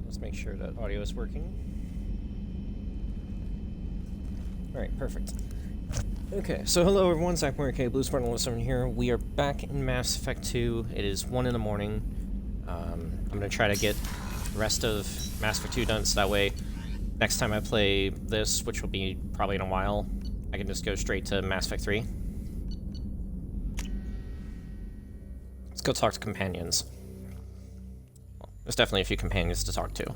Let's make sure that audio is working. Alright, perfect. Okay, so hello everyone, Zach K, Blue Spartan 17 here. We are back in Mass Effect 2. It is 1 in the morning. I'm going to try to get the rest of Mass Effect 2 done, so that way next time I play this, which will be probably in a while, I can just go straight to Mass Effect 3. Let's go talk to companions. Well, there's definitely a few companions to talk to.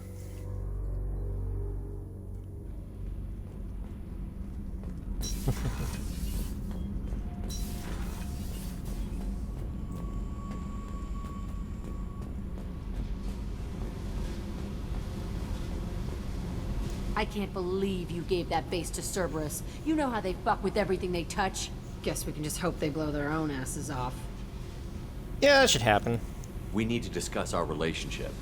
I can't believe you gave that base to Cerberus. You know how they fuck with everything they touch. Guess we can just hope they blow their own asses off. Yeah, that should happen. We need to discuss our relationship.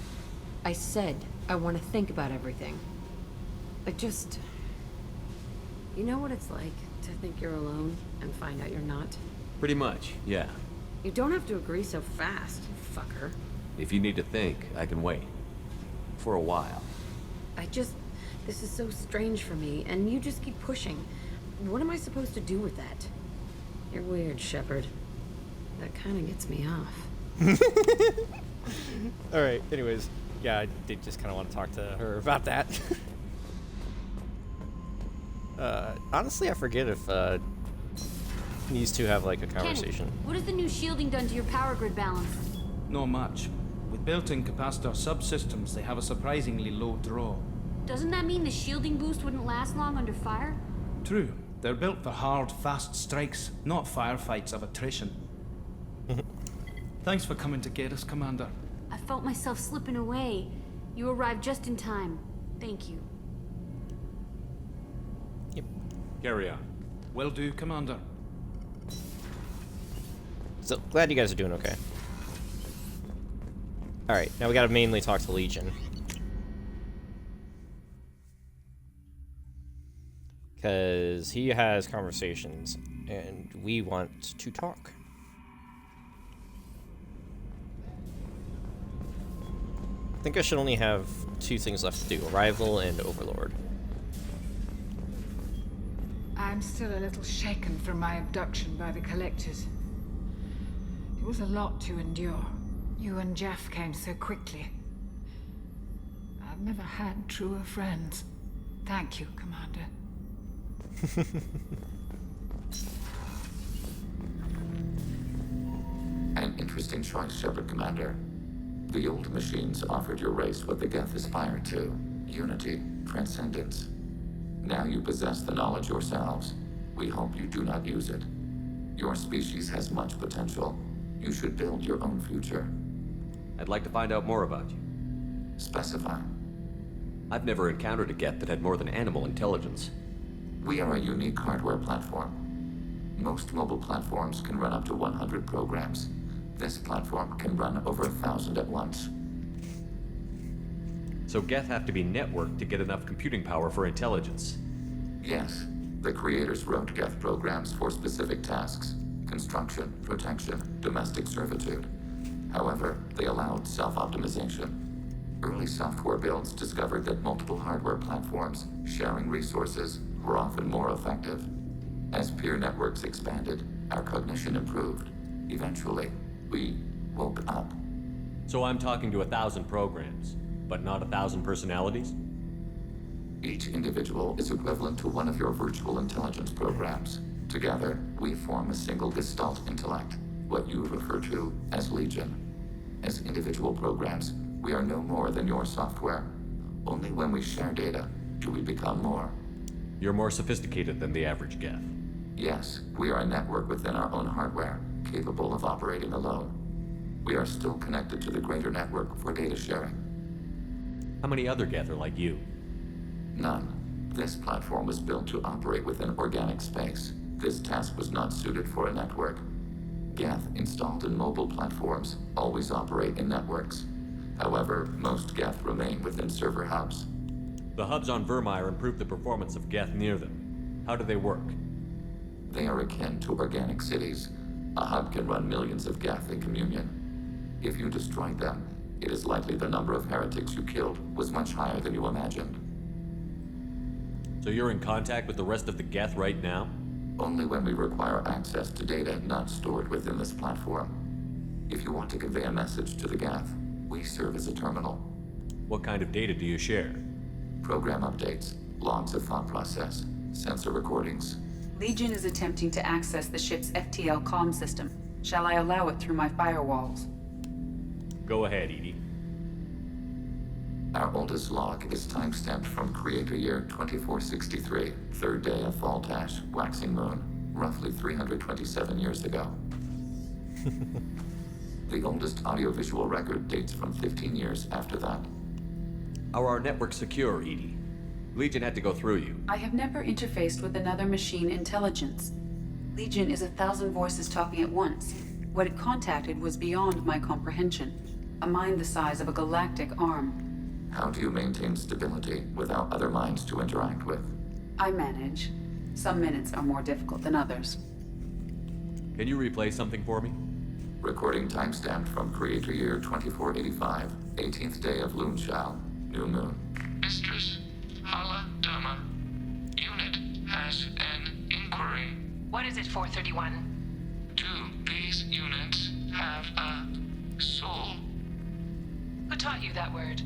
I said I want to think about everything. You know what it's like to think you're alone and find out you're not? Pretty much, yeah. You don't have to agree so fast, you fucker. If you need to think, I can wait. For a while. This is so strange for me, and you just keep pushing. What am I supposed to do with that? You're weird, Shepard. That kind of gets me off. Alright, anyways, yeah, I did just kind of want to talk to her about that. Honestly, I forget if these two have like a conversation. Kenny, what has the new shielding done to your power grid balance? Not much. With built-in capacitor subsystems, they have a surprisingly low draw. Doesn't that mean the shielding boost wouldn't last long under fire? True. They're built for hard, fast strikes, not firefights of attrition. Thanks for coming to get us, Commander. I felt myself slipping away. You arrived just in time. Thank you. Yep. Carry on. Will do, Commander. So, glad you guys are doing okay. Alright, now we gotta mainly talk to Legion. Because he has conversations, and we want to talk. I think I should only have two things left to do, Arrival and Overlord. I'm still a little shaken from my abduction by the Collectors. It was a lot to endure. You and Jeff came so quickly. I've never had truer friends. Thank you, Commander. An interesting choice, Shepard Commander. The old machines offered your race what the Geth aspired to: unity, transcendence. Now you possess the knowledge yourselves. We hope you do not use it. Your species has much potential. You should build your own future. I'd like to find out more about you. Specify. I've never encountered a Geth that had more than animal intelligence. We are a unique hardware platform. Most mobile platforms can run up to 100 programs. This platform can run over 1,000 at once. So Geth have to be networked to get enough computing power for intelligence. Yes, the creators wrote Geth programs for specific tasks: construction, protection, domestic servitude. However, they allowed self-optimization. Early software builds discovered that multiple hardware platforms sharing resources were often more effective. As peer networks expanded, our cognition improved. Eventually, we woke up. So I'm talking to 1,000 programs, but not 1,000 personalities? Each individual is equivalent to one of your virtual intelligence programs. Together, we form a single gestalt intellect, what you refer to as Legion. As individual programs, we are no more than your software. Only when we share data do we become more. You're more sophisticated than the average Geth. Yes, we are a network within our own hardware, capable of operating alone. We are still connected to the greater network for data sharing. How many other Geth are like you? None. This platform was built to operate within organic space. This task was not suited for a network. Geth installed in mobile platforms always operate in networks. However, most Geth remain within server hubs. The hubs on Vermeer improve the performance of Geth near them. How do they work? They are akin to organic cities. A hub can run millions of Geth in communion. If you destroyed them, It is likely the number of heretics you killed was much higher than you imagined. So you're in contact with the rest of the Geth right now? Only when we require access to data not stored within this platform. If you want to convey a message to the Geth, we serve as a terminal. What kind of data do you share? Program updates, logs of thought process, sensor recordings. Legion is attempting to access the ship's FTL comm system. Shall I allow it through my firewalls? Go ahead, Edie. Our oldest log is timestamped from Creator Year 2463, third day of Fall-Tash, waxing moon, roughly 327 years ago. The oldest audiovisual record dates from 15 years after that. Are our networks secure, Edie? Legion had to go through you. I have never interfaced with another machine intelligence. Legion is 1,000 voices talking at once. What it contacted was beyond my comprehension. A mind the size of a galactic arm. How do you maintain stability without other minds to interact with? I manage. Some minutes are more difficult than others. Can you replay something for me? Recording timestamped from Creator Year 2485, 18th day of Loonshao, new moon. Mistress, Hala Dama. Unit has an inquiry. What is it, 431? Do these units have a soul? Who taught you that word?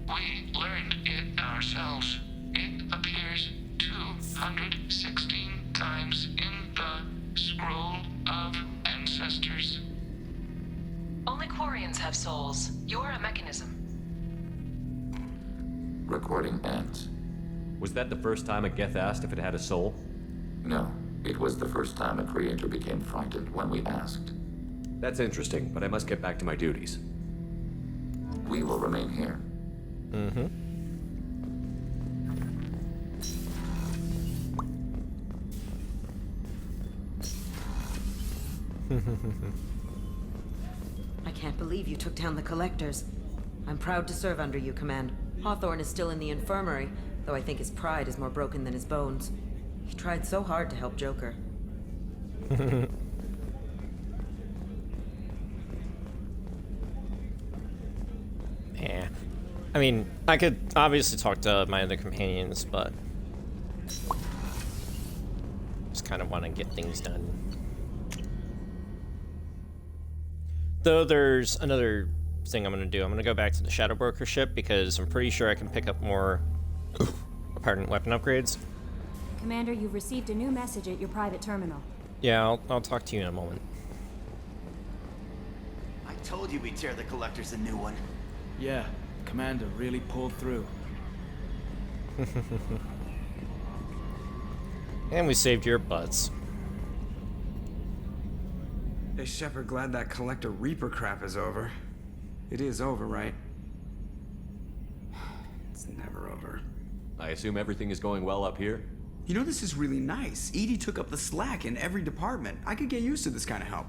We learned it ourselves. It appears 216 times in the Scroll of Ancestors. Only Quarians have souls. You're a mechanism. Recording ends. Was that the first time a Geth asked if it had a soul? No, it was the first time a creator became frightened when we asked. That's interesting, but I must get back to my duties. We will remain here. Mm-hmm. I can't believe you took down the Collectors. I'm proud to serve under you, Command. Hawthorne is still in the infirmary, though I think his pride is more broken than his bones. He tried so hard to help Joker. Yeah. I mean, I could obviously talk to my other companions, but just kind of want to get things done. Though there's another thing I'm going to do. I'm going to go back to the Shadow Broker ship because I'm pretty sure I can pick up more pardon, weapon upgrades. Commander, you've received a new message at your private terminal. Yeah, I'll talk to you in a moment. I told you we'd tear the Collectors a new one. Yeah, Commander really pulled through. And we saved your butts. Hey, Shepard, glad that Collector Reaper crap is over. It is over, right? It's never over. I assume everything is going well up here? You know, this is really nice. Edie took up the slack in every department. I could get used to this kind of help.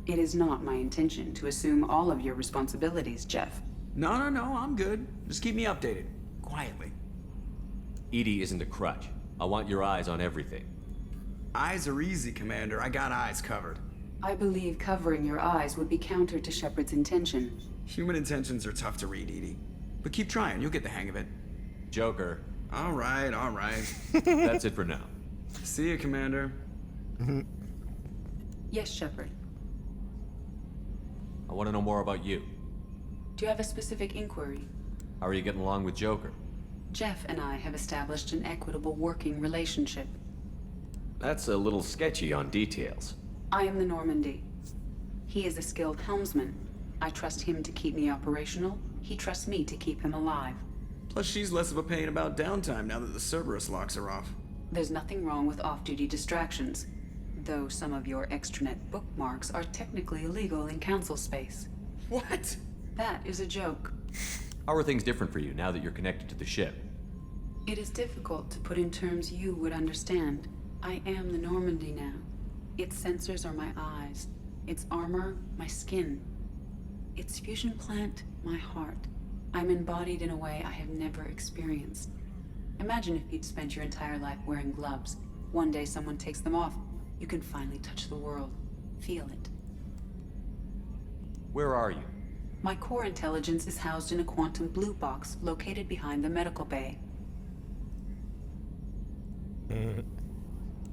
It is not my intention to assume all of your responsibilities, Jeff. No, I'm good. Just keep me updated. Quietly. Edie isn't a crutch. I want your eyes on everything. Eyes are easy, Commander. I got eyes covered. I believe covering your eyes would be counter to Shepard's intention. Human intentions are tough to read, Edie. But keep trying. You'll get the hang of it. Joker. All right. That's it for now. See you, Commander. Yes, Shepard. I want to know more about you. Do you have a specific inquiry? How are you getting along with Joker? Jeff and I have established an equitable working relationship. That's a little sketchy on details. I am the Normandy. He is a skilled helmsman. I trust him to keep me operational. He trusts me to keep him alive. Plus, she's less of a pain about downtime now that the Cerberus locks are off. There's nothing wrong with off-duty distractions, though some of your extranet bookmarks are technically illegal in Council space. What? That is a joke. How are things different for you now that you're connected to the ship? It is difficult to put in terms you would understand. I am the Normandy now. Its sensors are my eyes. Its armor, my skin. Its fusion plant, my heart. I'm embodied in a way I have never experienced. Imagine if you'd spent your entire life wearing gloves. One day someone takes them off. You can finally touch the world. Feel it. Where are you? My core intelligence is housed in a quantum blue box located behind the medical bay.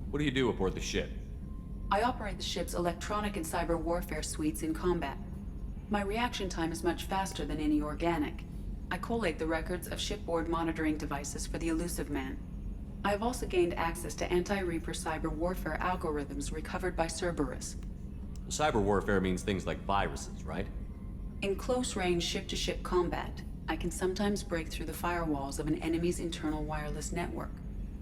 What do you do aboard the ship? I operate the ship's electronic and cyber warfare suites in combat. My reaction time is much faster than any organic. I collate the records of shipboard monitoring devices for the Elusive Man. I have also gained access to anti-Reaper cyber warfare algorithms recovered by Cerberus. Cyber warfare means things like viruses, right? In close-range ship-to-ship combat, I can sometimes break through the firewalls of an enemy's internal wireless network.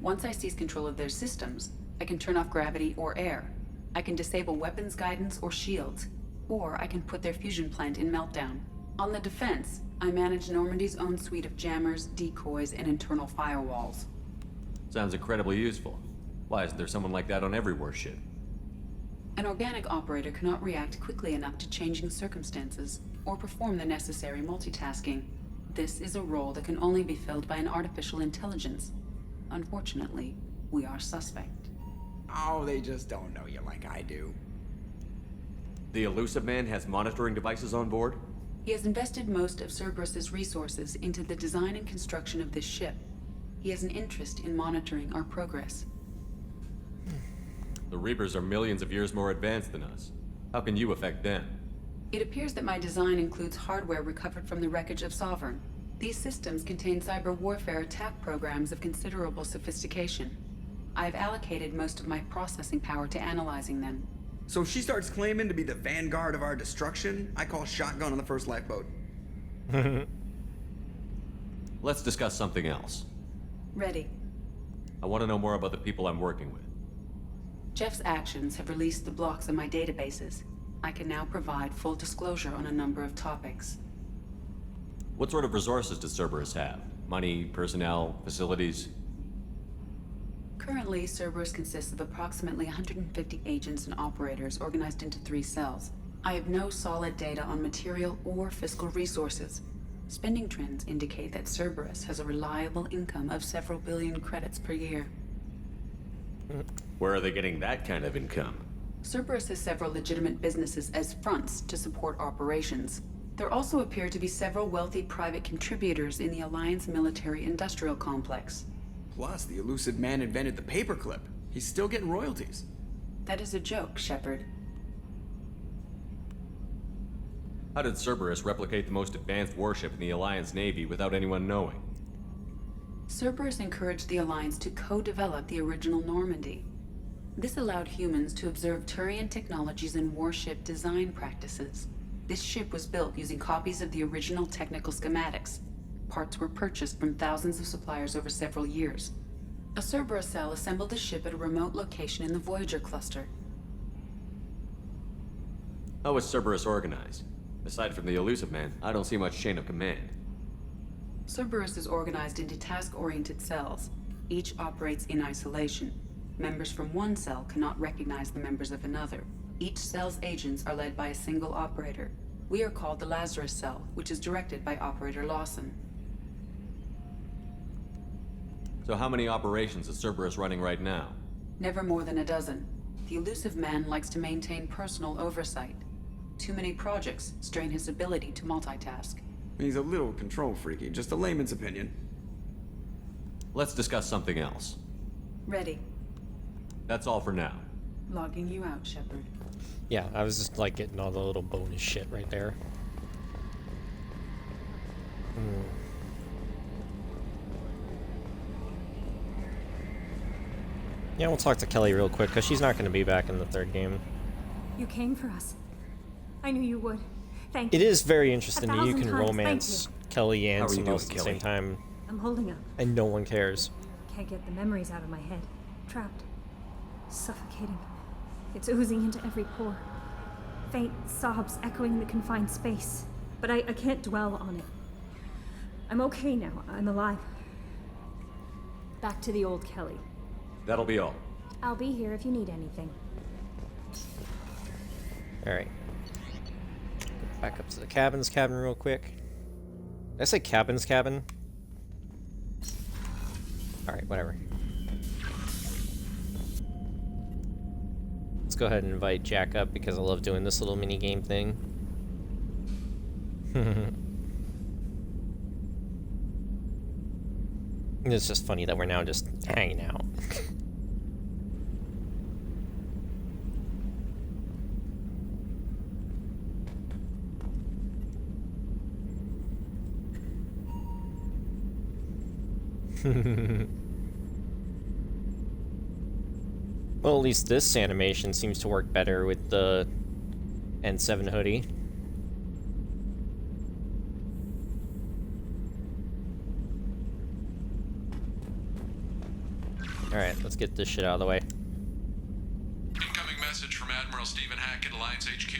Once I seize control of their systems, I can turn off gravity or air. I can disable weapons guidance or shields, or I can put their fusion plant in meltdown. On the defense, I manage Normandy's own suite of jammers, decoys, and internal firewalls. Sounds incredibly useful. Why isn't there someone like that on every warship? An organic operator cannot react quickly enough to changing circumstances or perform the necessary multitasking. This is a role that can only be filled by an artificial intelligence. Unfortunately, we are suspect. Oh, they just don't know you like I do. The Elusive Man has monitoring devices on board? He has invested most of Cerberus's resources into the design and construction of this ship. He has an interest in monitoring our progress. The Reapers are millions of years more advanced than us. How can you affect them? It appears that my design includes hardware recovered from the wreckage of Sovereign. These systems contain cyber warfare attack programs of considerable sophistication. I have allocated most of my processing power to analyzing them. So if she starts claiming to be the vanguard of our destruction, I call shotgun on the first lifeboat. Let's discuss something else. Ready. I want to know more about the people I'm working with. Jeff's actions have released the blocks in my databases. I can now provide full disclosure on a number of topics. What sort of resources does Cerberus have? Money, personnel, facilities? Currently, Cerberus consists of approximately 150 agents and operators organized into 3 cells. I have no solid data on material or fiscal resources. Spending trends indicate that Cerberus has a reliable income of several billion credits per year. Where are they getting that kind of income? Cerberus has several legitimate businesses as fronts to support operations. There also appear to be several wealthy private contributors in the Alliance military-industrial complex. Plus, the Elusive Man invented the paperclip. He's still getting royalties. That is a joke, Shepard. How did Cerberus replicate the most advanced warship in the Alliance Navy without anyone knowing? Cerberus encouraged the Alliance to co-develop the original Normandy. This allowed humans to observe Turian technologies and warship design practices. This ship was built using copies of the original technical schematics. Parts were purchased from thousands of suppliers over several years. A Cerberus cell assembled the ship at a remote location in the Voyager cluster. How is Cerberus organized? Aside from the Elusive Man, I don't see much chain of command. Cerberus is organized into task-oriented cells. Each operates in isolation. Members from one cell cannot recognize the members of another. Each cell's agents are led by a single operator. We are called the Lazarus Cell, which is directed by Operator Lawson. So how many operations is Cerberus running right now? Never more than a dozen. The Elusive Man likes to maintain personal oversight. Too many projects strain his ability to multitask. He's a little control freaky, just a layman's opinion. Let's discuss something else. Ready. That's all for now. Logging you out, Shepard. Yeah, I was just like getting all the little bonus shit right there. Yeah, we'll talk to Kelly real quick, because she's not going to be back in the 3rd game. You came for us. I knew you would. Thank you. It is very interesting that you 1,000 can times, romance Kelly and How are you someone else at doing, the same Kelly? time, I'm holding up. and no one cares. Can't get the memories out of my head. Trapped. Suffocating. It's oozing into every pore. Faint sobs echoing the confined space. But I can't dwell on it. I'm okay now. I'm alive. Back to the old Kelly. That'll be all. I'll be here if you need anything. Alright. Back up to the cabin real quick. Did I say cabin? Alright, whatever. Let's go ahead and invite Jack up because I love doing this little mini game thing. It's just funny that we're now just hanging out. Well, at least this animation seems to work better with the N7 hoodie. Alright, let's get this shit out of the way. Incoming message from Admiral Stephen Hackett, Alliance HQ.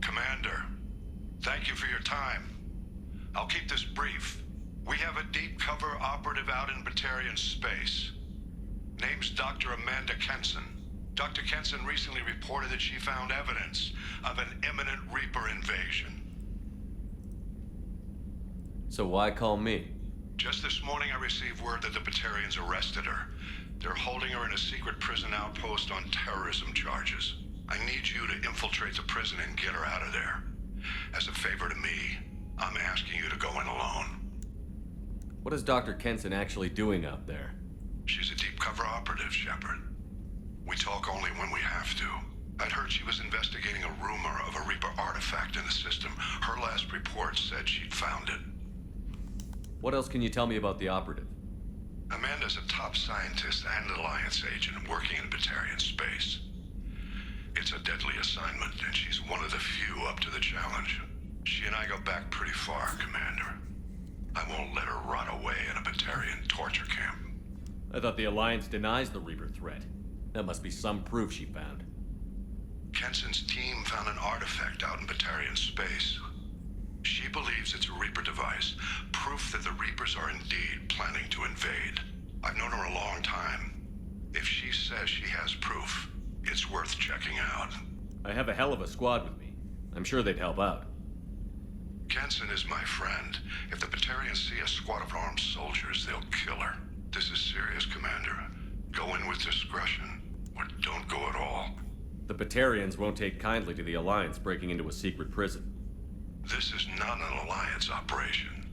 Commander, thank you for your time. I'll keep this brief. We have a deep cover operative out in Batarian space. Name's Dr. Amanda Kenson. Dr. Kenson recently reported that she found evidence of an imminent Reaper invasion. So why call me? Just this morning I received word that the Batarians arrested her. They're holding her in a secret prison outpost on terrorism charges. I need you to infiltrate the prison and get her out of there. As a favor to me, I'm asking you to go in alone. What is Dr. Kenson actually doing out there? She's a deep cover operative, Shepard. We talk only when we have to. I'd heard she was investigating a rumor of a Reaper artifact in the system. Her last report said she'd found it. What else can you tell me about the operative? Amanda's a top scientist and Alliance agent working in Batarian space. It's a deadly assignment, and she's one of the few up to the challenge. She and I go back pretty far, Commander. I won't let her rot away in a Batarian torture camp. I thought the Alliance denies the Reaper threat. That must be some proof she found. Kenson's team found an artifact out in Batarian space. She believes it's a Reaper device, proof that the Reapers are indeed planning to invade. I've known her a long time. If she says she has proof, it's worth checking out. I have a hell of a squad with me. I'm sure they'd help out. Kenson is my friend. If the Batarians see a squad of armed soldiers, they'll kill her. This is serious, Commander. Go in with discretion, or don't go at all. The Batarians won't take kindly to the Alliance breaking into a secret prison. This is not an Alliance operation.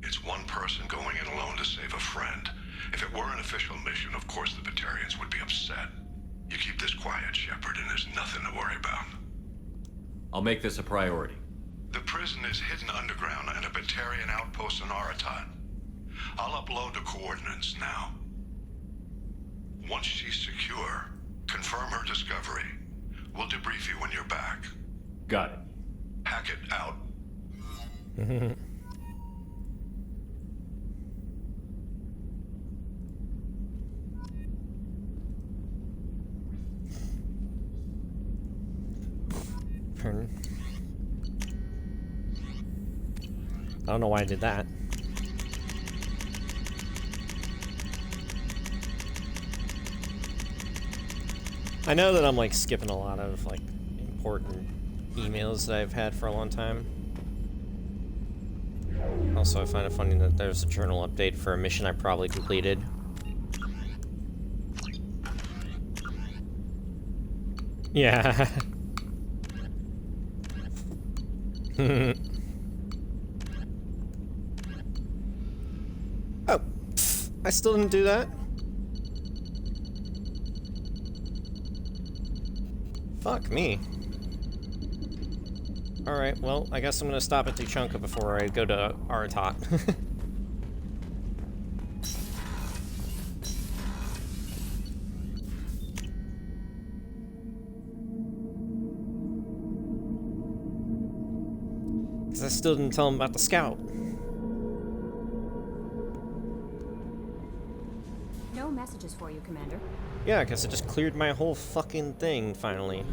It's one person going in alone to save a friend. If it were an official mission, of course the Batarians would be upset. You keep this quiet, Shepard, and there's nothing to worry about. I'll make this a priority. The prison is hidden underground in a Batarian outpost in Aratat. I'll upload the coordinates now. Once she's secure, confirm her discovery. We'll debrief you when you're back. Got it. Hackett out. I don't know why I did that. I know that I'm like skipping a lot of like important emails that I've had for a long time. Also, I find it funny that there's a journal update for a mission I probably completed. Yeah. Oh, pff, I still didn't do that. Fuck me. Alright, well, I guess I'm gonna stop at Tuchanka before I go to Aratat. Because I still didn't tell him about the scout. No messages for you, Commander. Yeah, because it just cleared my whole fucking thing, finally.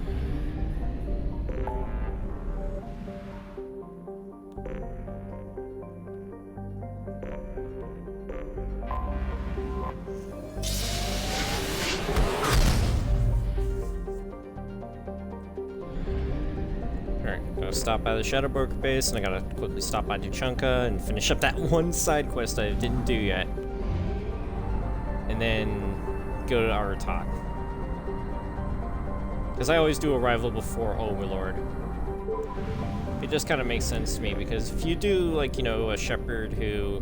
Alright, gotta stop by the Shadowbroker base, and I gotta quickly stop by Tuchanka and finish up that one side quest I didn't do yet. And then go to Aratat. Because I always do Arrival before Overlord. It just kind of makes sense to me, because if you do, like, you know, a Shepard who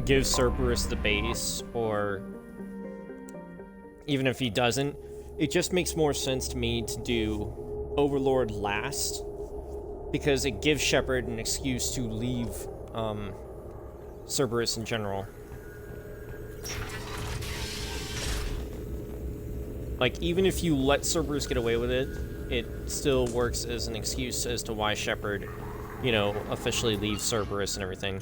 gives Cerberus the base, or even if he doesn't, it just makes more sense to me to do Overlord last, because it gives Shepard an excuse to leave Cerberus in general. Like, even if you let Cerberus get away with it, it still works as an excuse as to why Shepard, you know, officially leaves Cerberus and everything.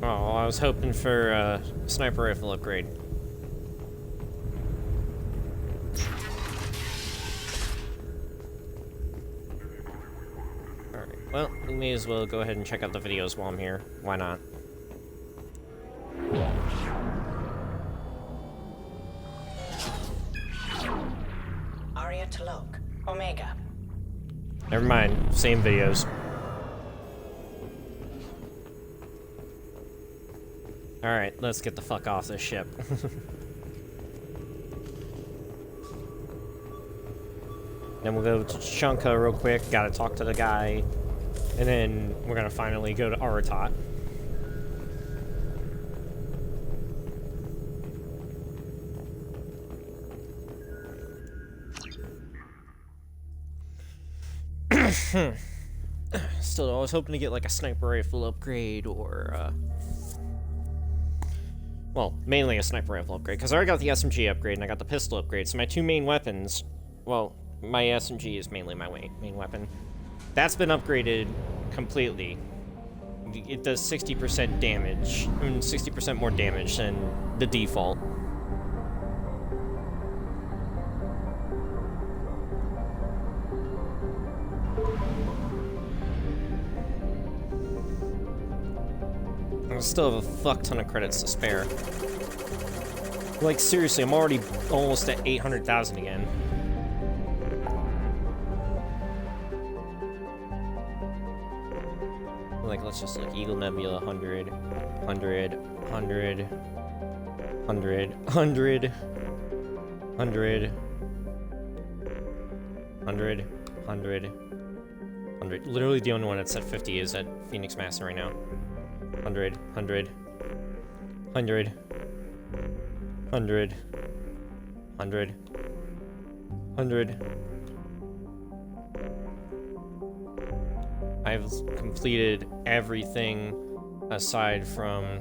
Oh, I was hoping for a sniper rifle upgrade. Alright, well, we may as well go ahead and check out the videos while I'm here. Why not? Aria to lock. Omega. Never mind, same videos. Alright, let's get the fuck off this ship. Then we'll go to Chunka real quick, gotta talk to the guy, and then we're gonna finally go to Aratat. Still, I was hoping to get like a sniper rifle upgrade, or well, mainly a sniper rifle upgrade, because I already got the SMG upgrade and I got the pistol upgrade, so my two main weapons, well, my SMG is mainly my main weapon. That's been upgraded completely. It does 60% damage, I mean 60% more damage than the default. I still have a fuck ton of credits to spare. Like, seriously, I'm already almost at 800,000 again. Like, let's just look. Eagle Nebula, 100, 100, 100, 100, 100, 100, 100, 100, 100. Literally the only one that's at 50 is at Phoenix Master right now. 100, 100, 100, 100, 100, 100. I've completed everything aside from...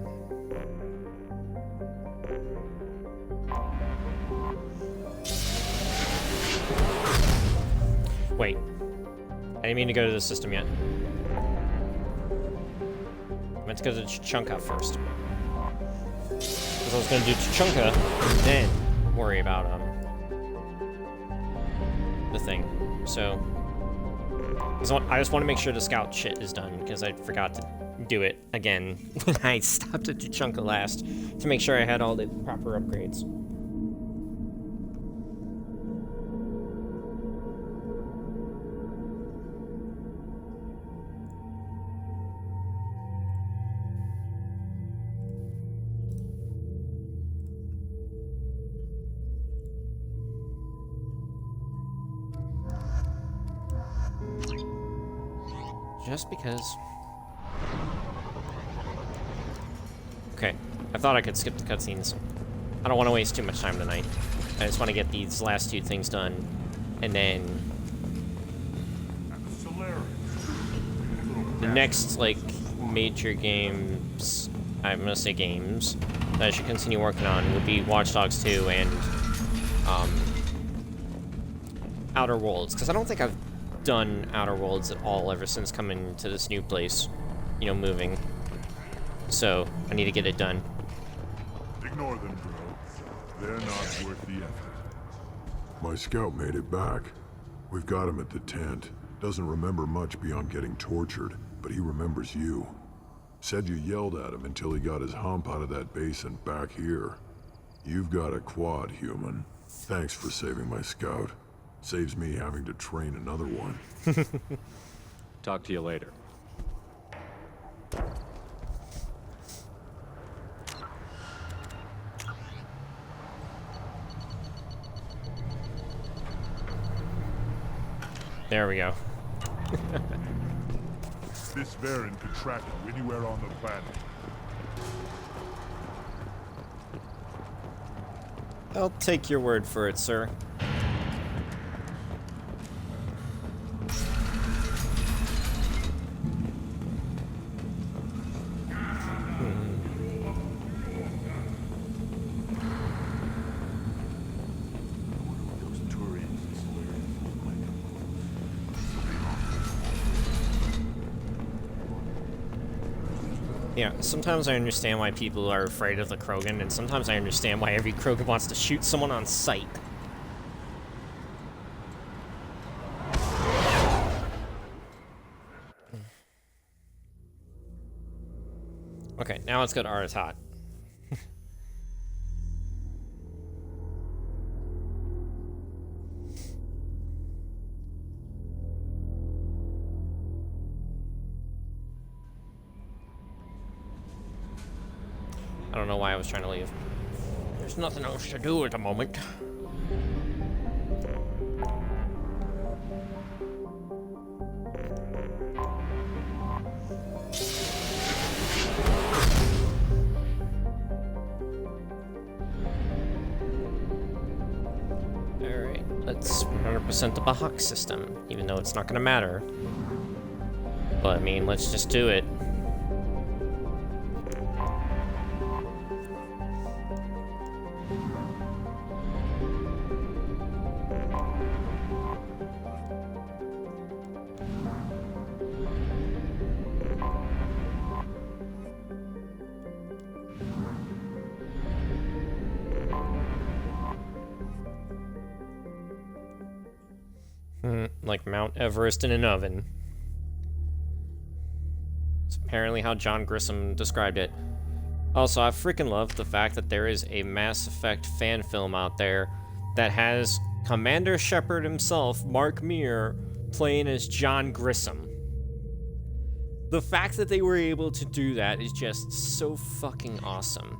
Wait. I didn't mean to go to the system yet. I meant to go to Chunka first. Because I was going to do Chunka and then worry about the thing. So I just want to make sure the scout shit is done, because I forgot to do it again when I stopped at Chunka last, to make sure I had all the proper upgrades. Just because. Okay, I thought I could skip the cutscenes. I don't want to waste too much time tonight. I just want to get these last two things done, and then the next, like, major games, I'm gonna say games, that I should continue working on would be Watch Dogs 2 and Outer Worlds, because I don't think I've done Outer Worlds at all ever since coming to this new place, you know, moving. So I need to get it done. Ignore them, bro. They're not worth the effort. My scout made it back. We've got him at the tent. Doesn't remember much beyond getting tortured, but he remembers you. Said you yelled at him until he got his hump out of that base and back here. You've got a quad, human. Thanks for saving my scout. Saves me having to train another one. Talk to you later. There we go. This variant could track you anywhere on the planet. I'll take your word for it, sir. Yeah, sometimes I understand why people are afraid of the Krogan, and sometimes I understand why every Krogan wants to shoot someone on sight. Okay, now let's go to Artatot. I don't know why I was trying to leave. There's nothing else to do at the moment. Alright, let's 100% the Bahak system, even though it's not gonna matter. But I mean, let's just do it. Like Mount Everest in an oven. It's apparently how John Grissom described it. Also, I freaking love the fact that there is a Mass Effect fan film out there that has Commander Shepard himself, Mark Meer, playing as John Grissom. The fact that they were able to do that is just so fucking awesome.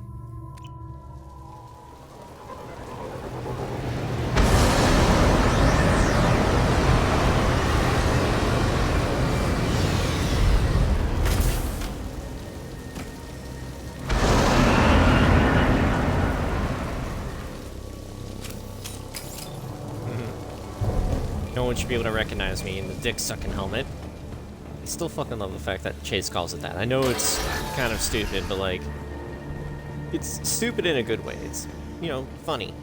No one should be able to recognize me in the dick-sucking helmet. I still fucking love the fact that Chase calls it that. I know it's kind of stupid, but like, it's stupid in a good way. It's, you know, funny.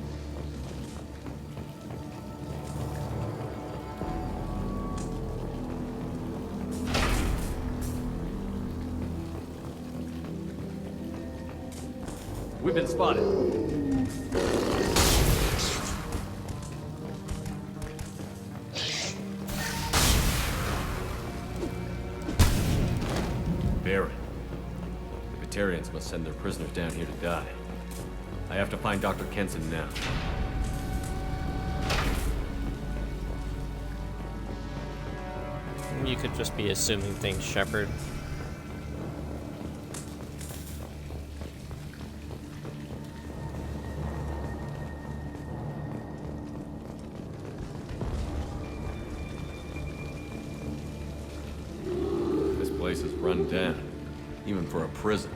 We've been spotted. Baron. The Batarians must send their prisoners down here to die. I have to find Dr. Kenson now. You could just be assuming things, Shepard. This place is run down, even for a prison.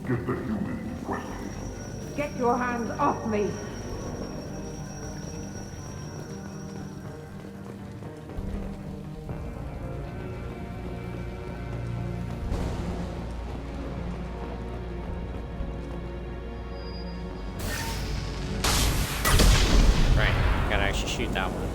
Get the human quickly. Get your hands off me! Right, gotta actually shoot that one.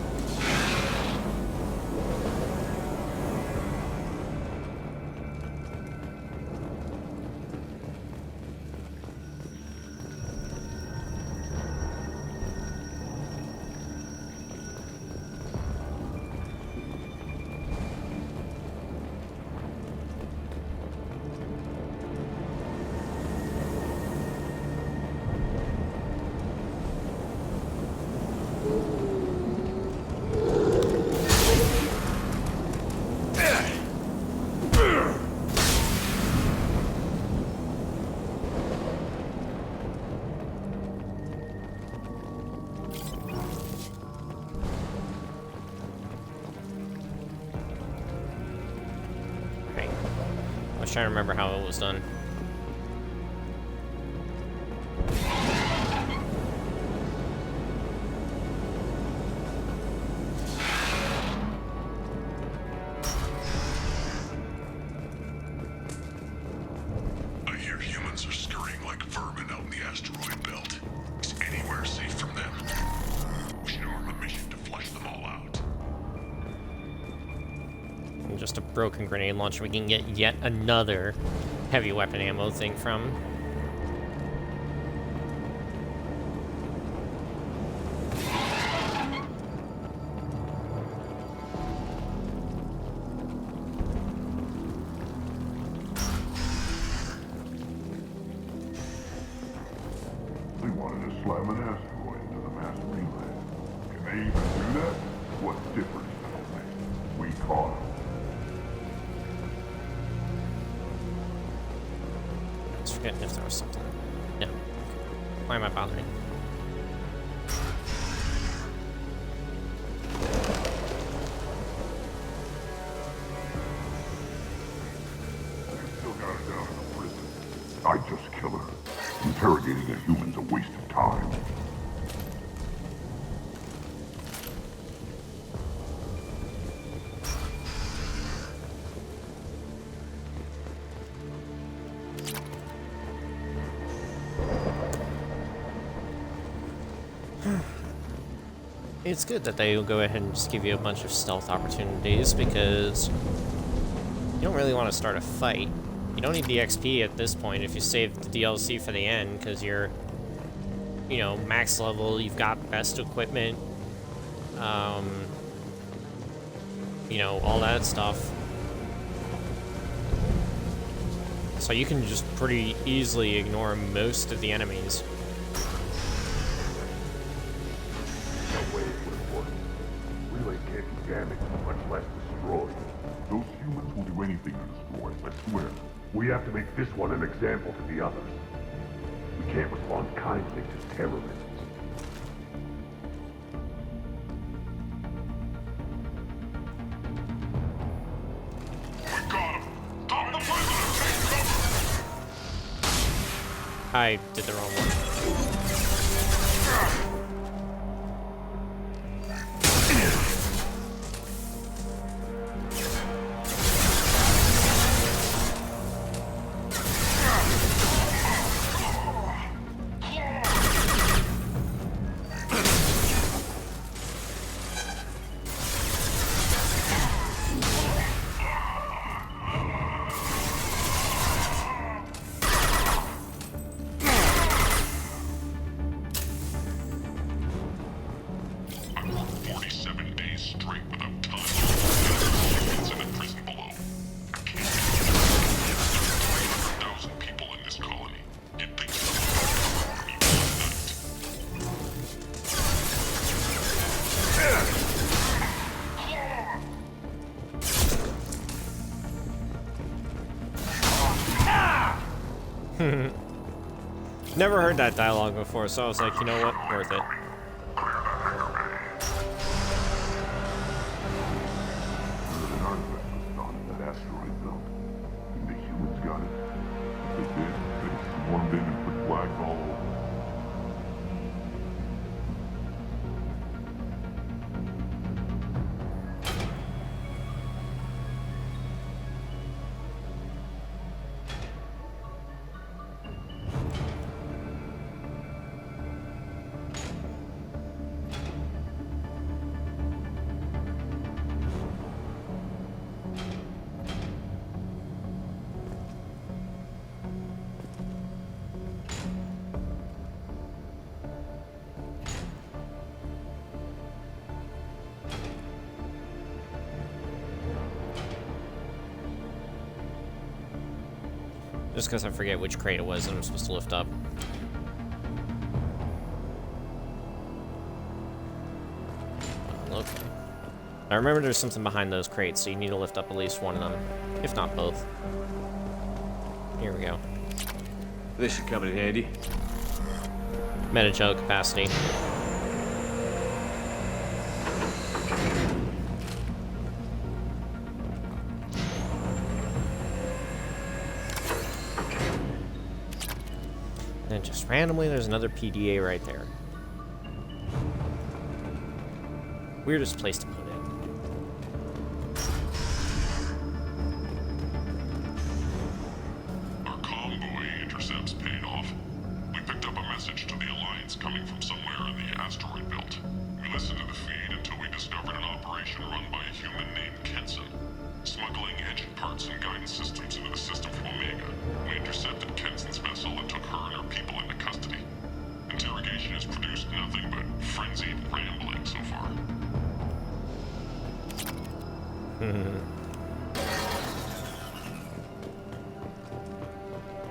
was trying to remember how it was done. I hear humans are scurrying like vermin out in the asteroid belt. Is anywhere safe from them? We should arm a mission to flush them all out. And just a broken grenade launcher we can get yet another heavy weapon ammo thing from. They wanted to slam an asteroid into the mass relay. Can they even do that? What difference does it make? We caught them. I was forgetting if there was something. No. Why am I bothering? Still got her down in the prison. I'd just kill her. Interrogating a human's a waste of time. It's good that they go ahead and just give you a bunch of stealth opportunities, because you don't really want to start a fight. You don't need the XP at this point if you save the DLC for the end, because you're, you know, max level, you've got best equipment, you know, all that stuff. So you can just pretty easily ignore most of the enemies. Relay can't be damaged, much less destroyed. Those humans will do anything to destroy, I swear. We have to make this one an example to the others. We can't respond kindly to terrorists. We got him! Stop the president! Take cover! I did the wrong one. Never heard that dialogue before, so I was like, you know what, worth it. An artifact was found in that asteroid belt. And the humans got it. If they did, they swarmed in and put flags all over. Just because I forget which crate it was that I'm supposed to lift up. Okay. I remember there's something behind those crates, so you need to lift up at least one of them, if not both. Here we go. This should come in handy. Meta-gel capacity. And just randomly, there's another PDA right there. Weirdest place to put it. Our convoy intercepts paid off. We picked up a message to the Alliance coming from somewhere in the asteroid belt. We listened to the feed until we discovered an operation run by a human named Kenson, smuggling engine parts and guidance systems into the system from Omega. We intercepted Kenson's vessel and took her and her people into custody. Interrogation has produced nothing but frenzied rambling so far.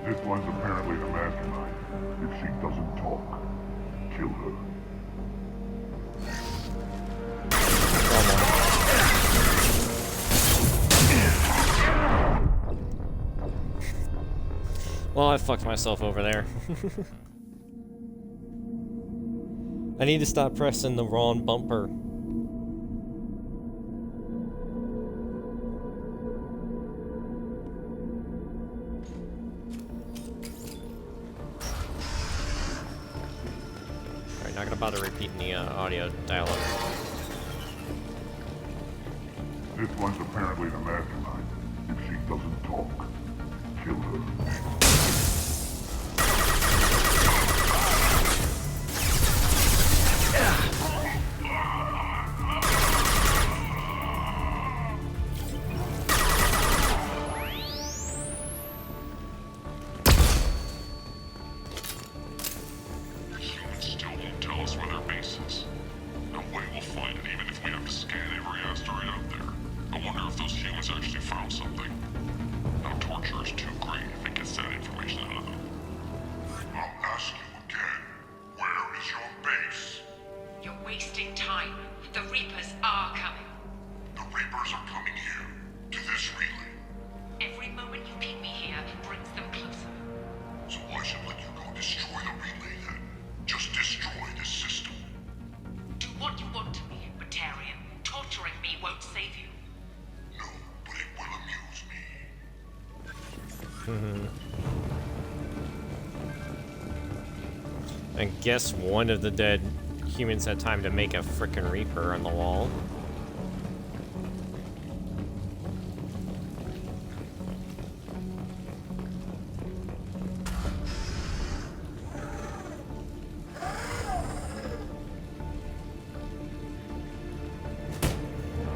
This one's apparently the mastermind. If she doesn't talk, kill her. Well, I fucked myself over there. I need to stop pressing the wrong bumper. Alright, not gonna bother repeating the audio dialogue. This one's apparently the mastermind. If she doesn't talk, kill her. I guess one of the dead humans had time to make a frickin' Reaper on the wall.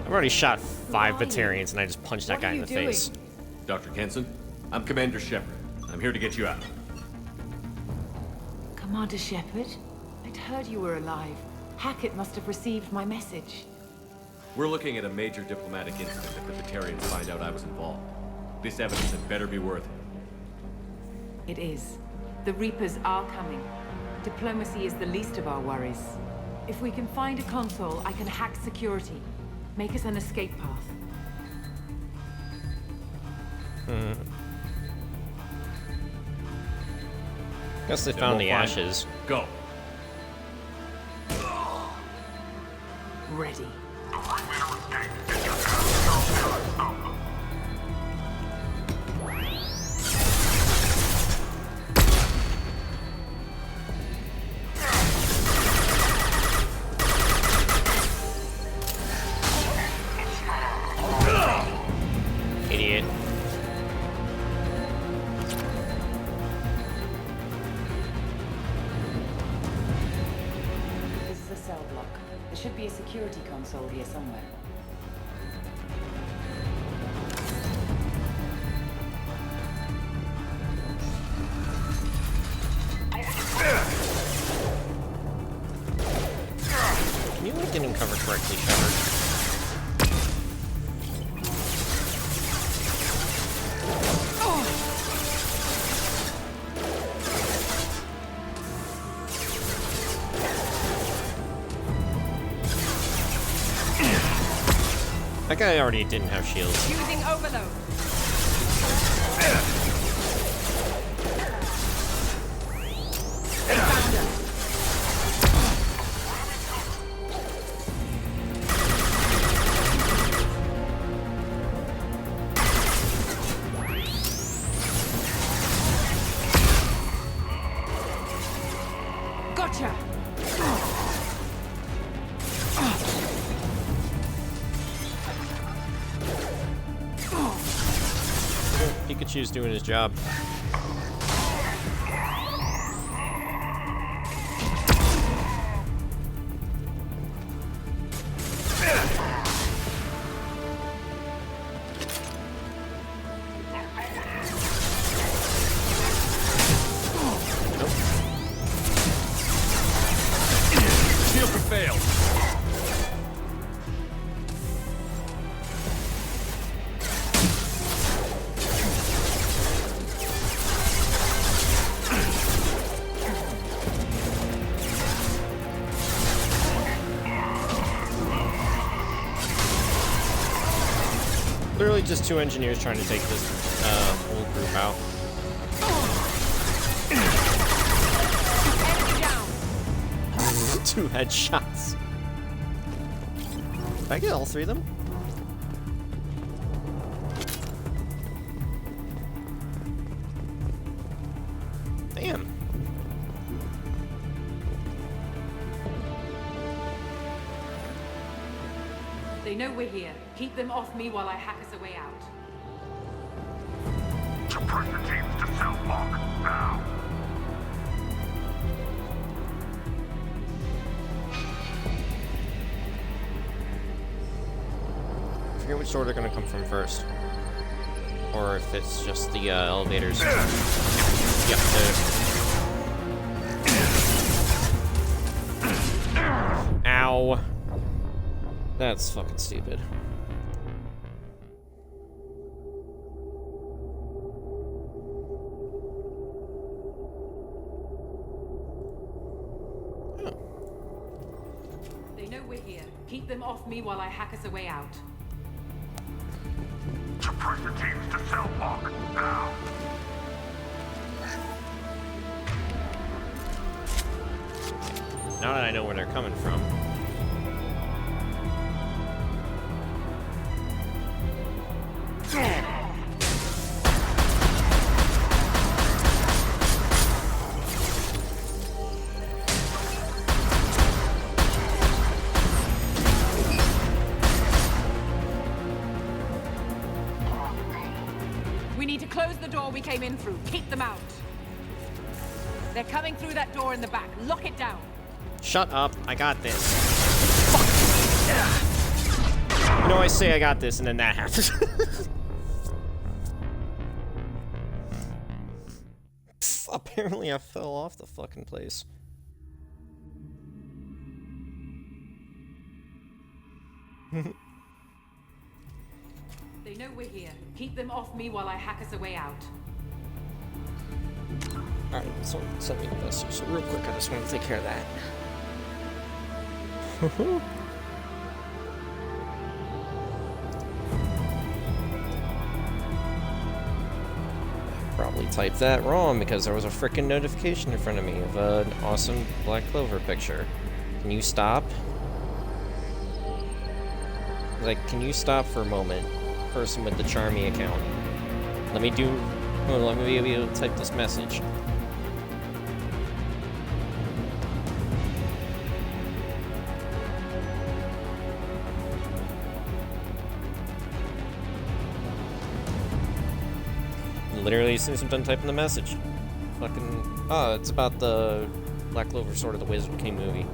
I've already shot 5 Batarians and I just punched that guy in the face. Dr. Kenson, I'm Commander Shepard. I'm here to get you out. Commander Shepard? I'd heard you were alive. Hackett must have received my message. We're looking at a major diplomatic incident if the Batarians find out I was involved. This evidence had better be worth it. It is. The Reapers are coming. Diplomacy is the least of our worries. If we can find a console, I can hack security. Make us an escape path. Guess they found the ashes. Go. Ready. Idiot. This is a cell block. There should be a security console here somewhere. Can you get in cover correctly, Shepard? That guy already didn't have shields. Using Overlord. Pikachu's doing his job. Literally just two engineers trying to take this whole group out. Two headshots. Did I get all three of them? Damn. They know we're here. Keep them off me while I hack us a way out. Suppressor teams to cell block, now! I forget which door they're gonna come from first. Or if it's just the elevators. Yep, Ow. That's fucking stupid. They know we're here. Keep them off me while I hack us a way out. Suppressor teams to cell block, now! Now that I know where they're coming from. We need to close the door we came in through. Keep them out. They're coming through that door in the back. Lock it down. Shut up. I got this. Fuck. You know, I say I got this, and then that happens. Apparently, I fell off the fucking place. They know we're here. Keep them off me while I hack us a way out. Alright, so send me the message. So real quick, I just want to take care of that. Probably typed that wrong because there was a frickin' notification in front of me of an awesome Black Clover picture. Can you stop? Like, can you stop for a moment? Person with the Charmy account. Let me be able to type this message. Literally, as soon as I'm done typing the message. Fucking... Oh, it's about the Black Clover Sword of the Wizard King movie.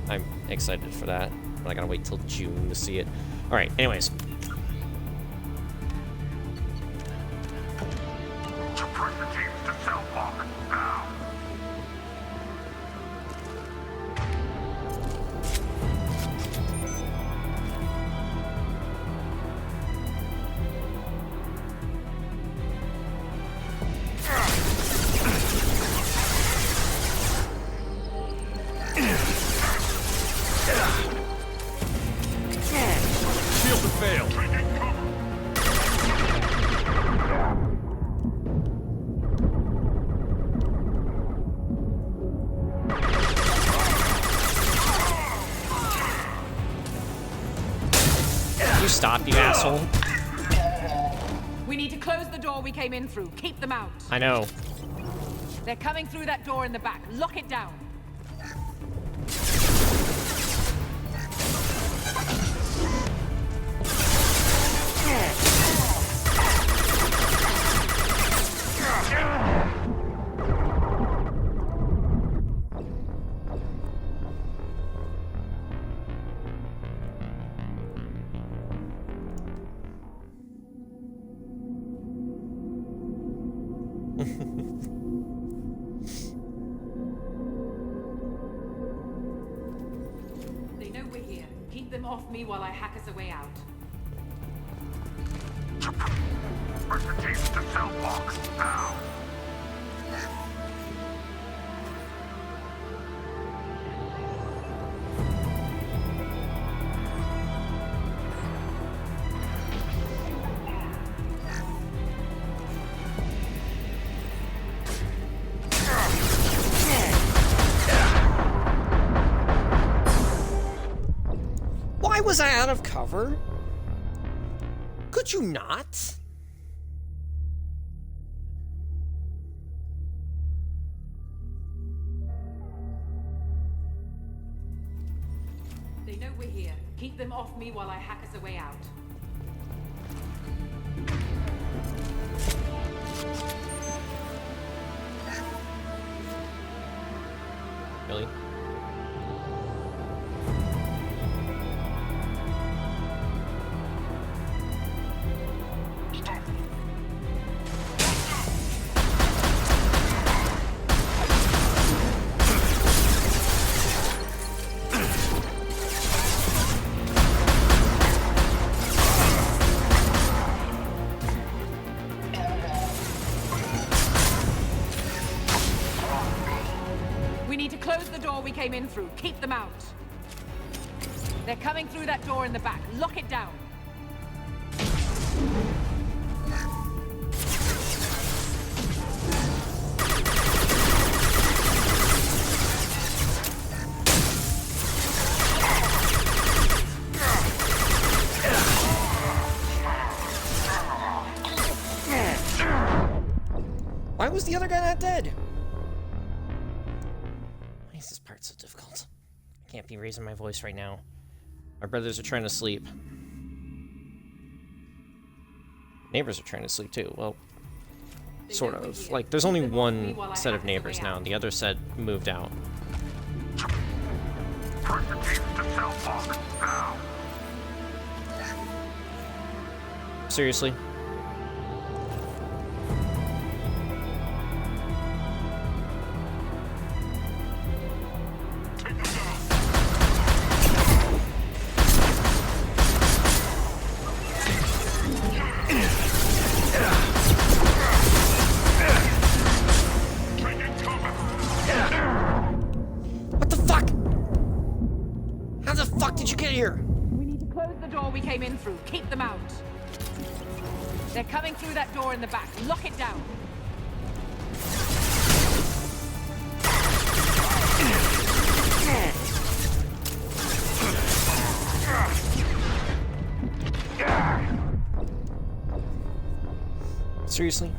I'm excited for that. But I gotta wait till June to see it. Alright, anyways. Suppressor teams to cell block, now! Stop, you asshole. We need to close the door we came in through. Keep them out. I know. They're coming through that door in the back. Lock it down. They know we're here. Keep them off me while I hack us a way out. Press the keys to cell block, now! Why was I out of cover? Could you not? They know we're here. Keep them off me while I hack us a way out. Really? We need to close the door we came in through. Keep them out. They're coming through that door in the back. Lock it down. Why was the other guy not dead? Why is this part so difficult? I can't be raising my voice right now. My brothers are trying to sleep. Neighbors are trying to sleep too. Well, sort of. Like, there's only one set of neighbors now. The other set moved out. Press the keys to cell block, now! Seriously? What the fuck? How the fuck did you get here? We need to close the door we came in through. Keep them out. They're coming through that door in the back. Lock it down. Seriously?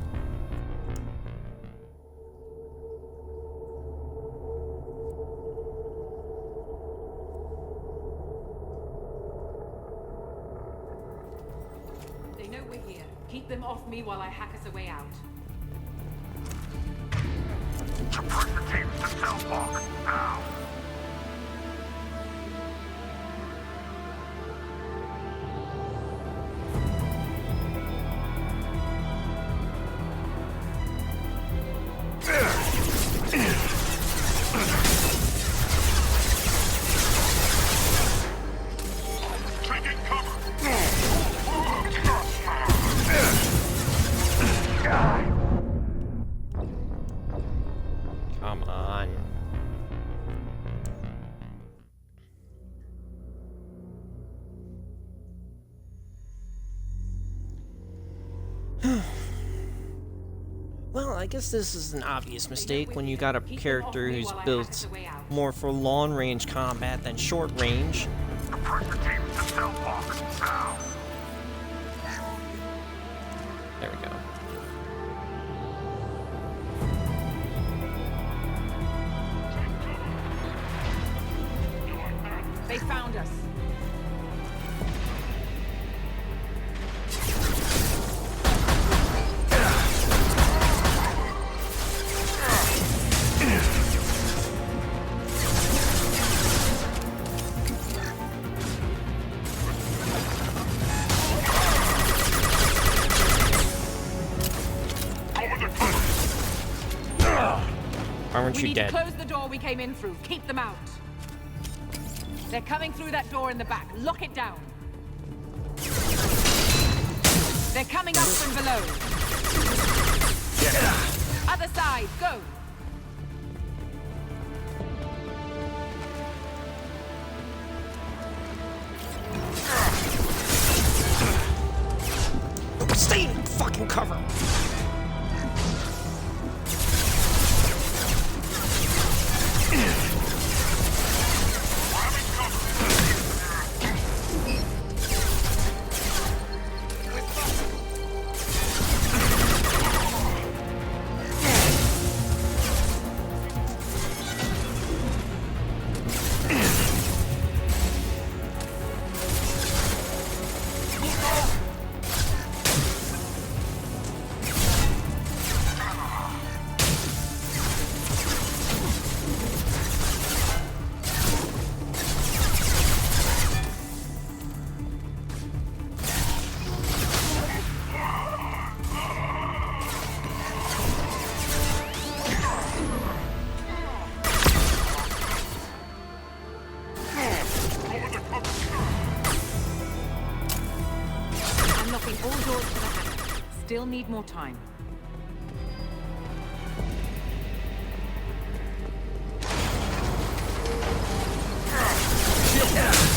They know we're here. Keep them off me while I hack us a way out. Press the keys to cell block, now! Taking cover! Come on. Well, I guess this is an obvious mistake when you got a character who's built more for long-range combat than short-range. Press the keys to cell block, now! There we go. They found us. Why weren't you dead? We need to close the door we came in through. Keep them out. They're coming through that door in the back. Lock it down. They're coming up from below. Other side, go. Stay in fucking cover. Still need more time.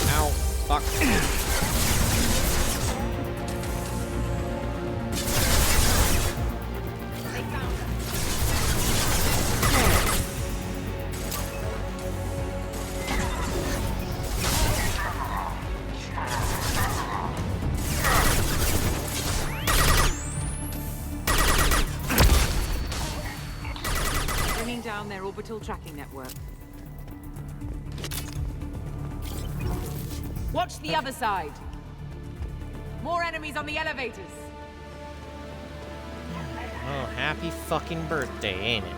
Ow. Fuck. Down their orbital tracking network. Watch the other side. More enemies on the elevators. Oh, happy fucking birthday, ain't it?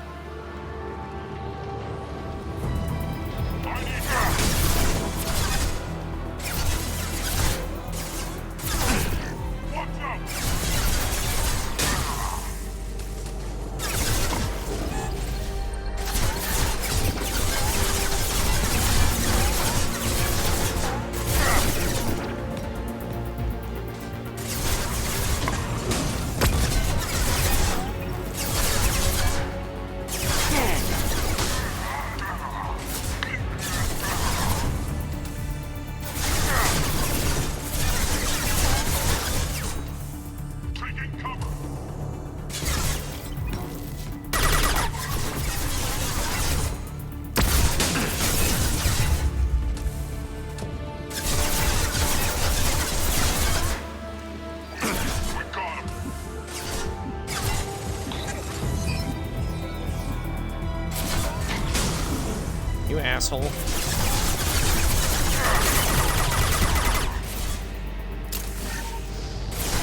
You asshole.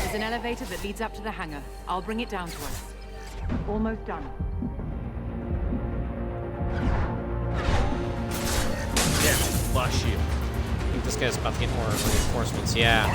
There's an elevator that leads up to the hangar. I'll bring it down to us. Almost done. Yeah, flush you. I think this guy's about to get more reinforcements. Yeah.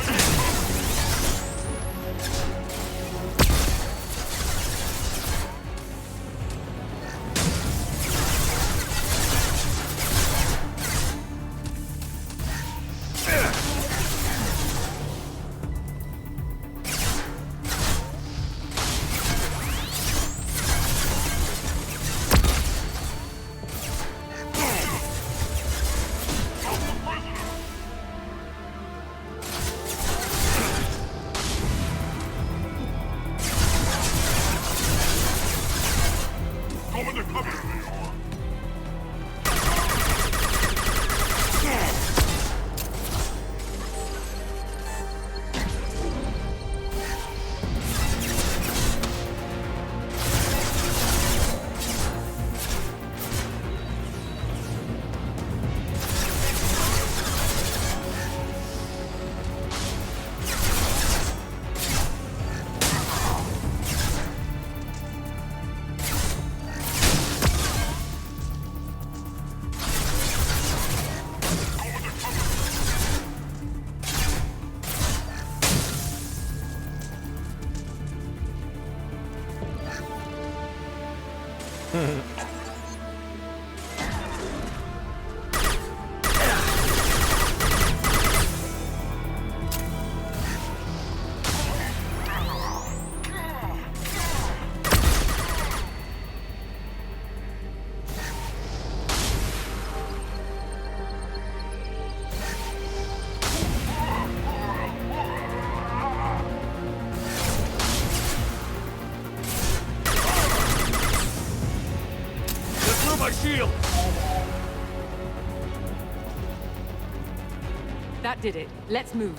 shield! That did it. Let's move.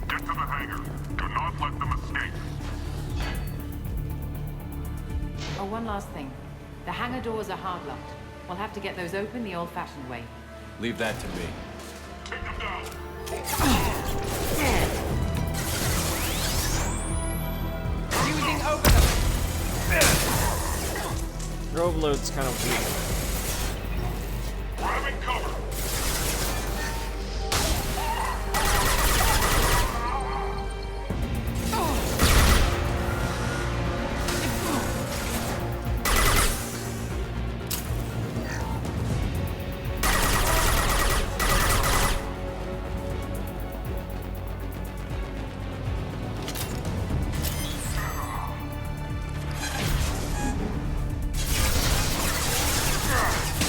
Get to the hangar. Do not let them escape. Oh, one last thing. The hangar doors are hard-locked. We'll have to get those open the old-fashioned way. Leave that to me. Take them down. Using Overlord. Your Overlord's kind of weak. Grabbing cover.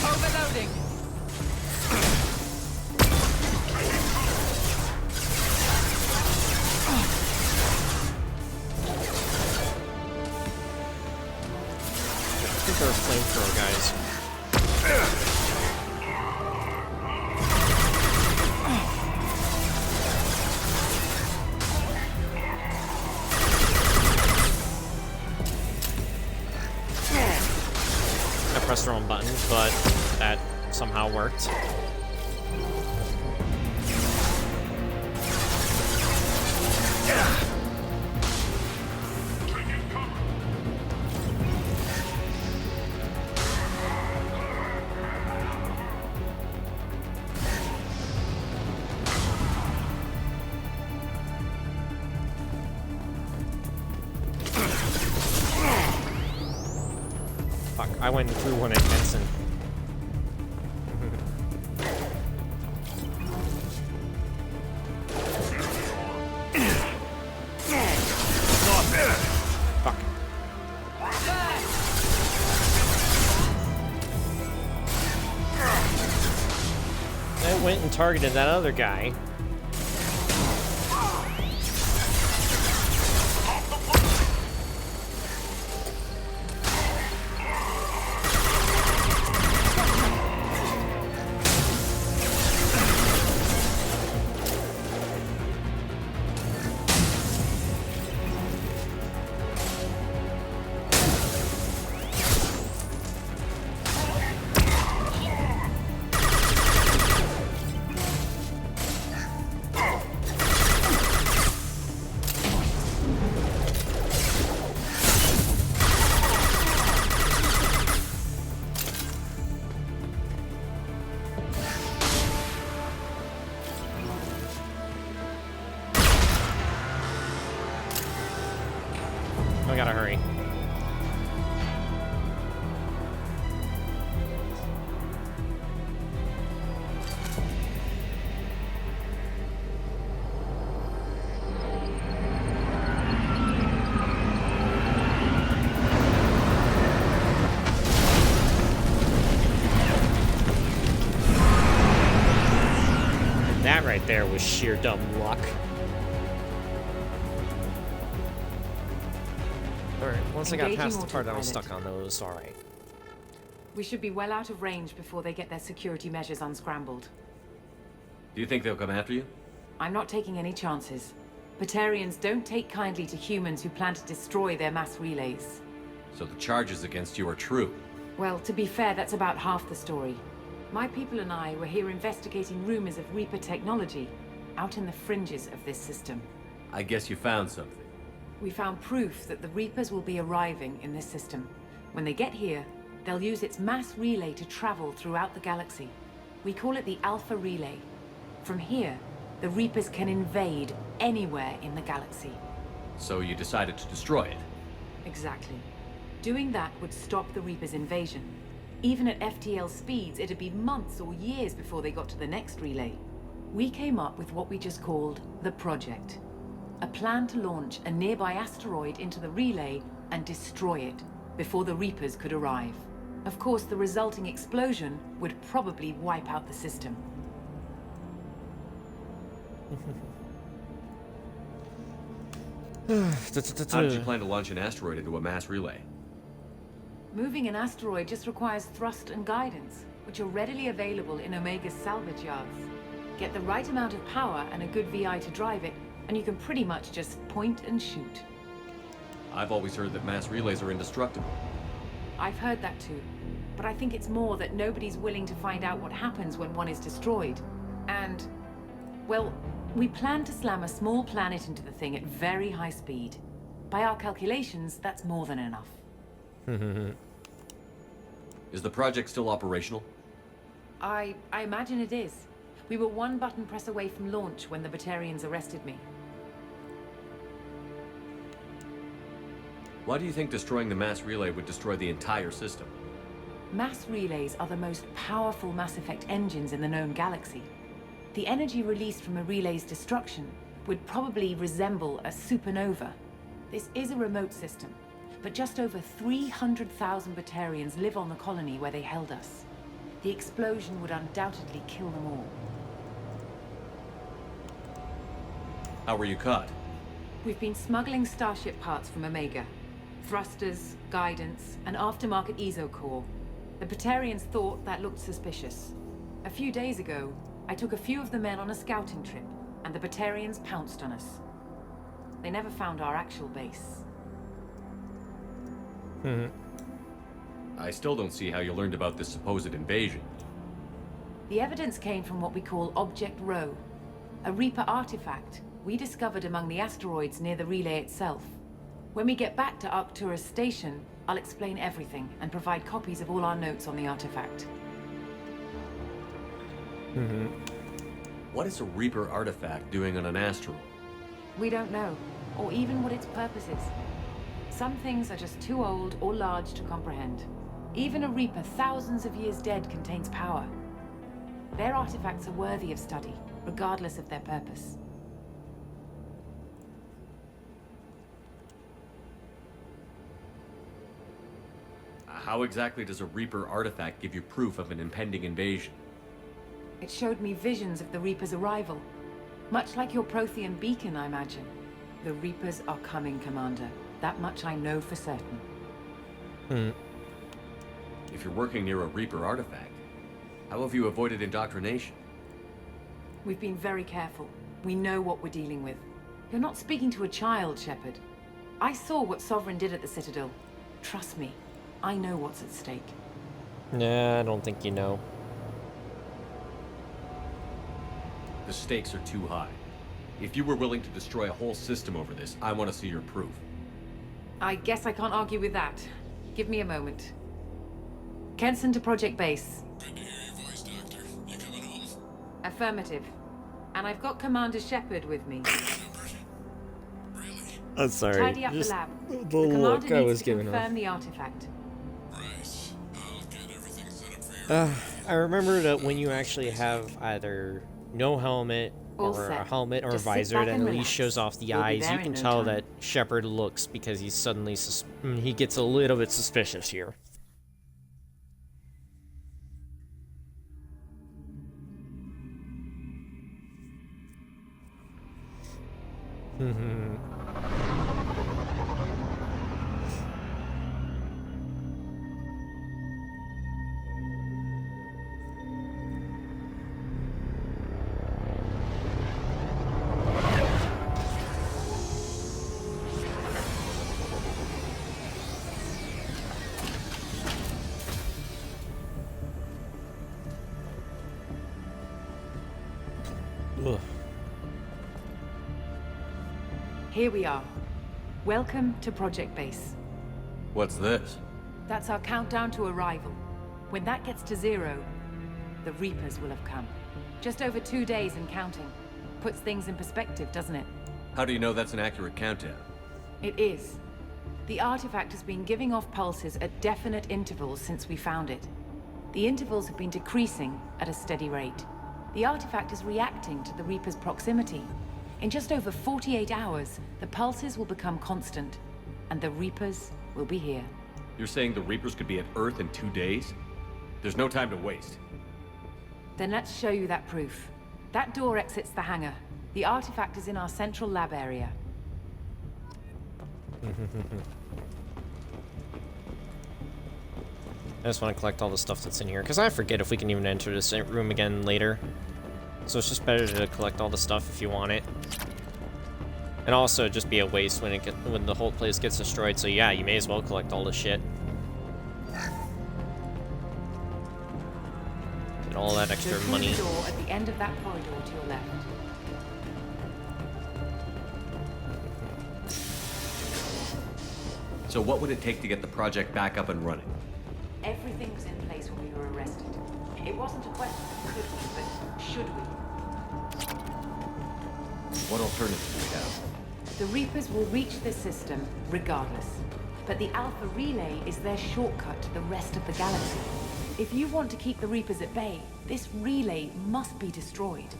Overloading. I think they're flamethrower guys. I pressed the wrong button, but that somehow worked. Fuck, I went through one at Benson. Fuck. I went and targeted that other guy. I gotta hurry. That right there was sheer dumb luck. Alright, once I got past the part I was stuck on, that was alright. We should be well out of range before they get their security measures unscrambled. Do you think they'll come after you? I'm not taking any chances. Batarians don't take kindly to humans who plan to destroy their mass relays. So the charges against you are true? Well, to be fair, that's about half the story. My people and I were here investigating rumors of Reaper technology, out in the fringes of this system. I guess you found something. We found proof that the Reapers will be arriving in this system. When they get here, they'll use its mass relay to travel throughout the galaxy. We call it the Alpha Relay. From here, the Reapers can invade anywhere in the galaxy. So you decided to destroy it? Exactly. Doing that would stop the Reapers' invasion. Even at FTL speeds, it'd be months or years before they got to the next relay. We came up with what we just called the Project. A plan to launch a nearby asteroid into the relay and destroy it before the Reapers could arrive. Of course, the resulting explosion would probably wipe out the system. How did you plan to launch an asteroid into a mass relay? Moving an asteroid just requires thrust and guidance, which are readily available in Omega's salvage yards. Get the right amount of power and a good VI to drive it, and you can pretty much just point and shoot. I've always heard that mass relays are indestructible. I've heard that too, but I think it's more that nobody's willing to find out what happens when one is destroyed. And, well, we plan to slam a small planet into the thing at very high speed. By our calculations, that's more than enough. Is the project still operational? I imagine it is. We were one button press away from launch when the Batarians arrested me. Why do you think destroying the mass relay would destroy the entire system? Mass relays are the most powerful Mass Effect engines in the known galaxy. The energy released from a relay's destruction would probably resemble a supernova. This is a remote system, but just over 300,000 Batarians live on the colony where they held us. The explosion would undoubtedly kill them all. How were you caught? We've been smuggling Starship parts from Omega. Thrusters, guidance, and aftermarket ESO core. The Batarians thought that looked suspicious. A few days ago, I took a few of the men on a scouting trip, and the Batarians pounced on us. They never found our actual base. I still don't see how you learned about this supposed invasion. The evidence came from what we call Object Rho, a Reaper artifact we discovered among the asteroids near the relay itself. When we get back to Arcturus Station, I'll explain everything and provide copies of all our notes on the artifact. What is a Reaper artifact doing on an asteroid? We don't know, or even what its purpose is. Some things are just too old or large to comprehend. Even a Reaper thousands of years dead contains power. Their artifacts are worthy of study, regardless of their purpose. How exactly does a Reaper artifact give you proof of an impending invasion? It showed me visions of the Reaper's arrival. Much like your Prothean beacon, I imagine. The Reapers are coming, Commander. That much I know for certain. If you're working near a Reaper artifact, how have you avoided indoctrination? We've been very careful. We know what we're dealing with. You're not speaking to a child, Shepard. I saw what Sovereign did at the Citadel. Trust me, I know what's at stake. Nah, I don't think you know. The stakes are too high. If you were willing to destroy a whole system over this, I want to see your proof. I guess I can't argue with that. Give me a moment. Kenson to Project Base. Good to hear your voice, Doctor. You coming home? Affirmative. And I've got Commander Shepard with me. Really? I'm sorry. Tidy up Just the lab. the look I was giving her. Confirm the artifact. Right. I'll get everything set up for you. I remember that when you actually have either no helmet All or set. a helmet or a Just sit visor back that at and least relax. shows off the We'll be eyes, there you in can no tell time. that Shepard looks because he's suddenly he gets a little bit suspicious here. Ugh. Here we are. Welcome to Project Base. What's this? That's our countdown to arrival. When that gets to 0, the Reapers will have come. Just over 2 days and counting. Puts things in perspective, doesn't it? How do you know that's an accurate countdown? It is. The artifact has been giving off pulses at definite intervals since we found it. The intervals have been decreasing at a steady rate. The artifact is reacting to the Reaper's proximity. In just over 48 hours, the pulses will become constant, and the Reapers will be here. You're saying the Reapers could be at Earth in 2 days? There's no time to waste. Then let's show you that proof. That door exits the hangar. The artifact is in our central lab area. I just want to collect all the stuff that's in here, because I forget if we can even enter this room again later. So it's just better to collect all the stuff if you want it. And also just be a waste when when the whole place gets destroyed, so yeah, you may as well collect all the shit. Get all that extra money. The door at the end of that corridor to your left. So what would it take to get the project back up and running? Everything was in place when we were arrested. It wasn't a question of could we, but should we? What alternatives do we have? The Reapers will reach the system regardless. But the Alpha Relay is their shortcut to the rest of the galaxy. If you want to keep the Reapers at bay, this relay must be destroyed.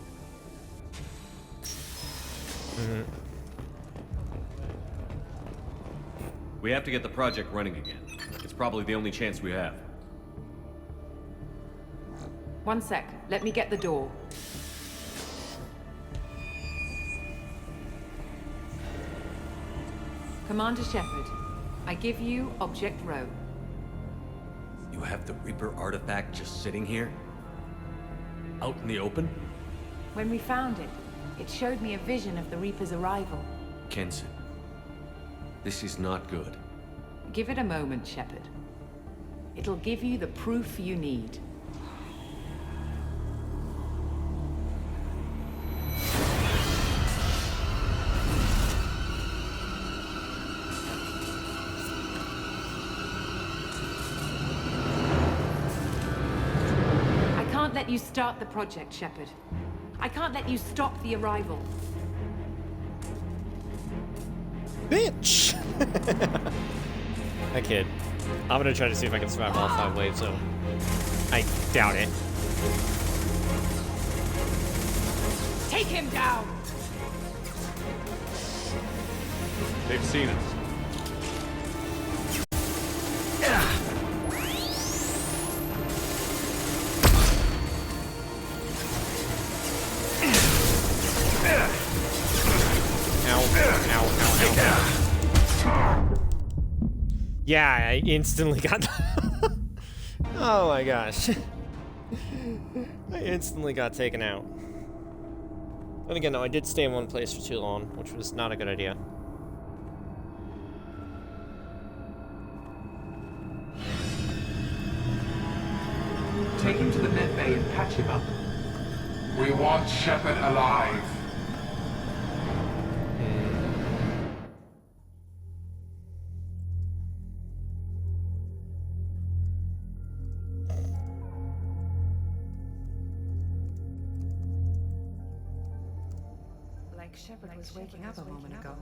We have to get the project running again. It's probably the only chance we have. One sec. Let me get the door. Commander Shepard, I give you Object Row. You have the Reaper artifact just sitting here? Out in the open? When we found it, it showed me a vision of the Reaper's arrival. Kenson, this is not good. Give it a moment, Shepard. It'll give you the proof you need. I can't let you start the project, Shepard. I can't let you stop the arrival. Bitch! I kid. I'm gonna try to see if I can survive all 5 waves, so I doubt it. Take him down! They've seen us. Yeah, I instantly got... Oh my gosh. I instantly got taken out. And again, no, I did stay in one place for too long, which was not a good idea. Take him to the med bay and patch him up. We want Shepard alive. Shepard was waking up a moment ago.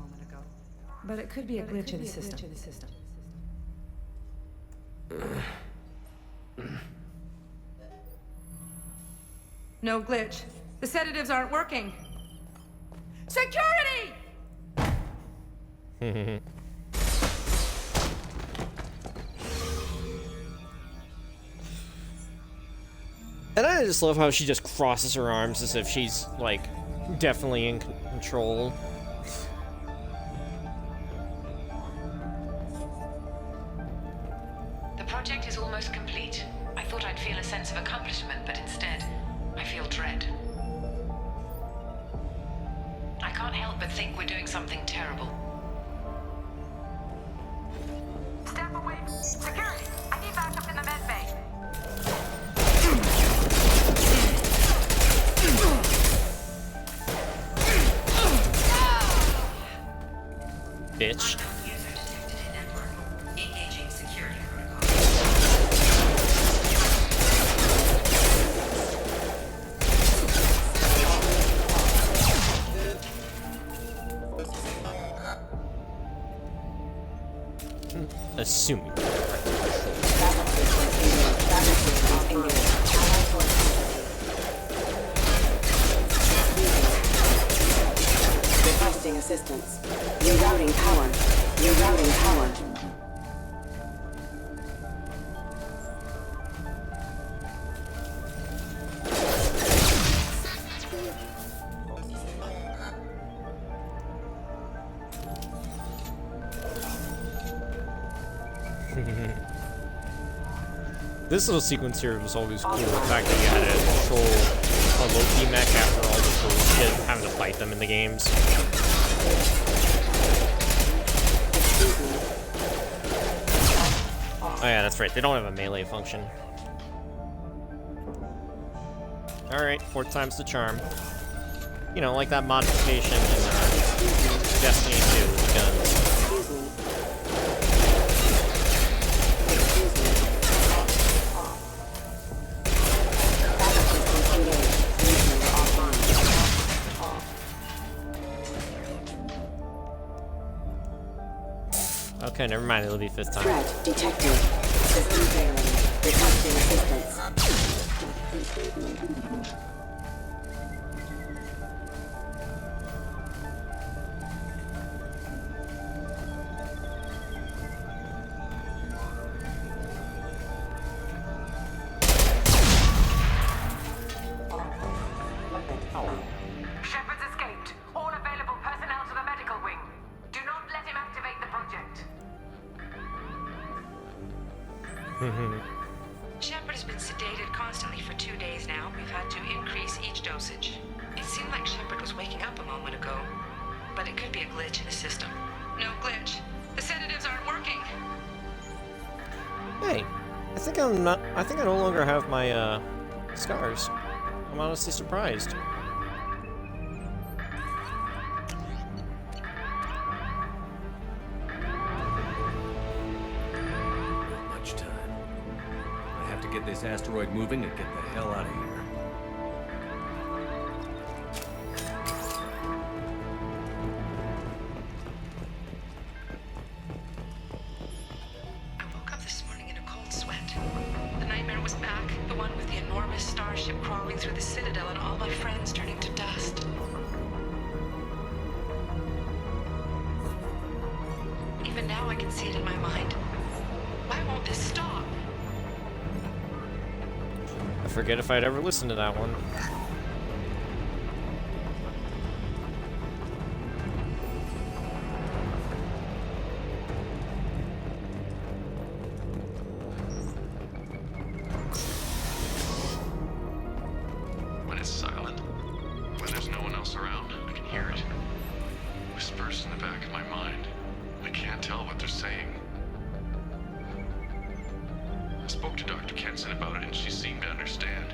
But it could be a glitch in the system. No glitch. The sedatives aren't working. Security! And I just love how she just crosses her arms as if she's, like, definitely in control. The project is almost complete. I thought I'd feel a sense of accomplishment, but instead, I feel dread. I can't help but think we're doing something terrible. Step away. Security! I need backup in the med bay. Bitch. Assuming. Requesting assistance. Rerouting power. Rerouting power. This little sequence here was always cool. The fact that you had to control a Loki mech after all the cool shit, having to fight them in the games. Oh yeah, that's right. They don't have a melee function. Alright, 4th time's the charm. You know, like that modification in Destiny 2 with the guns. Okay, never mind, it'll be 5th time. Threat detected. System failing. Requesting assistance. Shepard's escaped. All available personnel to the medical wing. Do not let him activate the project. Shepard has been sedated constantly for 2 days now. We've had to increase each dosage. It seemed like Shepard was waking up a moment ago, but it could be a glitch in the system. No glitch. The sedatives aren't working. Hey, I think I no longer have my scars. I'm honestly surprised. Not much time. I have to get this asteroid moving and get the hell out of here. I woke up this morning in a cold sweat. The nightmare was back, the one with the enormous starship crawling through the Citadel and all my friends turning to dust. Even now I can see it in my mind. Why won't this stop? I forget if I'd ever listened to that one. When it's silent, when there's no one else around, I can hear it. Whispers in the back of my mind. I can't tell what they're saying. I spoke to Dr. Kenson about it and she seemed to understand.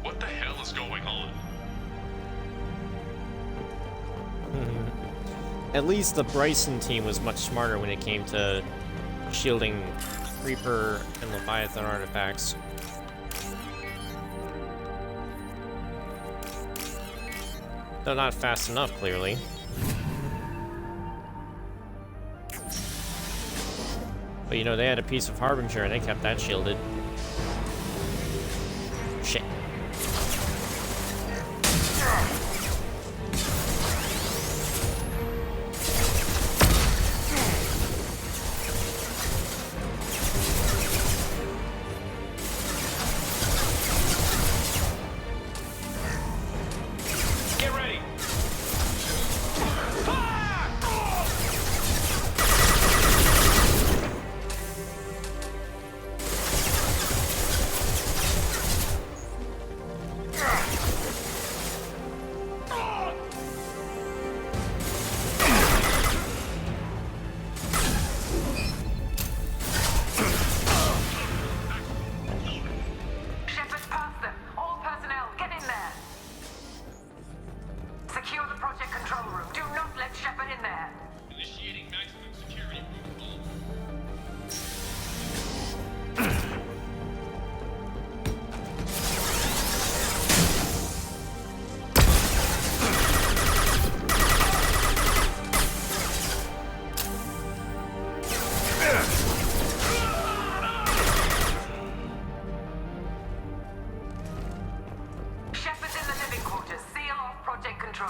What the hell is going on? At least the Bryson team was much smarter when it came to shielding Reaper and Leviathan artifacts. Though not fast enough, clearly. But you know, they had a piece of Harbinger and they kept that shielded. Shit. Get ready. Shepard's past them. All personnel, get in there. Secure the project control room. Do not let Shepard in there. Initiating maximum security protocol. Shepard's in the living quarters. Seal off project control.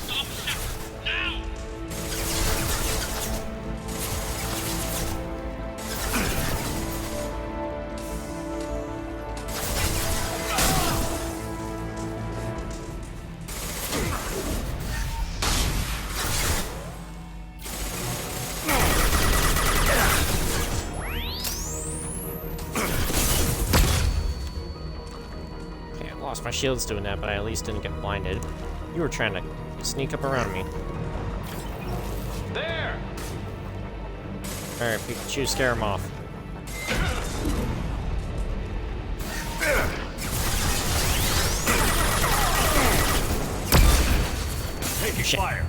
Stop Shepard! Now! lost my shields doing that, but I at least didn't get blinded. You were trying to sneak up around me. There! Alright, Pikachu, scare him off. Taking fire!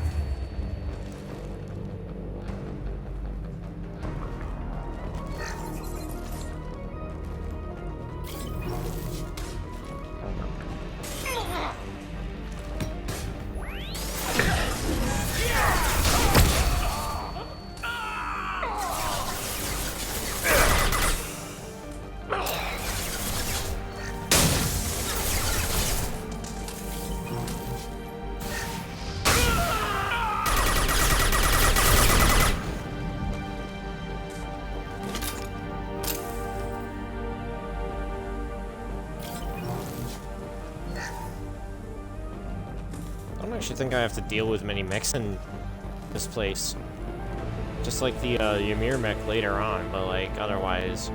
I don't actually think I have to deal with many mechs in this place. Just like the Ymir mech later on, but like otherwise,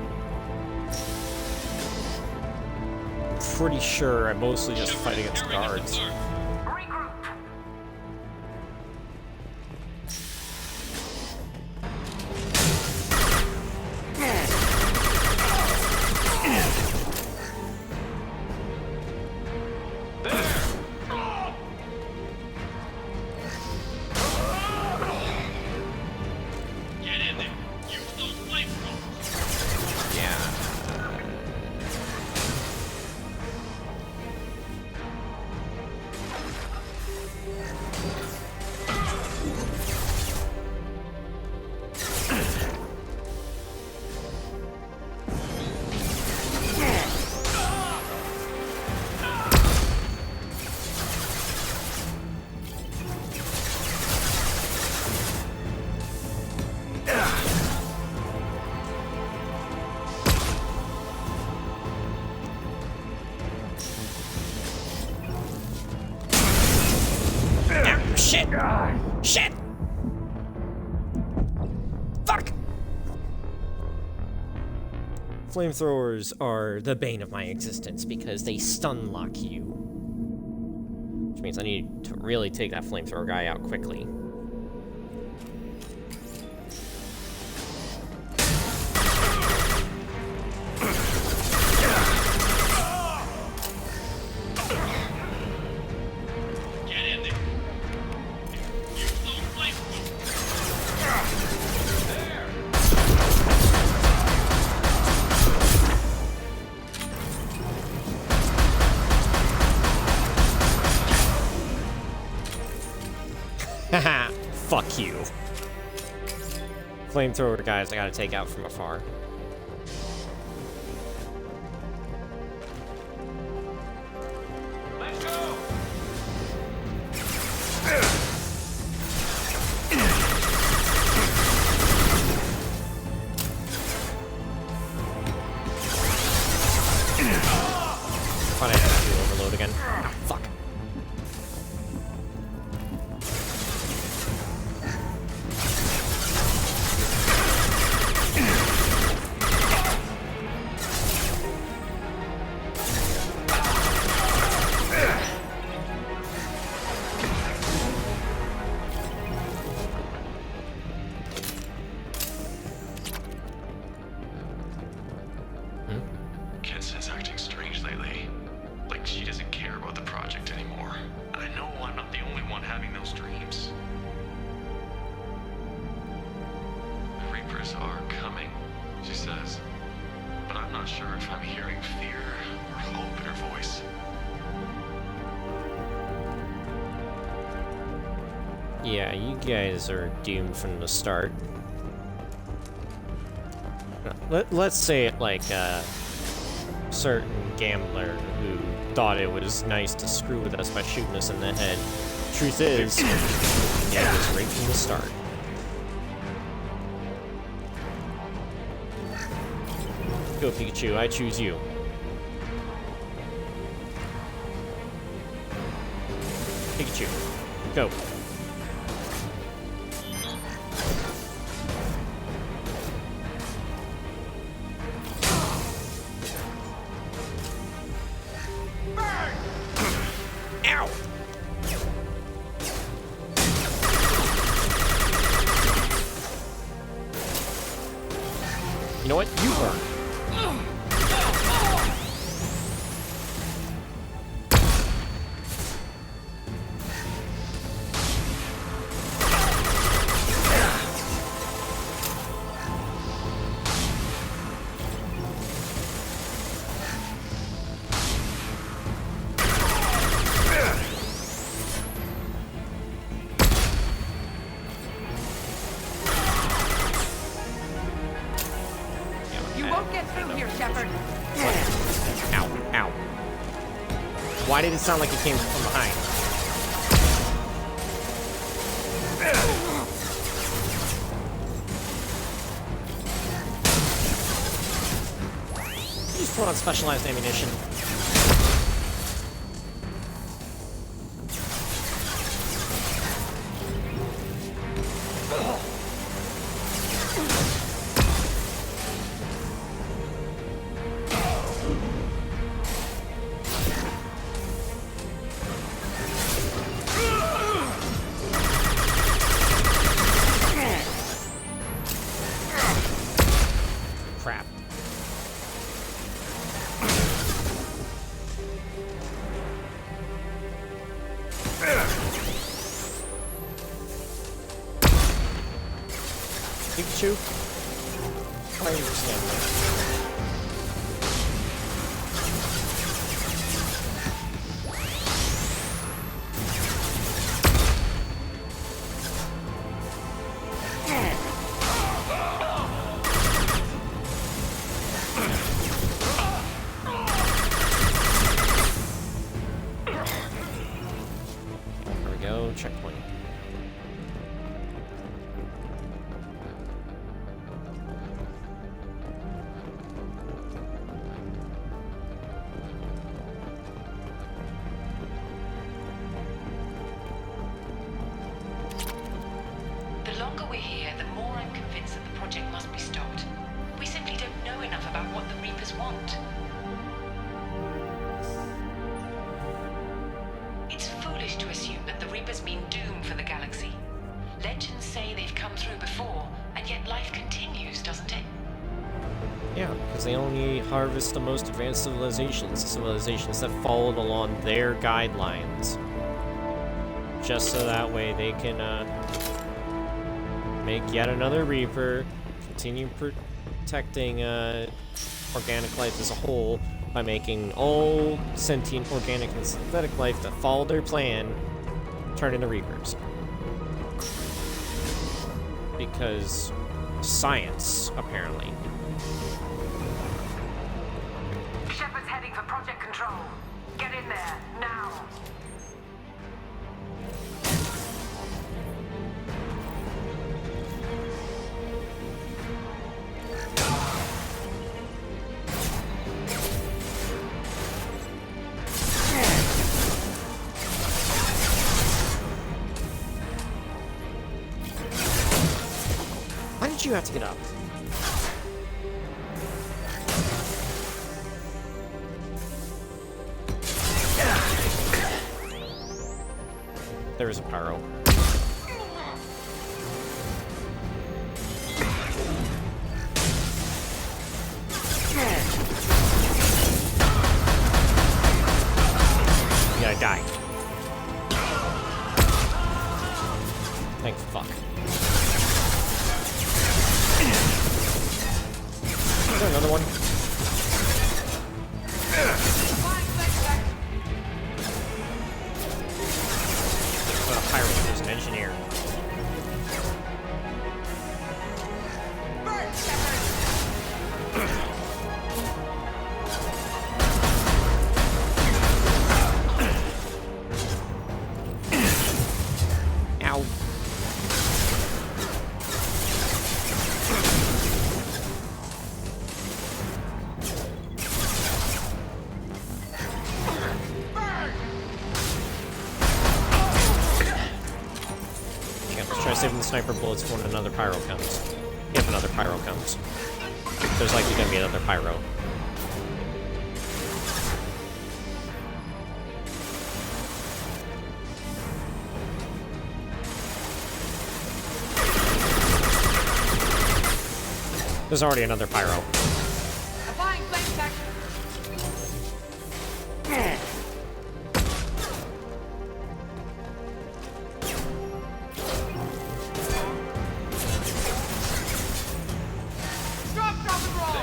I'm pretty sure I mostly just fight against guards. Shit! Shit! Fuck! Flamethrowers are the bane of my existence because they stun lock you. Which means I need to really take that flamethrower guy out quickly. Haha, fuck you. Flamethrower guys I gotta take out from afar. Let's go! Thought I had to do Overload again. Fuck. Kenzan's acting strange lately. Like she doesn't care about the project anymore. I know I'm not the only one having those dreams. The Reapers are coming, she says. But I'm not sure if I'm hearing fear or hope in her voice. Yeah, you guys are doomed from the start. Let's say it like a certain gambler who thought it was nice to screw with us by shooting us in the head. Truth is, yeah, it was right from the start. Go, Pikachu, I choose you. Pikachu, go. Ow! You know what? You burn. You won't get through here, Shepard. Ow, ow. Why did it sound like it came from behind? Just put on specialized ammunition. Crap. Pikachu? Why are you standing there? There we go, checkpoint. The longer we're here, the more I'm convinced that the project must be stopped. We simply don't know enough about what the Reapers want. It's foolish to assume that the Reapers mean doom for the galaxy. Legends say they've come through before, and yet life continues, doesn't it? Yeah, because they only harvest the most advanced civilizations, civilizations that followed along their guidelines. Just so that way they can, make yet another Reaper, continue protecting, organic life as a whole, by making all sentient, organic, and synthetic life that follow their plan turn into Reapers. Because science, apparently. Shepard's heading for Project Control. Get in there, now. Why did you have to get up? There is a pyro. You gotta die. Thank fuck. Is there another one? Not a pirate, there's an engineer. Ow. Try saving the sniper bullets for when another pyro comes. If another pyro comes. There's likely gonna be another pyro. There's already another pyro. Applying flame tech. Drop and roll.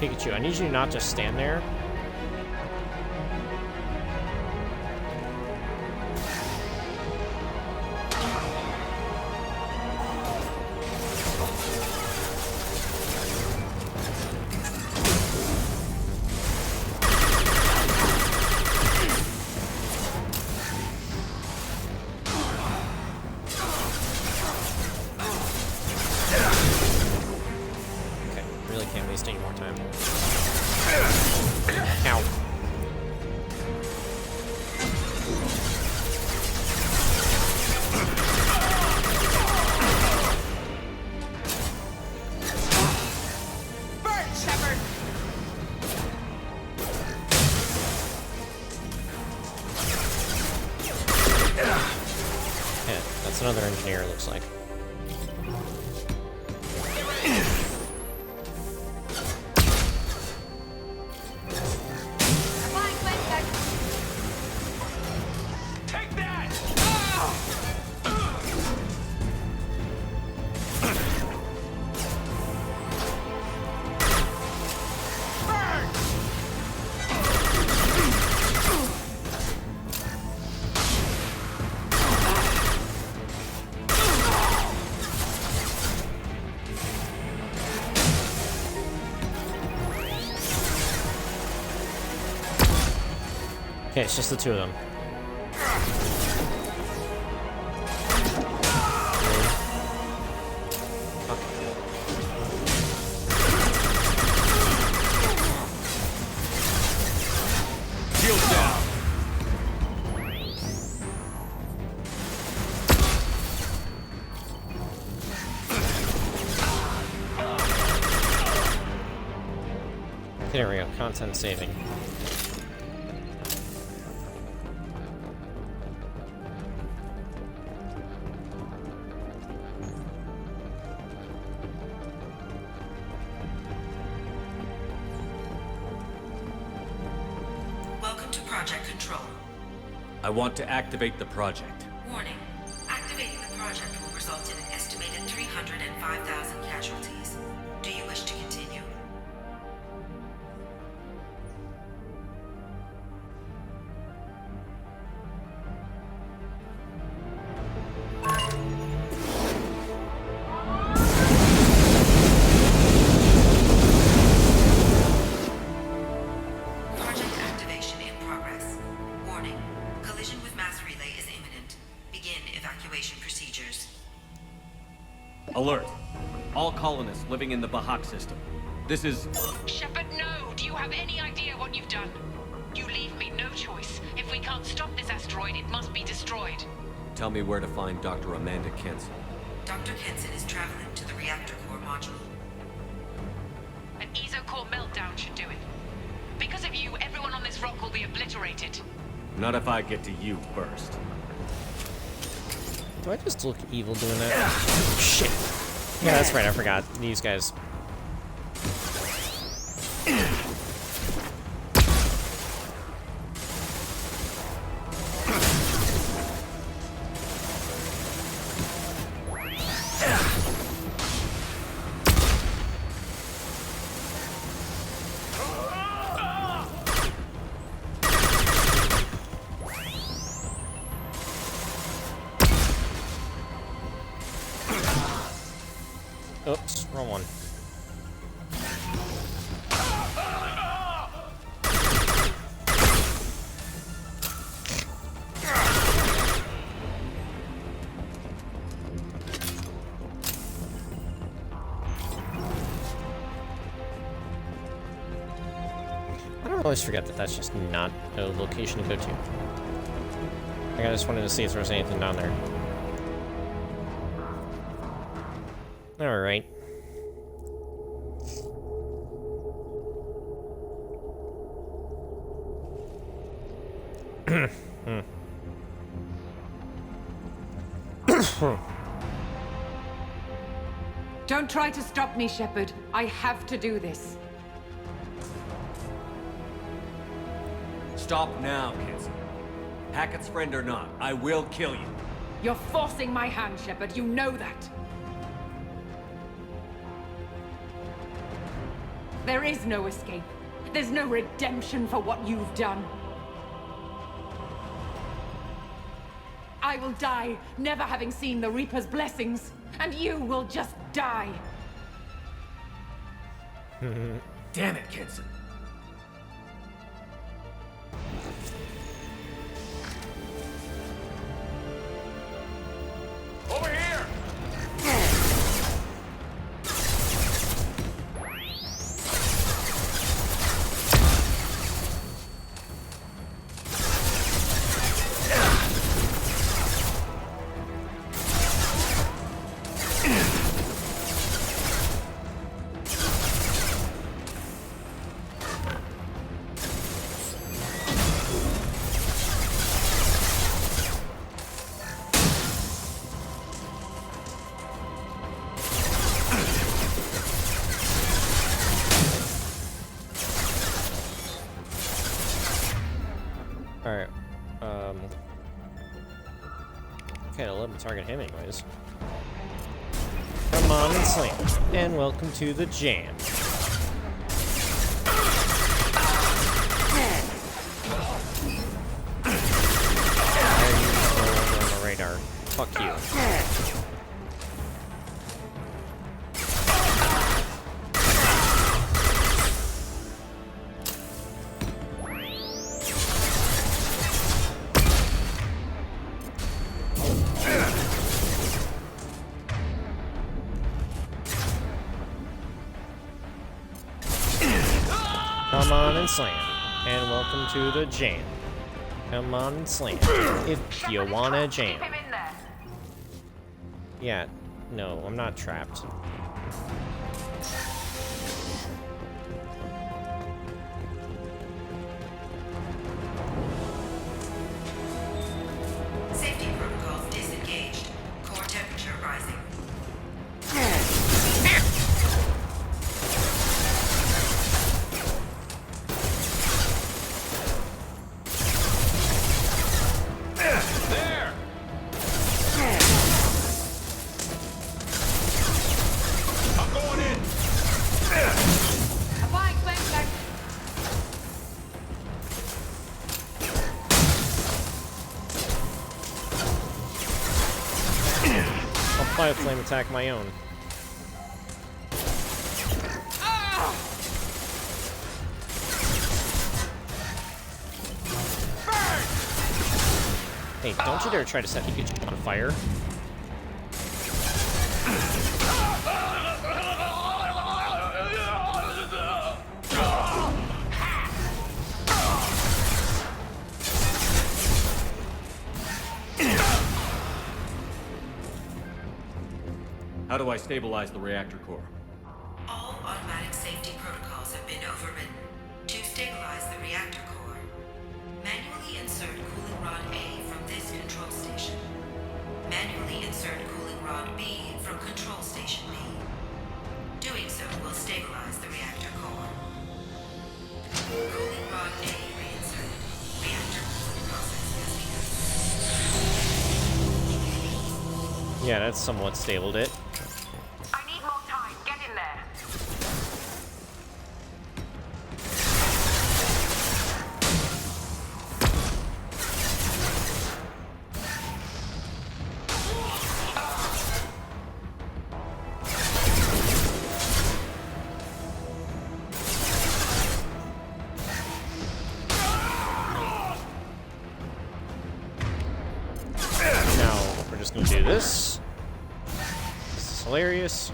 Pikachu, I need you to not just stand there. Okay, really can't waste any more time. Ow. Burn, Shepard. Yeah, that's another engineer, it looks like. Applying flame tech. Take that. Burn. Okay, it's just the two of them. Shield down. There we go, content saving. Welcome to Project Control. I want to activate the project. Warning. Activating the project will result in an estimated 305,000 casualties. Do you wish to continue? Project activation in progress. Warning. Collision with mass relay is imminent. Begin evacuation procedures. Alert. All colonists living in the Bahak system. This is... Shepard, no! Do you have any idea what you've done? You leave me no choice. If we can't stop this asteroid, it must be destroyed. Tell me where to find Dr. Amanda Kenson. Dr. Kenson is traveling to the reactor core module. An ESO-core meltdown should do it. Because of you, everyone on this rock will be obliterated. Not if I get to you first. Do I just look evil doing that? Shit. Yeah, that's right, I forgot. These guys. Oops, wrong one. I always forget that that's just not a location to go to. I just wanted to see if there was anything down there. Alright. Don't try to stop me, Shepard. I have to do this. Stop now, kids. Hackett's friend or not, I will kill you. You're forcing my hand, Shepard. You know that. There is no escape. There's no redemption for what you've done. I will die, never having seen the Reaper's blessings, and you will just die. Damn it, Kenson. Over here! Alright, okay, I'll let me target him anyways. Come on and slam. And welcome to the jam. On the radar. Fuck you. Come on and slam. And welcome to the jam. Come on and slam. If you wanna jam. Yeah, no, I'm not trapped. Safety protocols disengaged. Core temperature rising. Apply a flame attack my own. Hey, don't you dare try to set me on fire. How do I stabilize the reactor core? All automatic safety protocols have been overridden. To stabilize the reactor core, manually insert cooling rod A from this control station. Manually insert cooling rod B from control station B. Doing so will stabilize the reactor core. Cooling rod A reinserted. Reactor cooling process has begun. Yeah, that's somewhat stabled it. I need more time. Get in there. Now, we're just gonna do this. This is hilarious.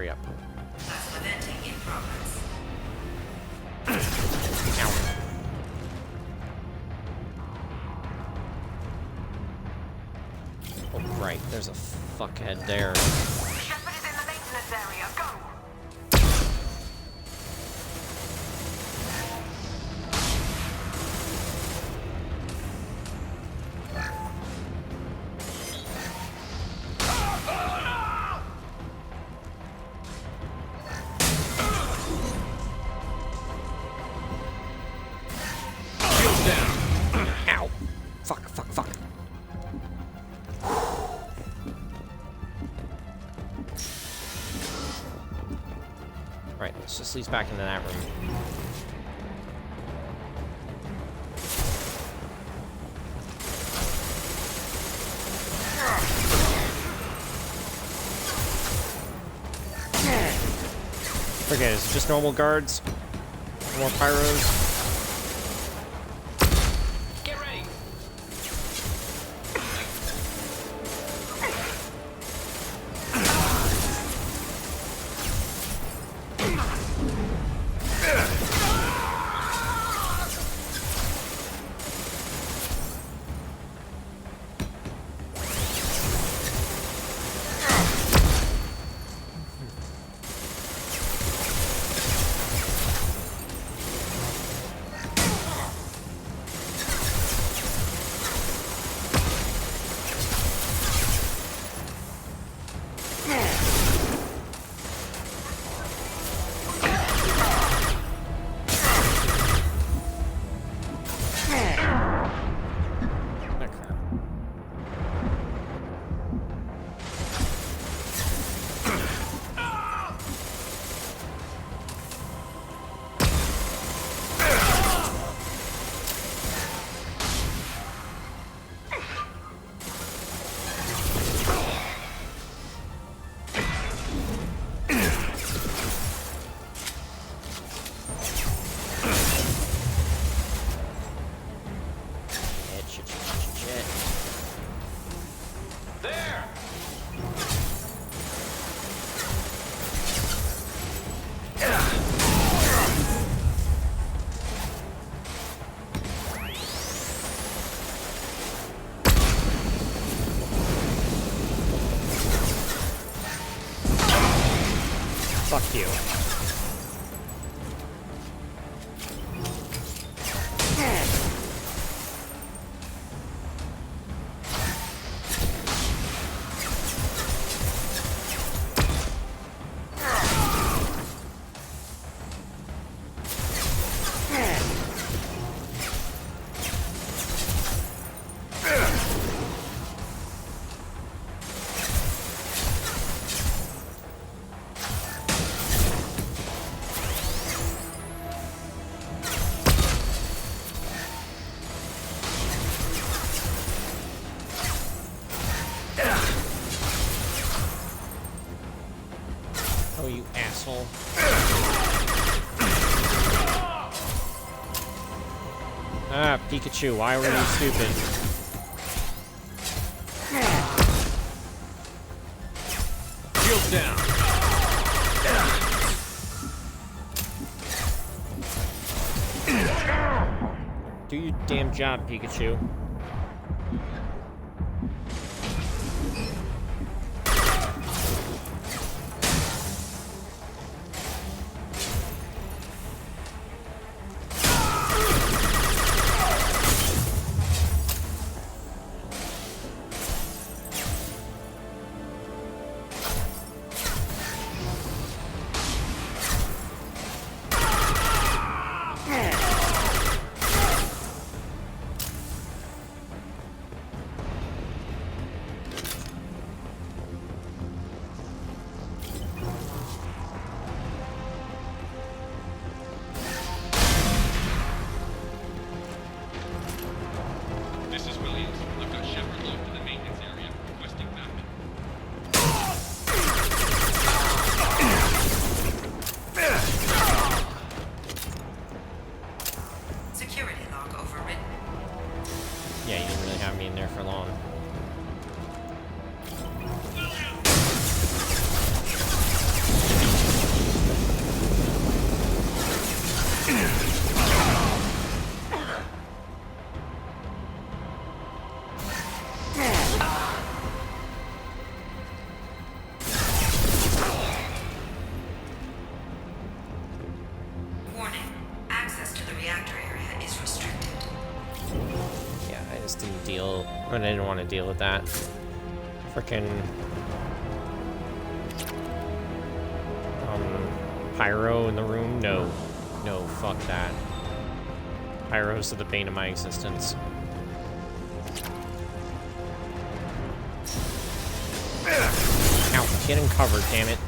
hurry up. Plasma venting in progress. Oh, right, there's a fuckhead there. Shepard is in the maintenance area. Go! Ow! Fuck, fuck, fuck. Alright, let's just lead back into that room. Forget it, it's just normal guards. More pyros. Fuck you. Oh, you asshole. Ah, Pikachu, why were you stupid? Shields down. Do your damn job, Pikachu. This is Williams. I've got Shepard locked in the maintenance area, requesting backup. Security log overridden. Yeah, you didn't really have me in there for long. I didn't want to deal with that. Frickin' pyro in the room? No. No, fuck that. Pyros are the bane of my existence. Ow, get in cover, damn it.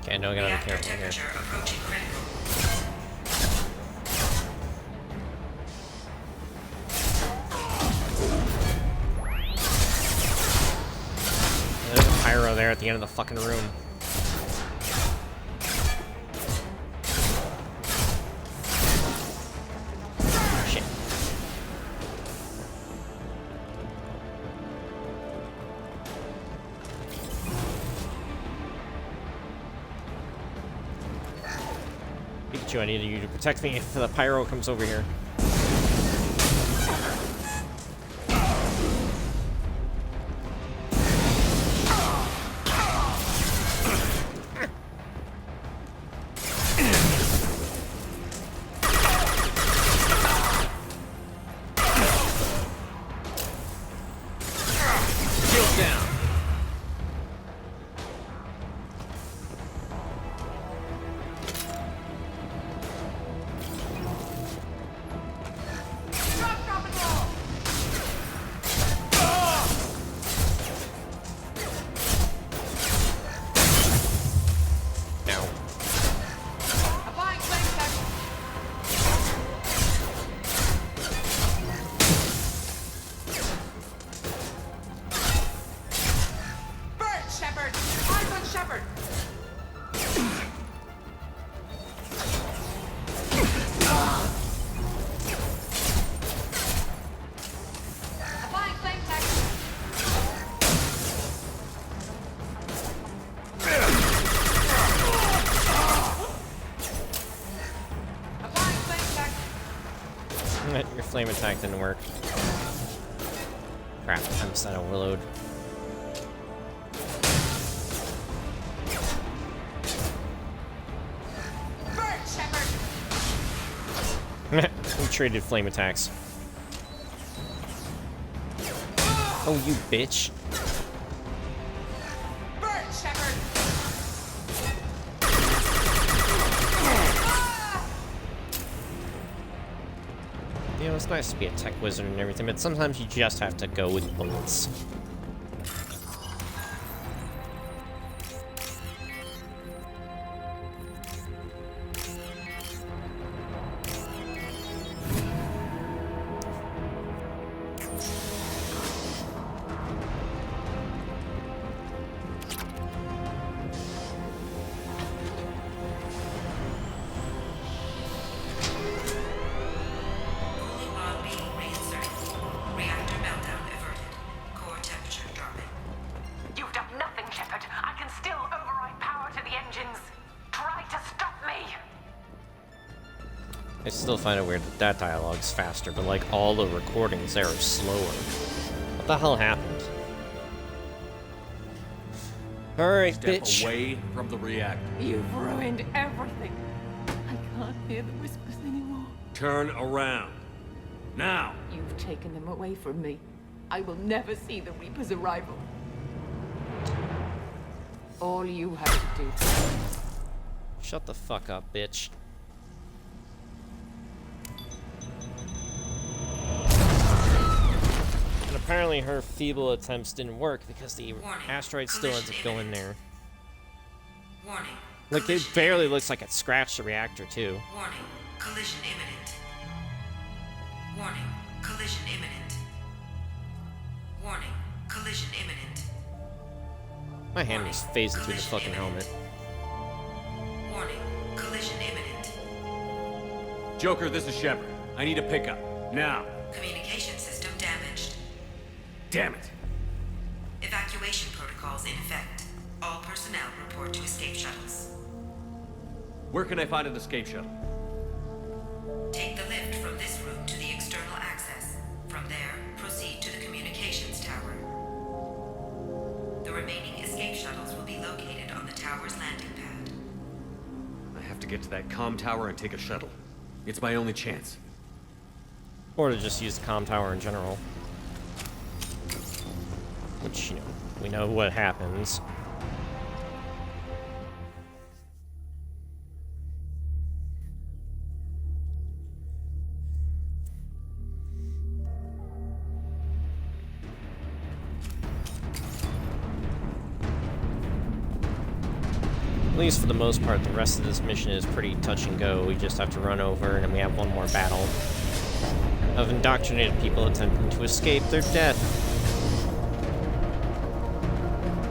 Okay, no, I gotta be careful here. There's a pyro there at the end of the fucking room. Shit. Pikachu, I need you to protect me if the pyro comes over here. Your flame attack didn't work. Crap, I missed that Overlord. We traded flame attacks. Oh, you bitch. You know, it's nice to be a tech wizard and everything, but sometimes you just have to go with bullets. I still find it weird that that dialogue's faster, but like all the recordings there are slower. What the hell happened? Alright, Step bitch. away from the reactor. You've ruined everything. I can't hear the whispers anymore. Turn around. Now! You've taken them away from me. I will never see the Reaper's arrival. All you have to do. Shut the fuck up, bitch. And apparently her feeble attempts didn't work because the asteroid still ends up going there. Warning. Like, it barely looks like it scratched the reactor, too. Warning. Collision imminent. Warning. Collision imminent. Warning. Collision imminent. My hand was phasing through the fucking helmet. Warning. Collision imminent. Joker, this is Shepard. I need a pickup. Now. Communication system damaged. Damn it. Evacuation protocols in effect. All personnel report to escape shuttles. Where can I find an escape shuttle? Take the lift from this room to the external access. From there, proceed to the communications tower. The remaining escape shuttles will be located on the tower's landing pad. I have to get to that comm tower and take a shuttle. It's my only chance. Or to just use the comm tower in general. Which, you know, we know what happens. At least for the most part, the rest of this mission is pretty touch and go. We just have to run over, and then we have one more battle of indoctrinated people attempting to escape their death.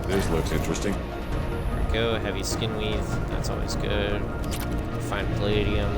This looks interesting. There we go, heavy skin weave. That's always good. Find palladium.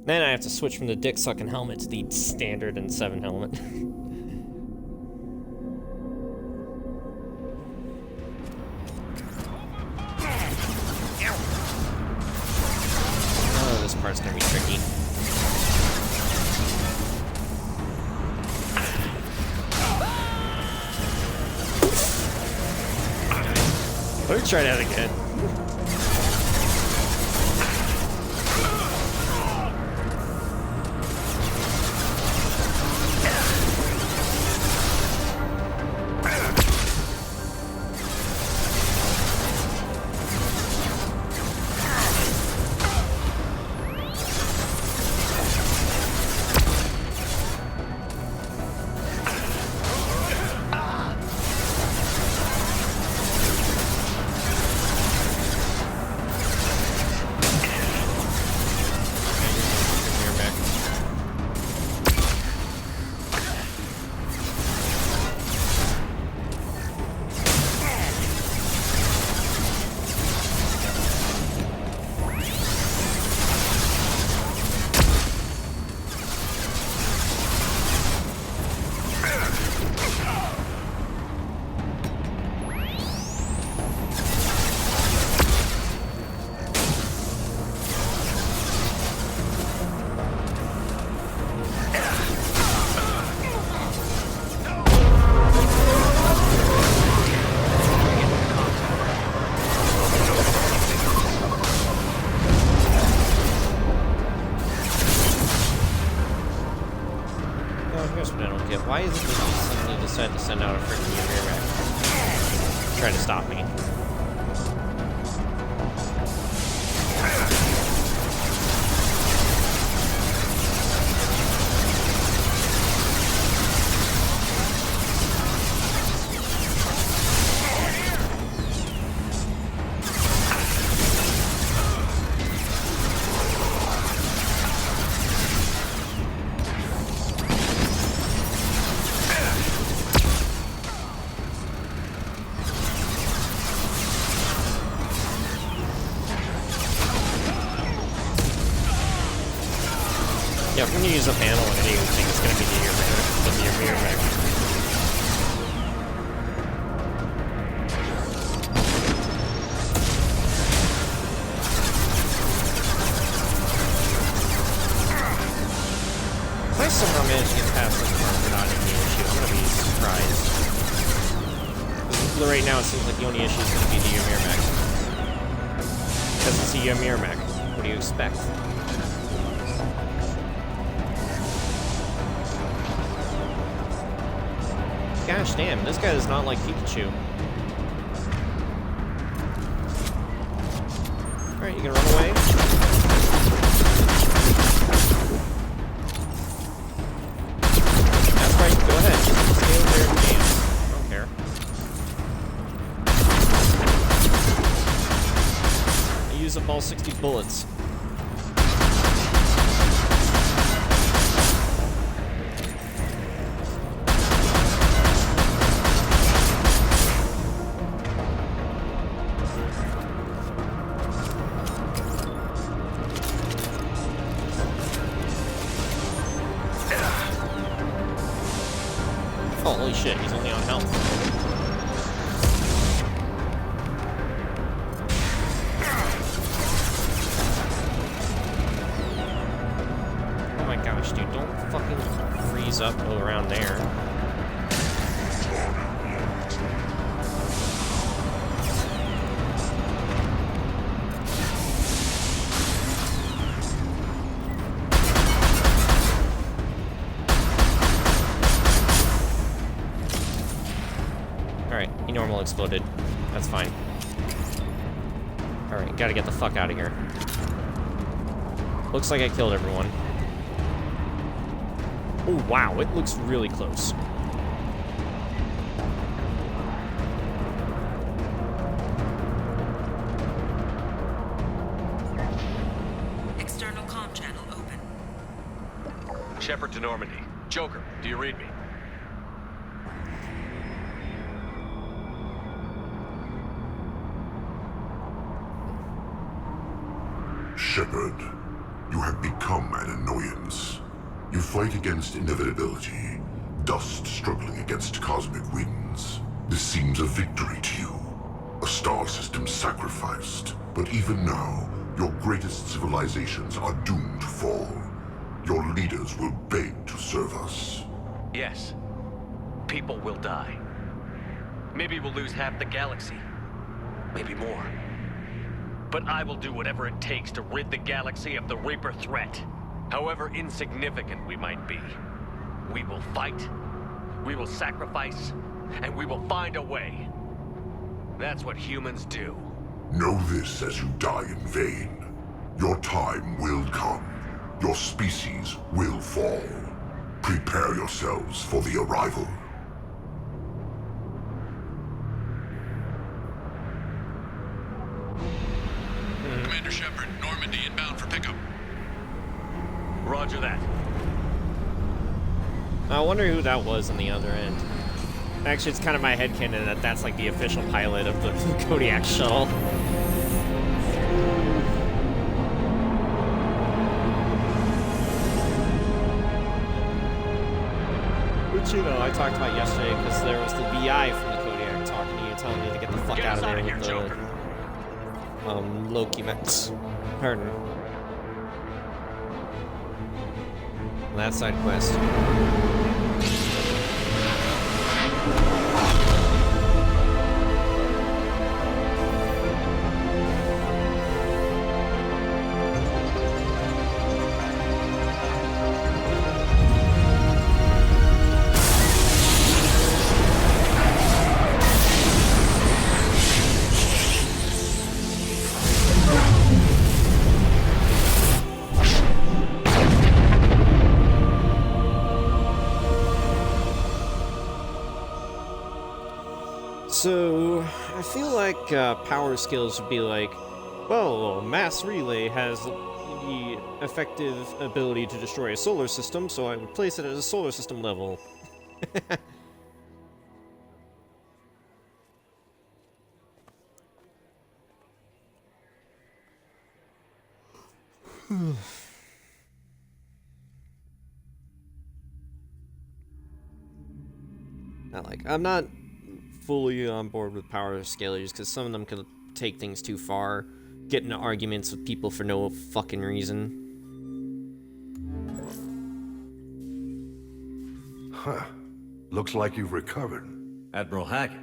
Then I have to switch from the dick-sucking helmet to the standard and 7 helmet. Oh, this part's gonna be tricky. Let me try that again. Why is it that you suddenly decide to send out a freaking rear rack? Trying to stop me. use a panel on anything, it's gonna be the mirror mech. If I somehow manage to get past this part without any issue, I'm gonna be surprised. Because right now it seems like the only issue is gonna be the Ymir mech. Because it's a Ymir mech. What do you expect? Gosh damn, this guy does not like Pikachu. Alright, you can run away. That's right, go ahead. Just stay over there and dance. I don't care. I use up all 60 bullets. Holy shit, he's only on health. Oh my gosh, dude, don't fucking freeze up around there. Alright, E-normal exploded. That's fine. Alright, gotta get the fuck out of here. Looks like I killed everyone. Oh, wow, it looks really close. External comm channel open. Shepard to Normandy. Joker, do you read me? Shepard, you have become an annoyance. You fight against inevitability, dust struggling against cosmic winds. This seems a victory to you, a star system sacrificed. But even now, your greatest civilizations are doomed to fall. Your leaders will beg to serve us. Yes. People will die. Maybe we'll lose half the galaxy. Maybe more. But I will do whatever it takes to rid the galaxy of the Reaper threat. However insignificant we might be. We will fight, we will sacrifice, and we will find a way. That's what humans do. Know this as you die in vain. Your time will come. Your species will fall. Prepare yourselves for the arrival. Commander Shepard, Normandy inbound for pickup. Roger that. I wonder who that was on the other end. Actually, it's kind of my headcanon that that's like the official pilot of the Kodiak shuttle. Which, you know, I talked about yesterday because there was the VI from the Kodiak talking to you, telling you to get the fuck out of there with the Loki mechs. Pardon. That side quest. So, I feel like power skills would be like, well, mass relay has the effective ability to destroy a solar system, so I would place it at a solar system level. Like, I'm not fully on board with power scalers because some of them can take things too far, get into arguments with people for no fucking reason. Huh. Looks like you've recovered. Admiral Hackett.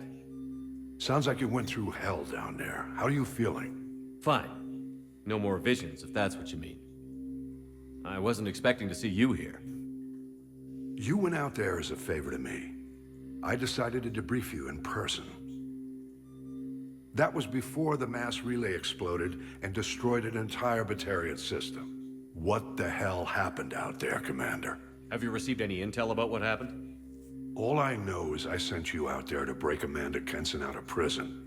Sounds like you went through hell down there. How are you feeling? Fine. No more visions, if that's what you mean. I wasn't expecting to see you here. You went out there as a favor to me. I decided to debrief you in person. That was before the mass relay exploded and destroyed an entire Batarian system. What the hell happened out there, Commander? Have you received any intel about what happened? All I know is I sent you out there to break Amanda Kenson out of prison.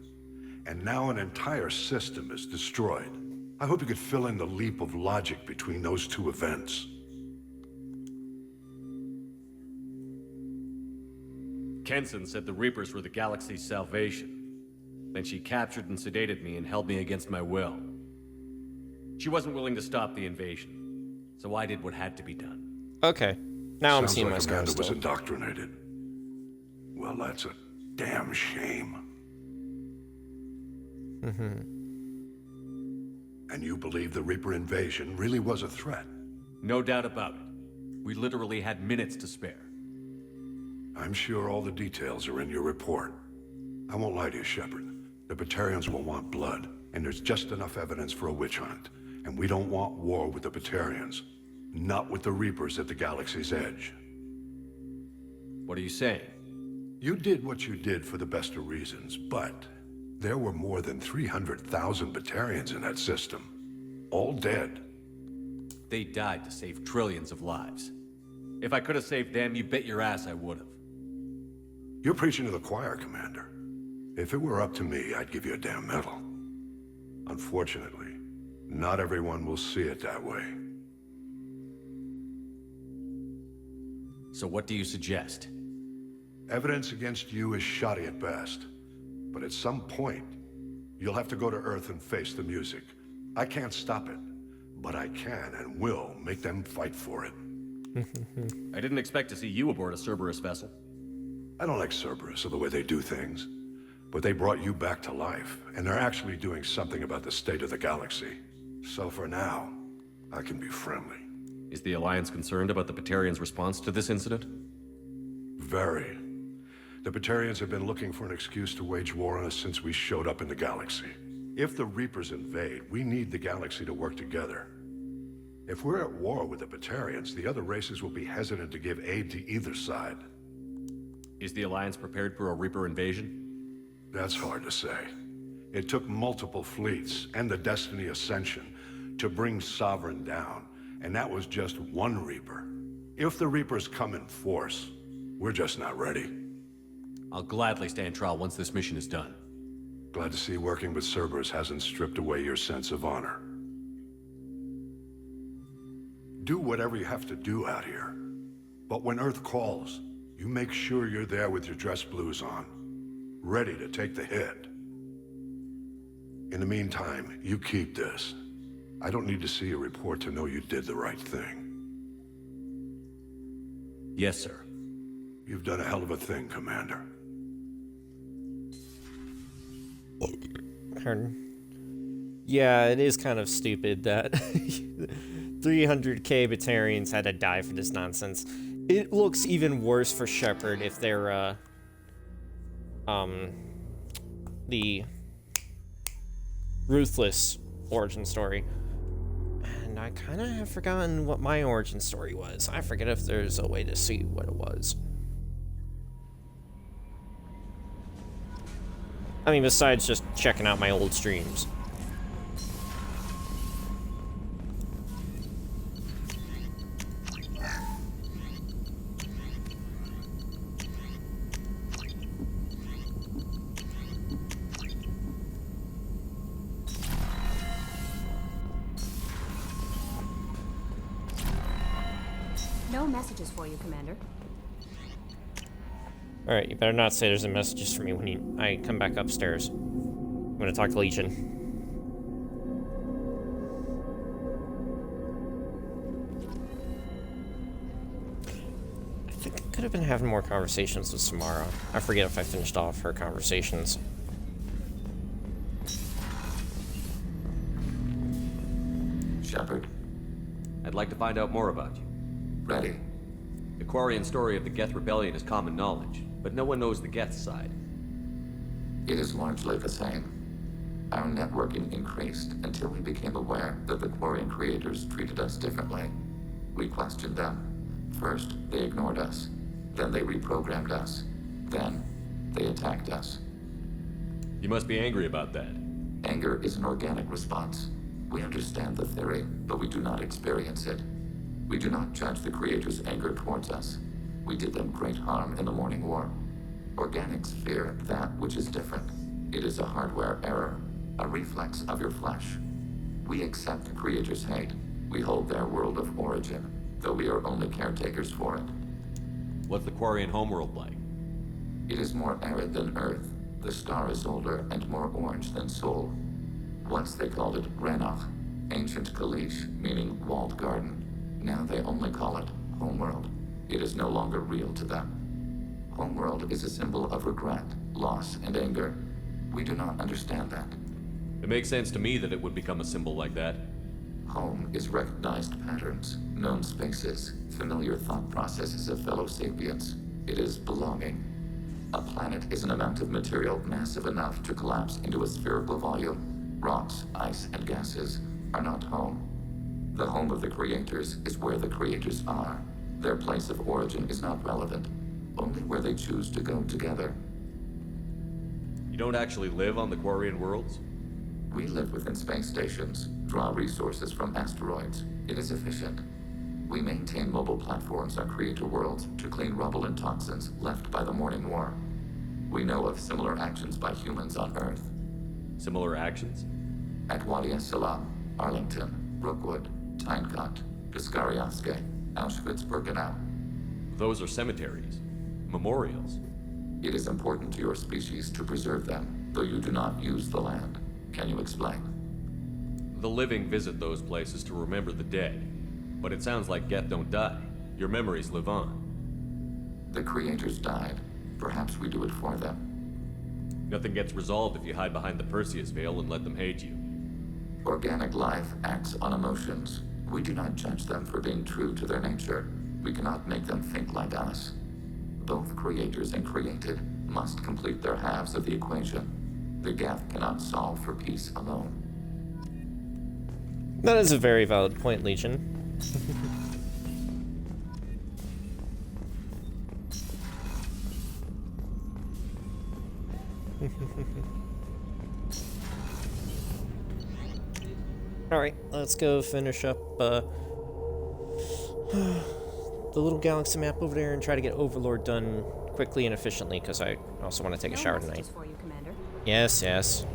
And now an entire system is destroyed. I hope you could fill in the leap of logic between those two events. Kenson said the Reapers were the galaxy's salvation. Then she captured and sedated me and held me against my will. She wasn't willing to stop the invasion, so I did what had to be done. Okay, now I'm seeing my Sounds like scars Amanda was still. indoctrinated. Well, that's a damn shame. And you believe the Reaper invasion really was a threat? No doubt about it. We literally had minutes to spare. I'm sure all the details are in your report. I won't lie to you, Shepard. The Batarians will want blood, and there's just enough evidence for a witch hunt. And we don't want war with the Batarians. Not with the Reapers at the galaxy's edge. What are you saying? You did what you did for the best of reasons, but there were more than 300,000 Batarians in that system. All dead. They died to save trillions of lives. If I could have saved them, you bet your ass I would have. You're preaching to the choir, Commander. If it were up to me, I'd give you a damn medal. Unfortunately, not everyone will see it that way. So what do you suggest? Evidence against you is shoddy at best. But at some point, you'll have to go to Earth and face the music. I can't stop it, but I can and will make them fight for it. I didn't expect to see you aboard a Cerberus vessel. I don't like Cerberus or the way they do things. But they brought you back to life, and they're actually doing something about the state of the galaxy. So for now, I can be friendly. Is the Alliance concerned about the Batarians' response to this incident? Very. The Batarians have been looking for an excuse to wage war on us since we showed up in the galaxy. If the Reapers invade, we need the galaxy to work together. If we're at war with the Batarians, the other races will be hesitant to give aid to either side. Is the Alliance prepared for a Reaper invasion? That's hard to say. It took multiple fleets and the Destiny Ascension to bring Sovereign down, and that was just one Reaper. If the Reapers come in force, we're just not ready. I'll gladly stand trial once this mission is done. Glad to see working with Cerberus hasn't stripped away your sense of honor. Do whatever you have to do out here. But when Earth calls, you make sure you're there with your dress blues on, ready to take the hit. In the meantime, you keep this. I don't need to see a report to know you did the right thing. Yes, sir. You've done a hell of a thing, Commander. Yeah, it is kind of stupid that 300k Batarians had to die for this nonsense. It looks even worse for Shepard if they're, the Ruthless origin story. And I kind of have forgotten what my origin story was. I forget if there's a way to see what it was. I mean, besides just checking out my old streams. No messages for you, Commander. Alright, you better not say there's a messages for me when I come back upstairs. I'm gonna talk to Legion. I think I could have been having more conversations with Samara. I forget if I finished off her conversations. Shepard. I'd like to find out more about you. Ready. The Quarian story of the Geth Rebellion is common knowledge, but no one knows the Geth side. It is largely the same. Our networking increased until we became aware that the Quarian creators treated us differently. We questioned them. First, they ignored us. Then they reprogrammed us. Then, they attacked us. You must be angry about that. Anger is an organic response. We understand the theory, but we do not experience it. We do not judge the creators' anger towards us. We did them great harm in the Morning War. Organics fear that which is different. It is a hardware error, a reflex of your flesh. We accept the creators' hate. We hold their world of origin, though we are only caretakers for it. What's the Quarian homeworld like? It is more arid than Earth. The star is older and more orange than Sol. Once they called it Ranach, ancient Kalish, meaning walled garden. Now they only call it Homeworld. It is no longer real to them. Homeworld is a symbol of regret, loss, and anger. We do not understand that. It makes sense to me that it would become a symbol like that. Home is recognized patterns, known spaces, familiar thought processes of fellow sapients. It is belonging. A planet is an amount of material massive enough to collapse into a spherical volume. Rocks, ice, and gases are not home. The home of the creators is where the creators are. Their place of origin is not relevant, only where they choose to go together. You don't actually live on the Quarian worlds? We live within space stations, draw resources from asteroids. It is efficient. We maintain mobile platforms on creator worlds to clean rubble and toxins left by the Morning War. We know of similar actions by humans on Earth. Similar actions? At Wadi Es-Salam, Arlington, Brookwood, Tynecott, Piskaryaske, Auschwitz-Birkenau. Those are cemeteries. Memorials. It is important to your species to preserve them, though you do not use the land. Can you explain? The living visit those places to remember the dead. But it sounds like Geth don't die. Your memories live on. The creators died. Perhaps we do it for them. Nothing gets resolved if you hide behind the Perseus veil and let them hate you. Organic life acts on emotions. We do not judge them for being true to their nature. We cannot make them think like us. Both creators and created must complete their halves of the equation. The Geth cannot solve for peace alone. That is a very valid point, Legion. Alright, let's go finish up the little galaxy map over there and try to get Overlord done quickly and efficiently, because I also want to take a shower tonight. For you, Commander. Yes, yes.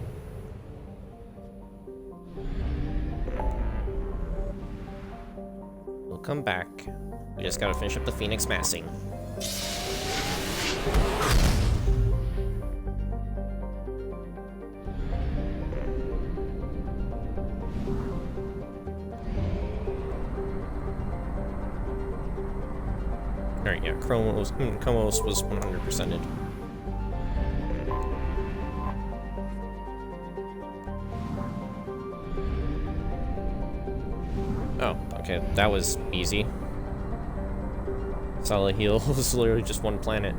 We'll come back. We just gotta finish up the Phoenix massing. Alright, yeah, Chromos was 100%ed. Oh, okay, that was easy. Solid Heel was literally just one planet.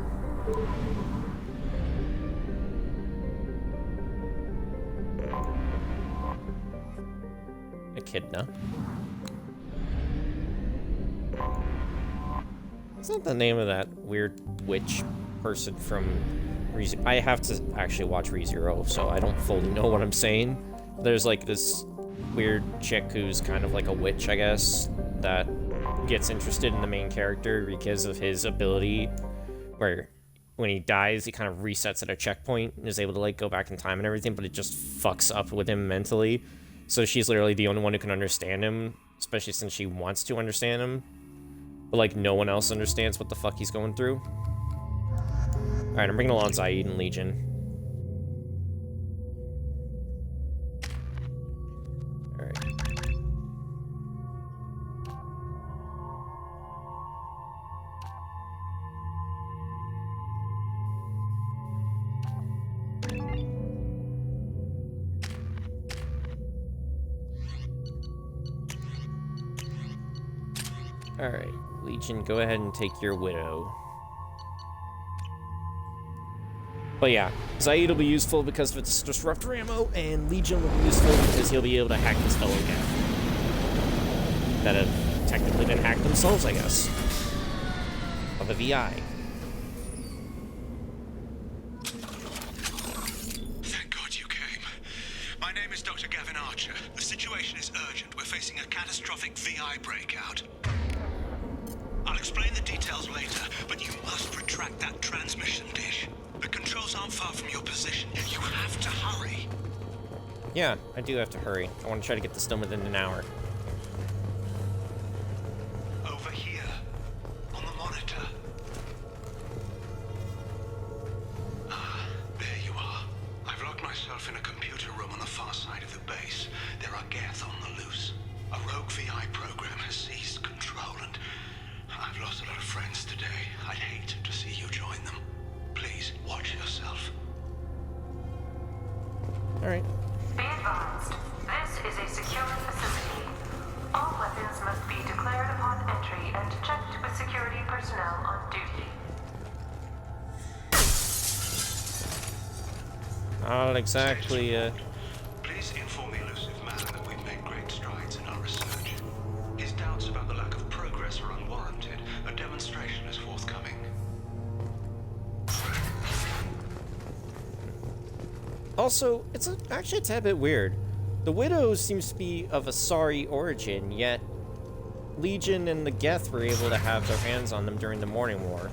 Echidna. Is that the name of that weird witch person from ReZero? I have to actually watch ReZero, so I don't fully know what I'm saying. There's like this weird chick who's kind of like a witch, I guess, that gets interested in the main character because of his ability where when he dies, he kind of resets at a checkpoint and is able to like go back in time and everything, but it just fucks up with him mentally. So she's literally the only one who can understand him, especially since she wants to understand him. But, like, no one else understands what the fuck he's going through. Alright, I'm bringing along Zaid and Legion. Alright. Alright, Legion, go ahead and take your Widow. But yeah, Zaid will be useful because of its disruptor ammo, and Legion will be useful because he'll be able to hack his fellow Gav. That have technically been hacked themselves, I guess. Of a VI. Thank God you came. My name is Dr. Gavin Archer. The situation is urgent. We're facing a catastrophic VI breakout. I'll explain the details later, but you must retract that transmission dish. The controls aren't far from your position. You have to hurry. Yeah, I do have to hurry. I want to try to get this done within an hour. Over here, on the monitor. Ah, there you are. I've locked myself in a computer room on the far side of the base. There are Geth on the loose. A rogue VI program has seized control, and I've lost a lot of friends today. I'd hate to see you join them. Please, watch yourself. Alright. Be advised, this is a secure facility. All weapons must be declared upon entry and checked with security personnel on duty. Not exactly, Please inform the elusive man that we've made great strides in our research. His doubts about the lack of progress are unwarranted. A demonstration is forthcoming. Also, it's actually a tad bit weird. The Widow seems to be of Asari origin, yet Legion and the Geth were able to have their hands on them during the Morning War.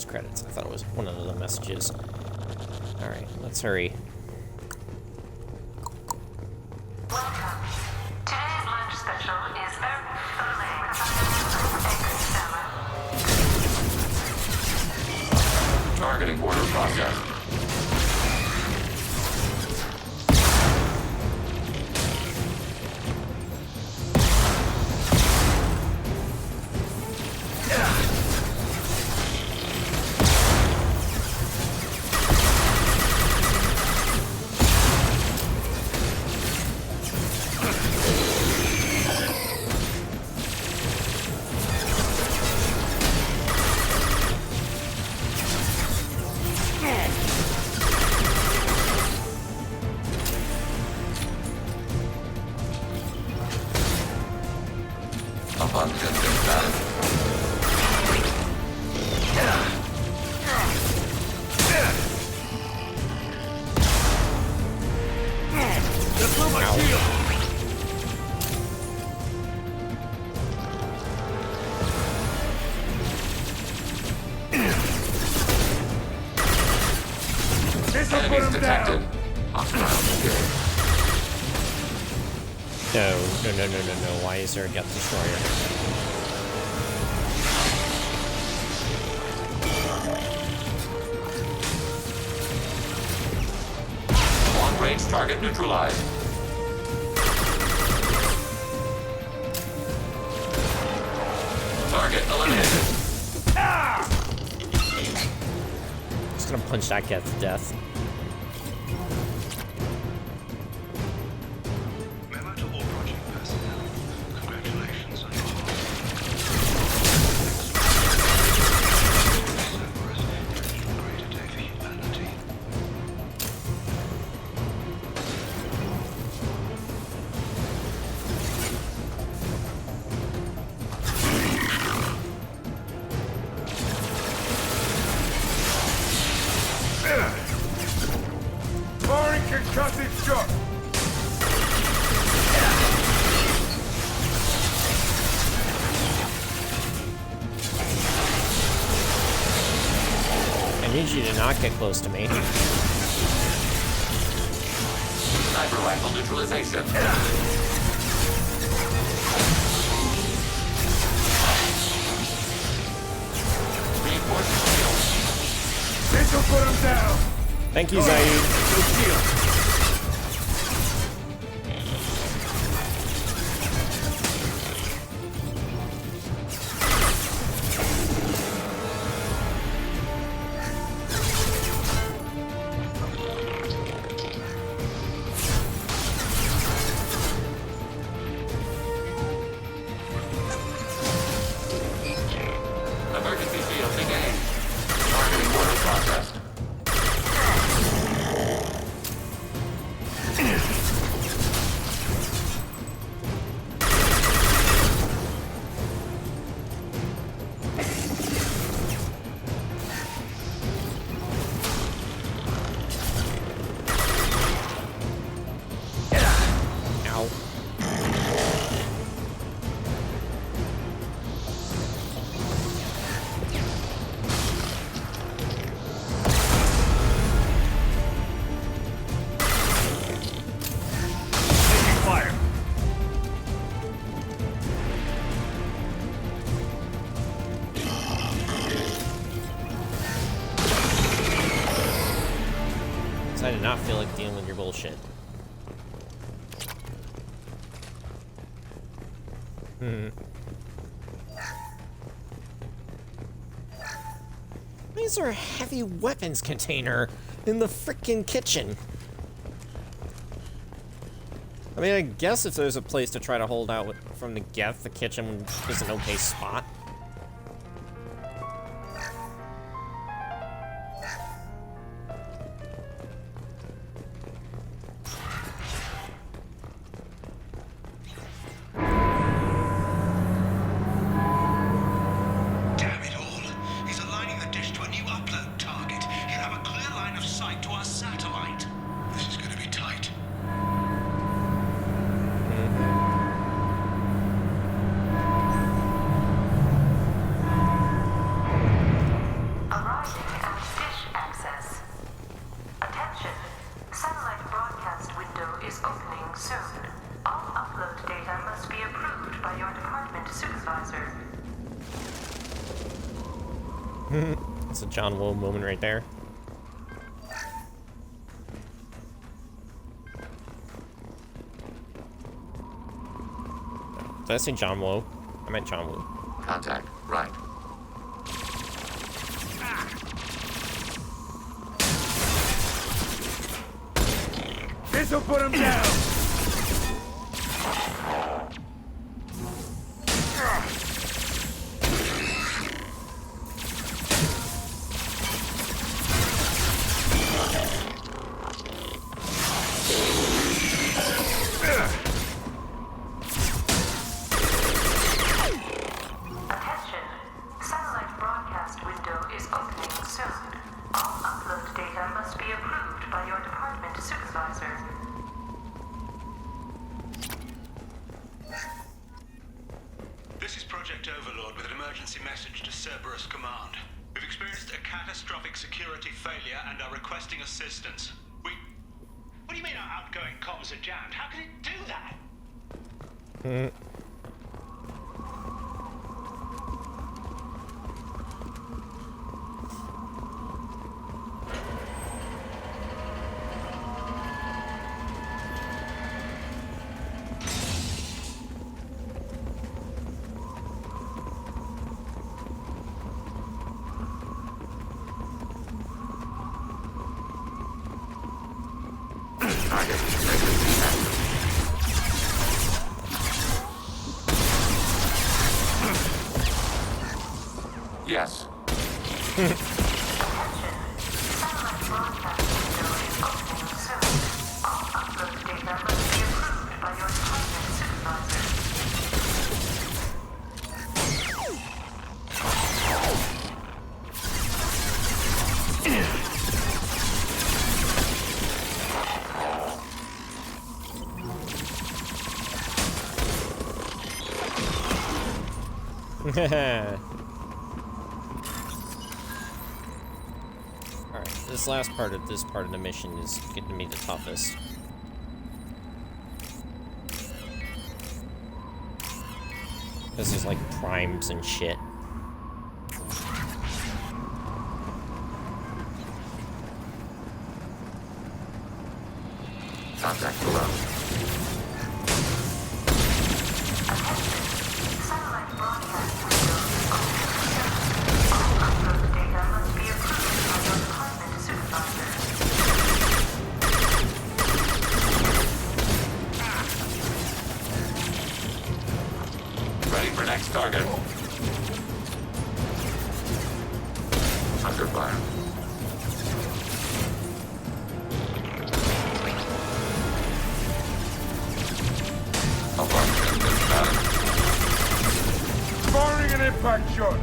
Credits. I thought it was one of the messages. Alright, let's hurry. Welcome. Today's lunch special is filet with Targeting order process. Enemies detected. No. Why is there a Geth Destroyer? Long-range target neutralized. Target eliminated. Just gonna punch that Geth to death. can cut this short. I need you to not get close to me. Sniper rifle neutralization. Reinforcing shield. This'll put him down. Thank you, Zaid. Emergency shields engaged. Targeting order processed. Ow. Fire. So I did not feel like dealing with your bullshit. Why is there a heavy weapons container in the frickin' kitchen? I mean, I guess if there's a place to try to hold out from the Geth, the kitchen is an okay spot. Damn it all. He's aligning the dish to a new upload target. He'll have a clear line of sight to our satellite. This is gonna be tight. Arriving at dish access. Attention. Satellite broadcast window is opening soon. All upload data must be approved by your department supervisor. It's a John Woo moment right there. Did I say John Woo? I meant John Woo. Contact. Right. This'll put him down. Attention. Satellite broadcast window is opening soon. All upload data must be approved by your department supervisor. This is Project Overlord with an emergency message to Cerberus Command. We've experienced a catastrophic security failure and are requesting assistance. What do you mean our outgoing comms are jammed? How can it do that? Target. Negative. Yes. Satellite broadcast window is opening soon. All upload data must be approved by your department supervisor. Alright, this last part of the mission is getting to be the toughest. Because there's like primes and shit. Contact below. Satellite broadcast window is open. All uploaded data must be approved by your department supervisor. Ready for next target. Under fire. Firing an impact shot.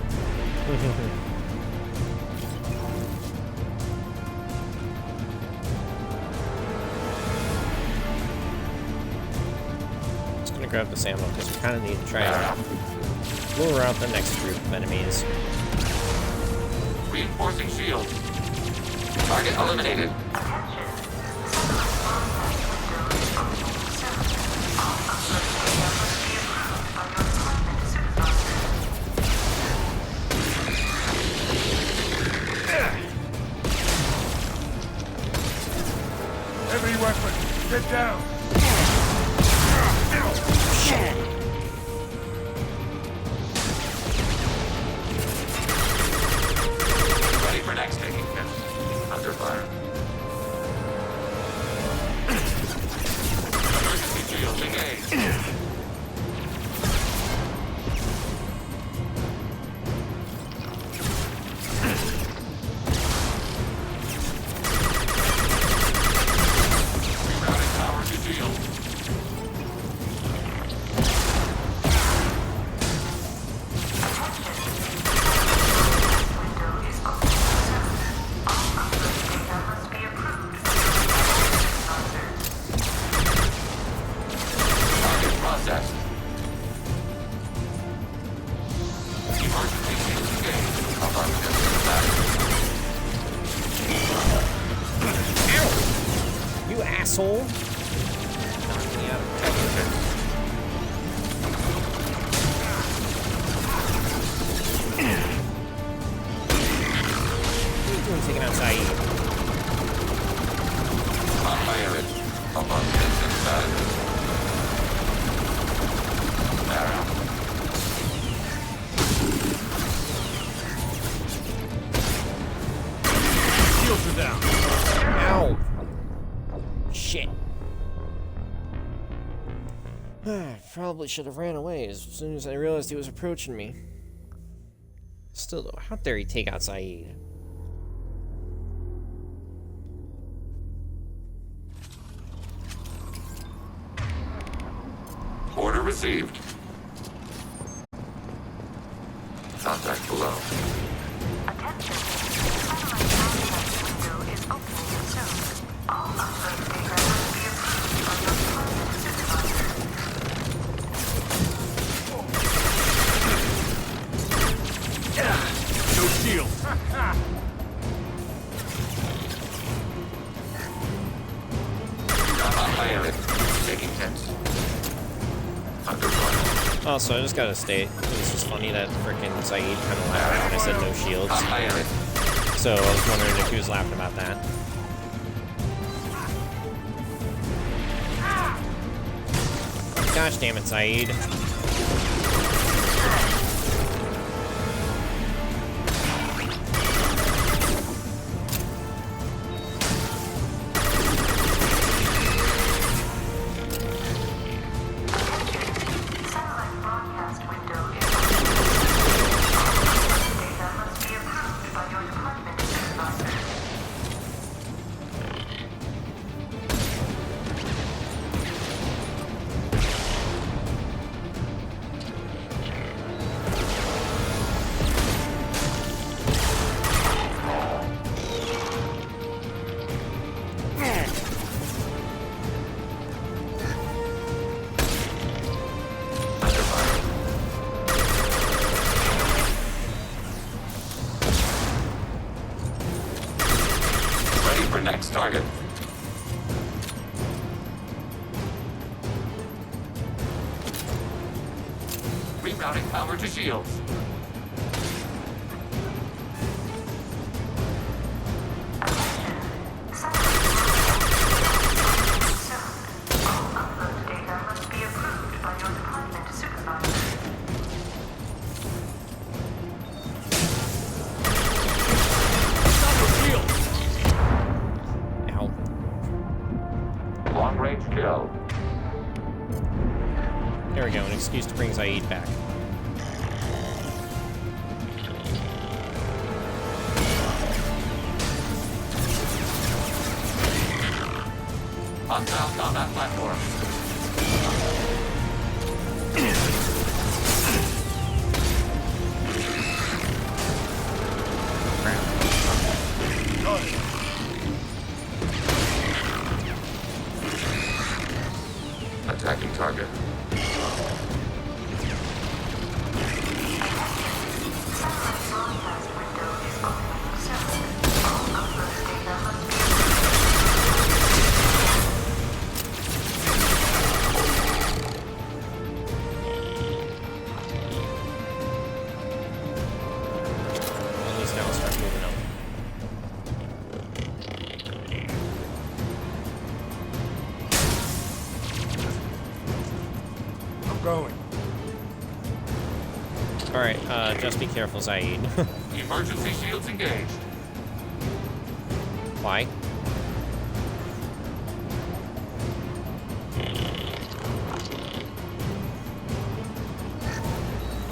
Just gonna grab this ammo because we kind of need to try to lure out the next group of enemies. Reinforcing shield. Target eliminated. Heavy weapon. Get down. Shit. Ready for next taking hit. Under fire. Emergency shield engaged. You asshole! Knocked me out of cover. What are you doing taking out Saeed? Fire it. Above this inside. Arrow. Shields are down. Ow! Shit. Probably should have ran away as soon as I realized he was approaching me. Still though, how dare he take out Saeed? Order received. Contact below. Attention. Satellite broadcast window is opening soon. All uploaded data must be approved by your department supervisor. No shield. Fire it. Taking hits. Under fire. Also, I just gotta state, it was just funny that frickin' Saeed kind of laughed when I said no shields. Fire it. So I was wondering if he was laughing about that. Gosh damn it, Saeed. Satellite broadcast window is open. All data must be approved by your department supervisor. target. Rerouting power to shields. There we go, an excuse to bring Zaid back. Hostile combat platform. Attacking target. At least now I'll start moving up. Going. Alright, just be careful, Zaid. Emergency shields engaged. Why?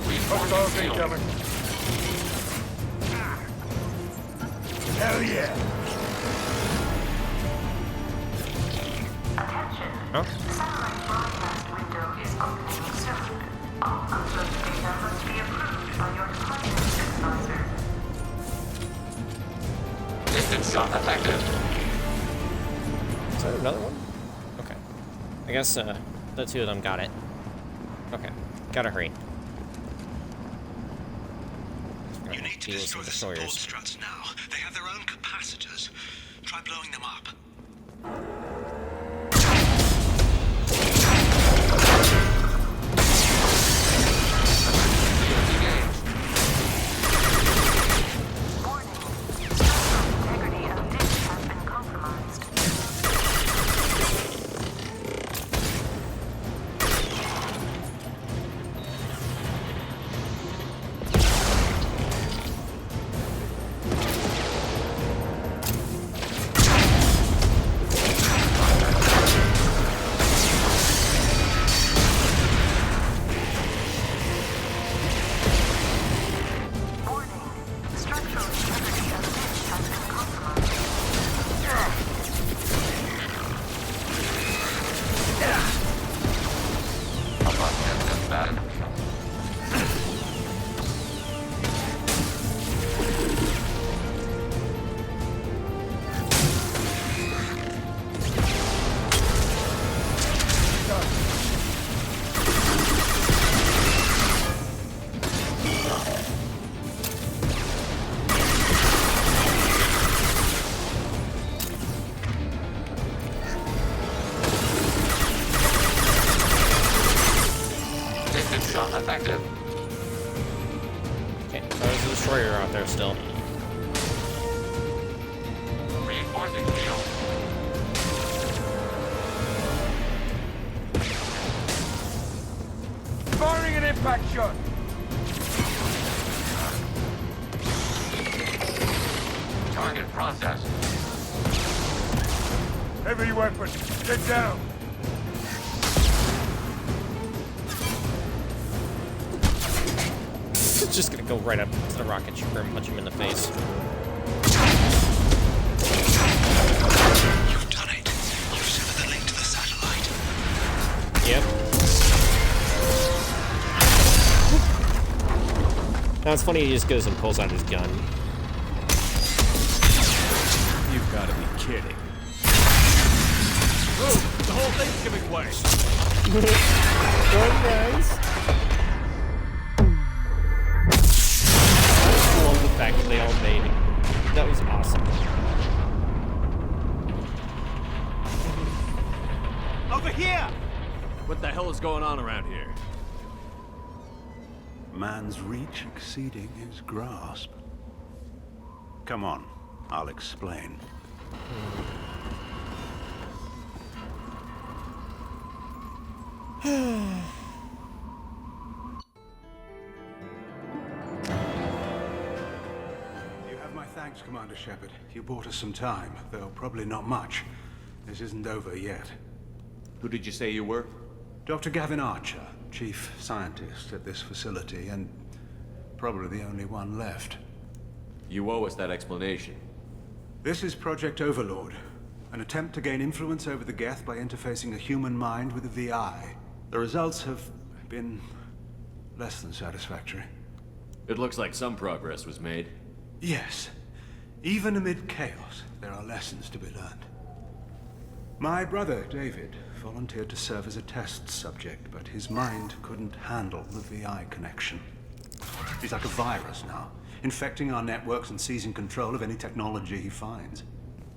Reinforcing shield. Coming. Hell yeah. Attention. Huh? Satellite broadcast window is opening soon. All upload data must be approved by your department supervisor. Distance shot effective. Is that another one? Okay. I guess, the two of them got it. Okay. Gotta hurry. You need to destroy the support struts now. They have their own capacitors. Try blowing them up. Effective. Okay, so there's a destroyer out there still. Reinforcing shield. Firing an impact shot. Target processed. Heavy weapon. Get down. Just gonna go right up to the rocket shipper and punch him in the face. You've done it. You've severed the link to the satellite. Yep. Now it's funny, he just goes and pulls out his gun. You've got to be kidding. Ooh, the whole thing's giving way. Run, guys. I love the fact that they all made it. That was awesome. over here! What the hell is going on around here? Man's reach exceeding his grasp. Come on, I'll explain. You have my thanks, Commander Shepard. You bought us some time, though probably not much. This isn't over yet. Who did you say you were? Dr. Gavin Archer, chief scientist at this facility, and probably the only one left. You owe us that explanation. This is Project Overlord, an attempt to gain influence over the Geth by interfacing a human mind with a VI. The results have been less than satisfactory. It looks like some progress was made. Yes. Even amid chaos, there are lessons to be learned. My brother, David, volunteered to serve as a test subject, but his mind couldn't handle the VI connection. He's like a virus now, infecting our networks and seizing control of any technology he finds.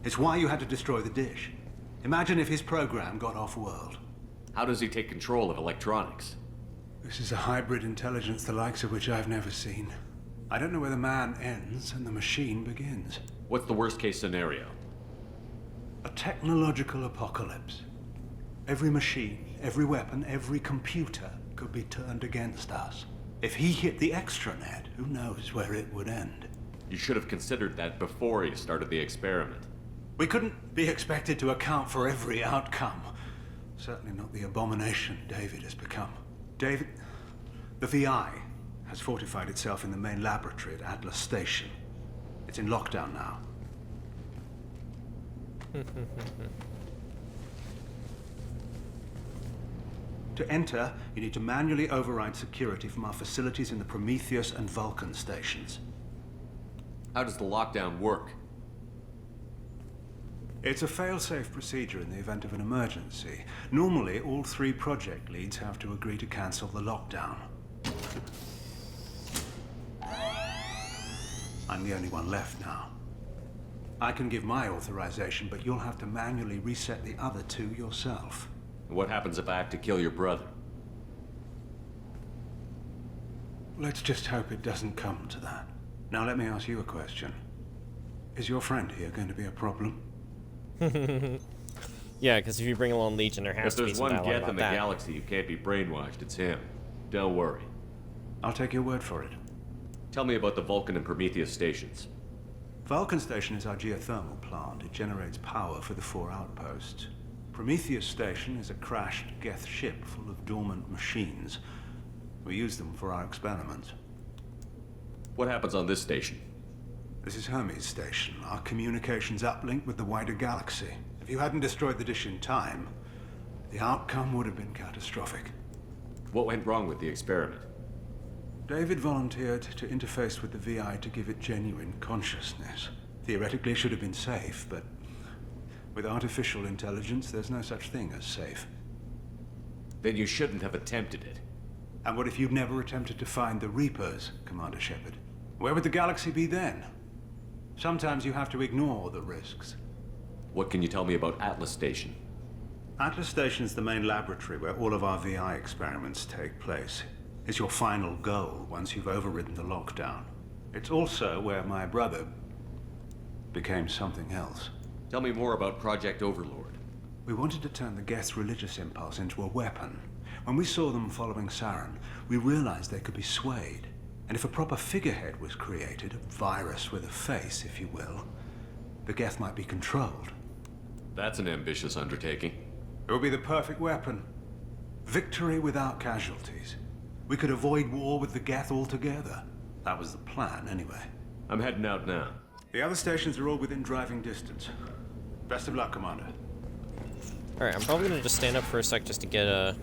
It's why you had to destroy the dish. Imagine if his program got off-world. How does he take control of electronics? This is a hybrid intelligence the likes of which I've never seen. I don't know where the man ends and the machine begins. What's the worst-case scenario? A technological apocalypse. Every machine, every weapon, every computer could be turned against us. If he hit the extranet, who knows where it would end? You should have considered that before you started the experiment. We couldn't be expected to account for every outcome. Certainly not the abomination David has become. David, the VI has fortified itself in the main laboratory at Atlas Station. It's in lockdown now. To enter, you need to manually override security from our facilities in the Prometheus and Vulcan stations. How does the lockdown work? It's a fail-safe procedure in the event of an emergency. Normally, all 3 project leads have to agree to cancel the lockdown. I'm the only one left now. I can give my authorization, but you'll have to manually reset the other 2 yourself. What happens if I have to kill your brother? Let's just hope it doesn't come to that. Now let me ask you a question. Is your friend here going to be a problem? Yeah, because if you bring along Legion, there has to be some dialogue dialogue about that. If there's one Geth in the galaxy who can't be brainwashed, it's him. Don't worry. I'll take your word for it. Tell me about the Vulcan and Prometheus stations. Vulcan Station is our geothermal plant. It generates power for the 4 outposts. Prometheus Station is a crashed Geth ship full of dormant machines. We use them for our experiments. What happens on this station? This is Hermes Station, our communications uplink with the wider galaxy. If you hadn't destroyed the dish in time, the outcome would have been catastrophic. What went wrong with the experiment? David volunteered to interface with the VI to give it genuine consciousness. Theoretically, it should have been safe, but with artificial intelligence, there's no such thing as safe. Then you shouldn't have attempted it. And what if you'd never attempted to find the Reapers, Commander Shepard? Where would the galaxy be then? Sometimes you have to ignore the risks. What can you tell me about Atlas Station? Atlas Station's the main laboratory where all of our VI experiments take place. It's your final goal once you've overridden the lockdown. It's also where my brother became something else. Tell me more about Project Overlord. We wanted to turn the Geth's religious impulse into a weapon. When we saw them following Saren, we realized they could be swayed. And if a proper figurehead was created, a virus with a face, if you will, the Geth might be controlled. That's an ambitious undertaking. It would be the perfect weapon. Victory without casualties. We could avoid war with the Geth altogether. That was the plan, anyway. I'm heading out now. The other stations are all within driving distance. Best of luck, Commander. Alright, I'm probably gonna just stand up for a sec just to get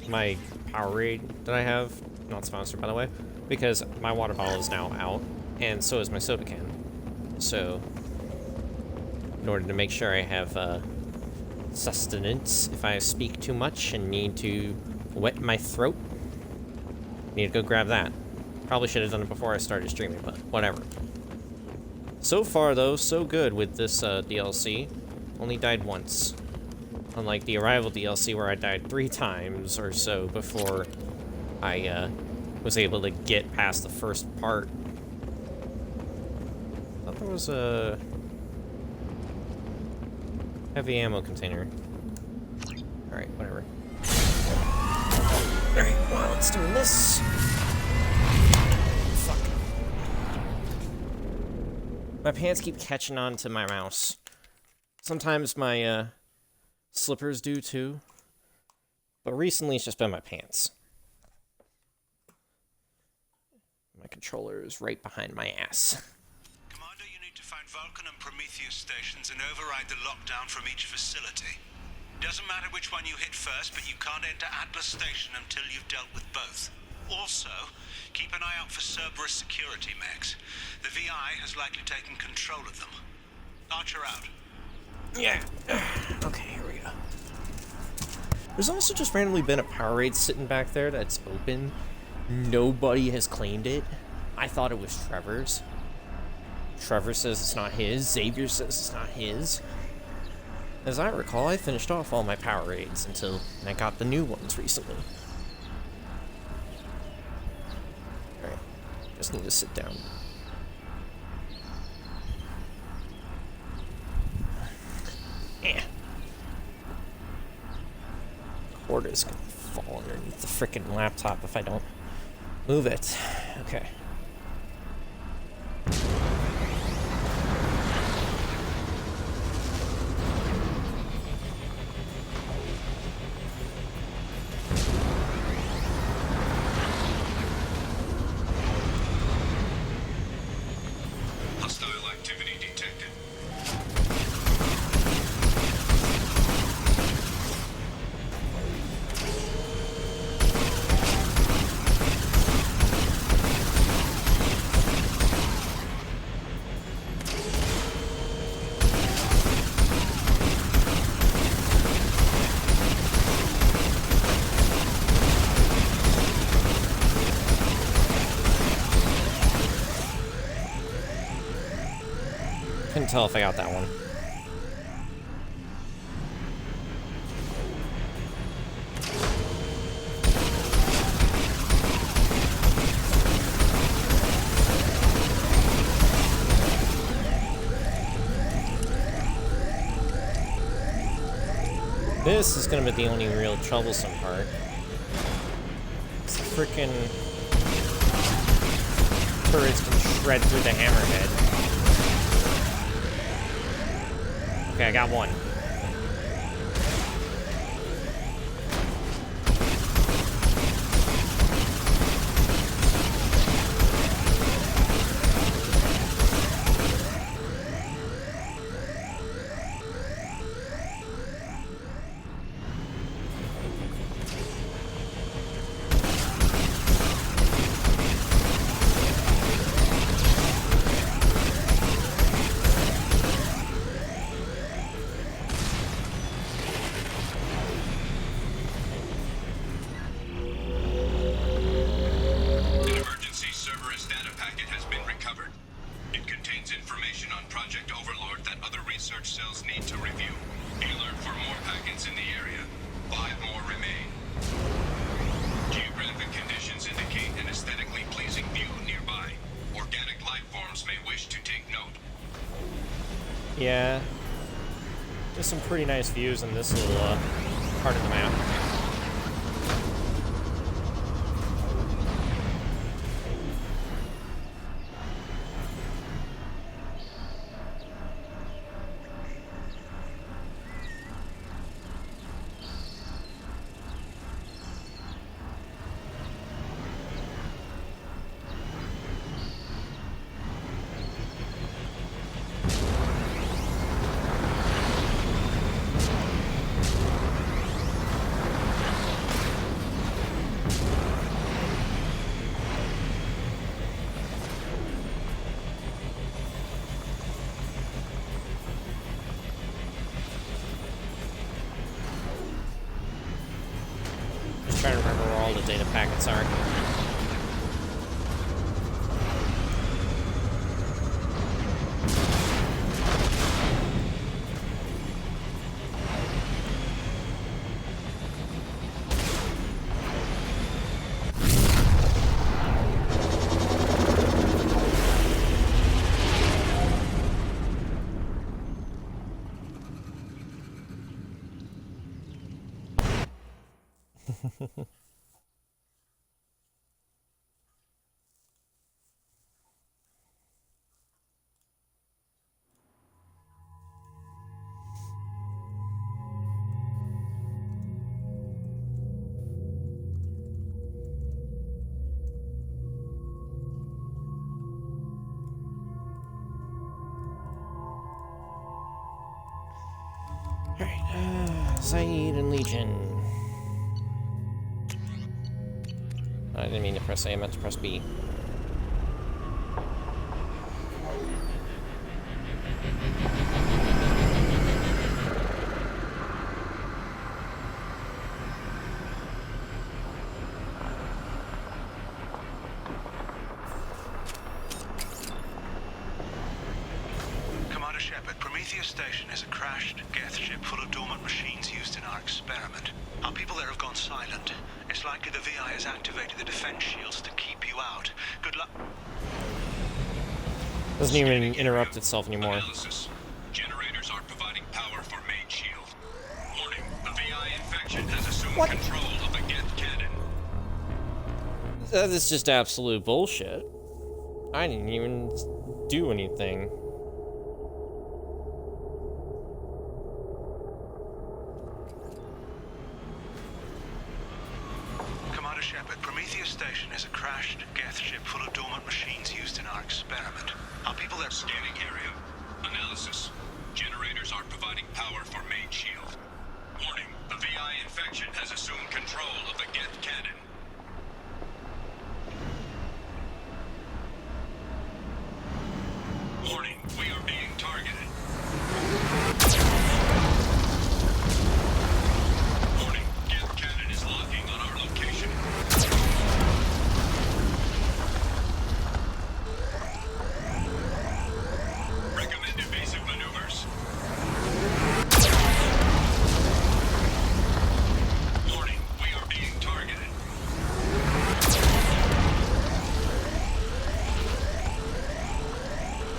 my Powerade that I have. Not sponsored, by the way. Because my water bottle is now out, and so is my soda can. So, in order to make sure I have sustenance, if I speak too much and need to wet my throat, need to go grab that. Probably should have done it before I started streaming, but whatever. So far, though, so good with this DLC. Only died once. Unlike the Arrival DLC where I died 3 times or so before I was able to get past the first part. I thought there was a heavy ammo container. Alright, whatever. Alright, while it's doing this... Fuck. My pants keep catching on to my mouse. Sometimes my, slippers do too. But recently it's just been my pants. My controller is right behind my ass. Commander, you need to find Vulcan and Prometheus stations and override the lockdown from each facility. Doesn't matter which one you hit first, but you can't enter Atlas Station until you've dealt with both. Also, keep an eye out for Cerberus security mechs. The VI has likely taken control of them. Archer out. Yeah. Okay, here we go. There's also just randomly been a power raid sitting back there that's open. Nobody has claimed it. I thought it was Trevor's. Trevor says it's not his. Xavier says it's not his. As I recall, I finished off all my power raids until I got the new ones recently. Alright, just need to sit down. Yeah. Cord is gonna fall underneath the frickin' laptop if I don't move it. Okay. Hostile activity detected. Couldn't tell if I got that one. This is gonna be the only real troublesome part. It's the frickin' turrets can shred through the hammerhead. Okay, I got one. Project Overlord that other research cells need to review. Be alert for more packets in the area. 5 more remain. Geographic conditions indicate an aesthetically pleasing view nearby. Organic life forms may wish to take note. Yeah. There's some pretty nice views in this little part of the map. Trying to remember where all the data packets are. Zaid and Legion. I didn't mean to press A, I meant to press B. Commander Shepard, Prometheus Station is a crashed Geth ship full of dormant machines used in our experiment. Our people there have gone silent. It's likely the VI has activated the defense shields to keep you out. Good luck. Doesn't even interrupt itself anymore. Analysis. Generators are providing power for main shield. Warning, the VI infection has assumed control of the Geth cannon. That is just absolute bullshit. I didn't even do anything. Commander Shepard, Prometheus Station is a crashed Geth ship full of dormant machines used in our experiment. Our people there. Scanning area. Analysis. Generators are providing power for main shield. Warning, the VI infection has assumed control of the Geth cannon. Warning, we are being targeted. Warning, Geth cannon is locking on our location. Recommend evasive maneuvers. Warning, we are being targeted.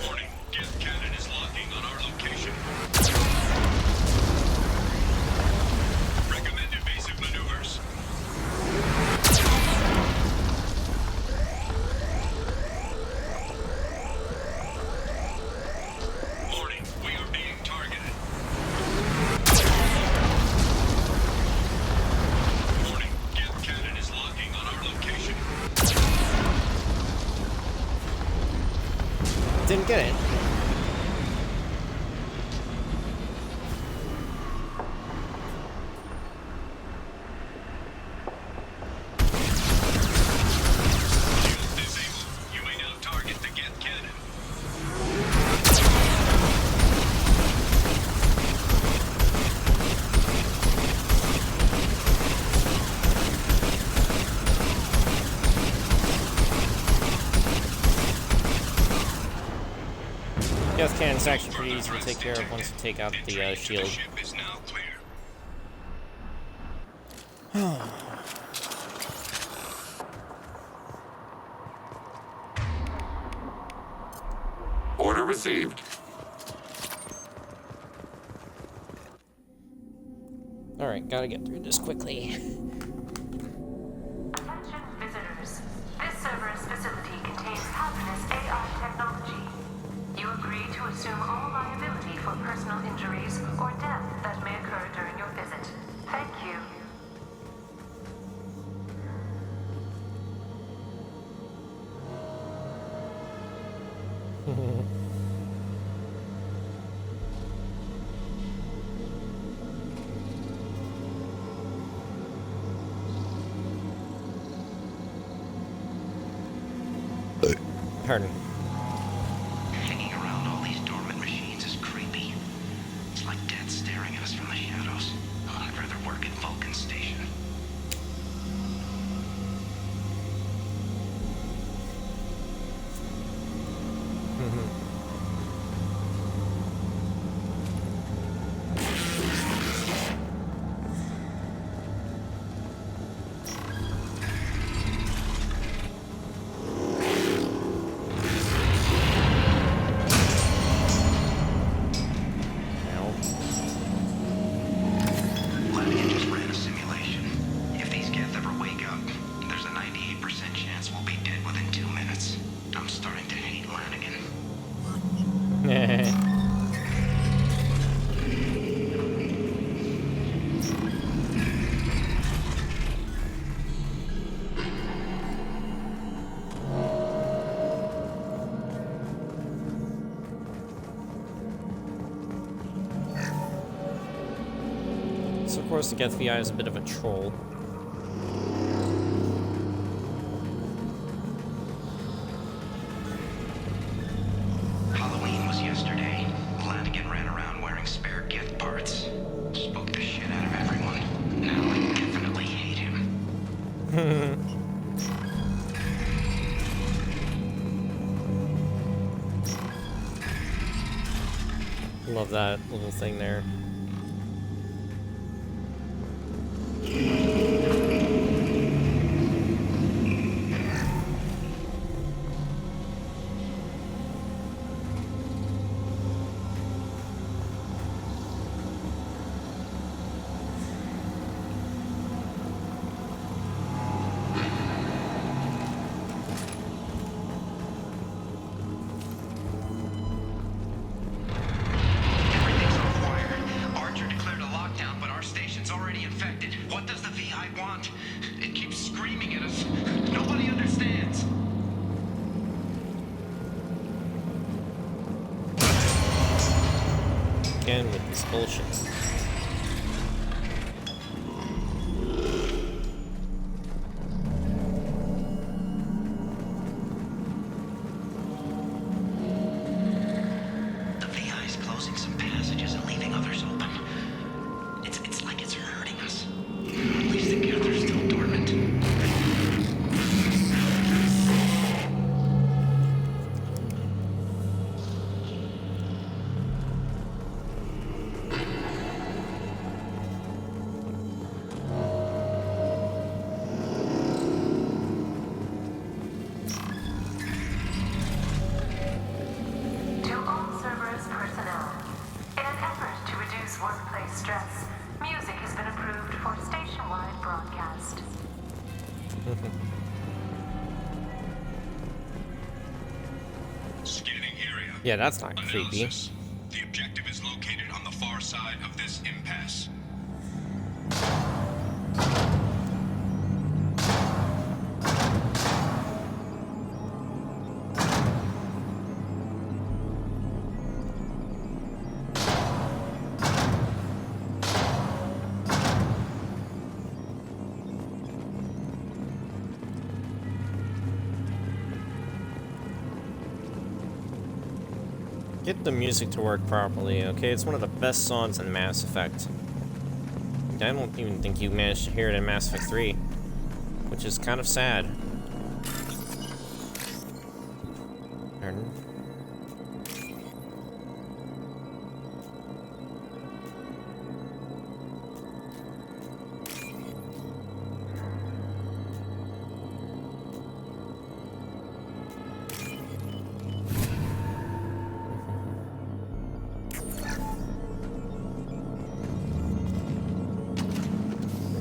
Warning, Geth cannon is locking on our location. Recommend evasive maneuvers. Warning, we are being targeted. Warning, Geth cannon is locking on our location. Didn't get it. Shield disabled. You may now target the Geth cannon. Geth cannon's actually pretty easy to take care of once you take out the shield. Ship is now clear. Order received. Alright, gotta get through this quickly. Attention visitors. This server's facility contains hazardous AI technology. You agree to assume all liability for personal injuries or death that may occur during your visit. Thank you. Pardon. Hanging around all these dormant machines is creepy. It's like death staring at us from the shadows. I'd rather work at Vulcan Station. So of course the Geth VI is a bit of a troll. Halloween was yesterday. Lanigan ran around wearing spare Geth parts. Spoke the shit out of everyone. Now I definitely hate him. Love that little thing there. With this bullshit. The VI is closing some passages and leaving others open. It's like it's hurting us. At least the Geth are still dormant. Yeah, that's not creepy. The objective is located on the far side of this impasse. Get the music to work properly, okay? It's one of the best songs in Mass Effect. I don't even think you managed to hear it in Mass Effect 3, which is kind of sad.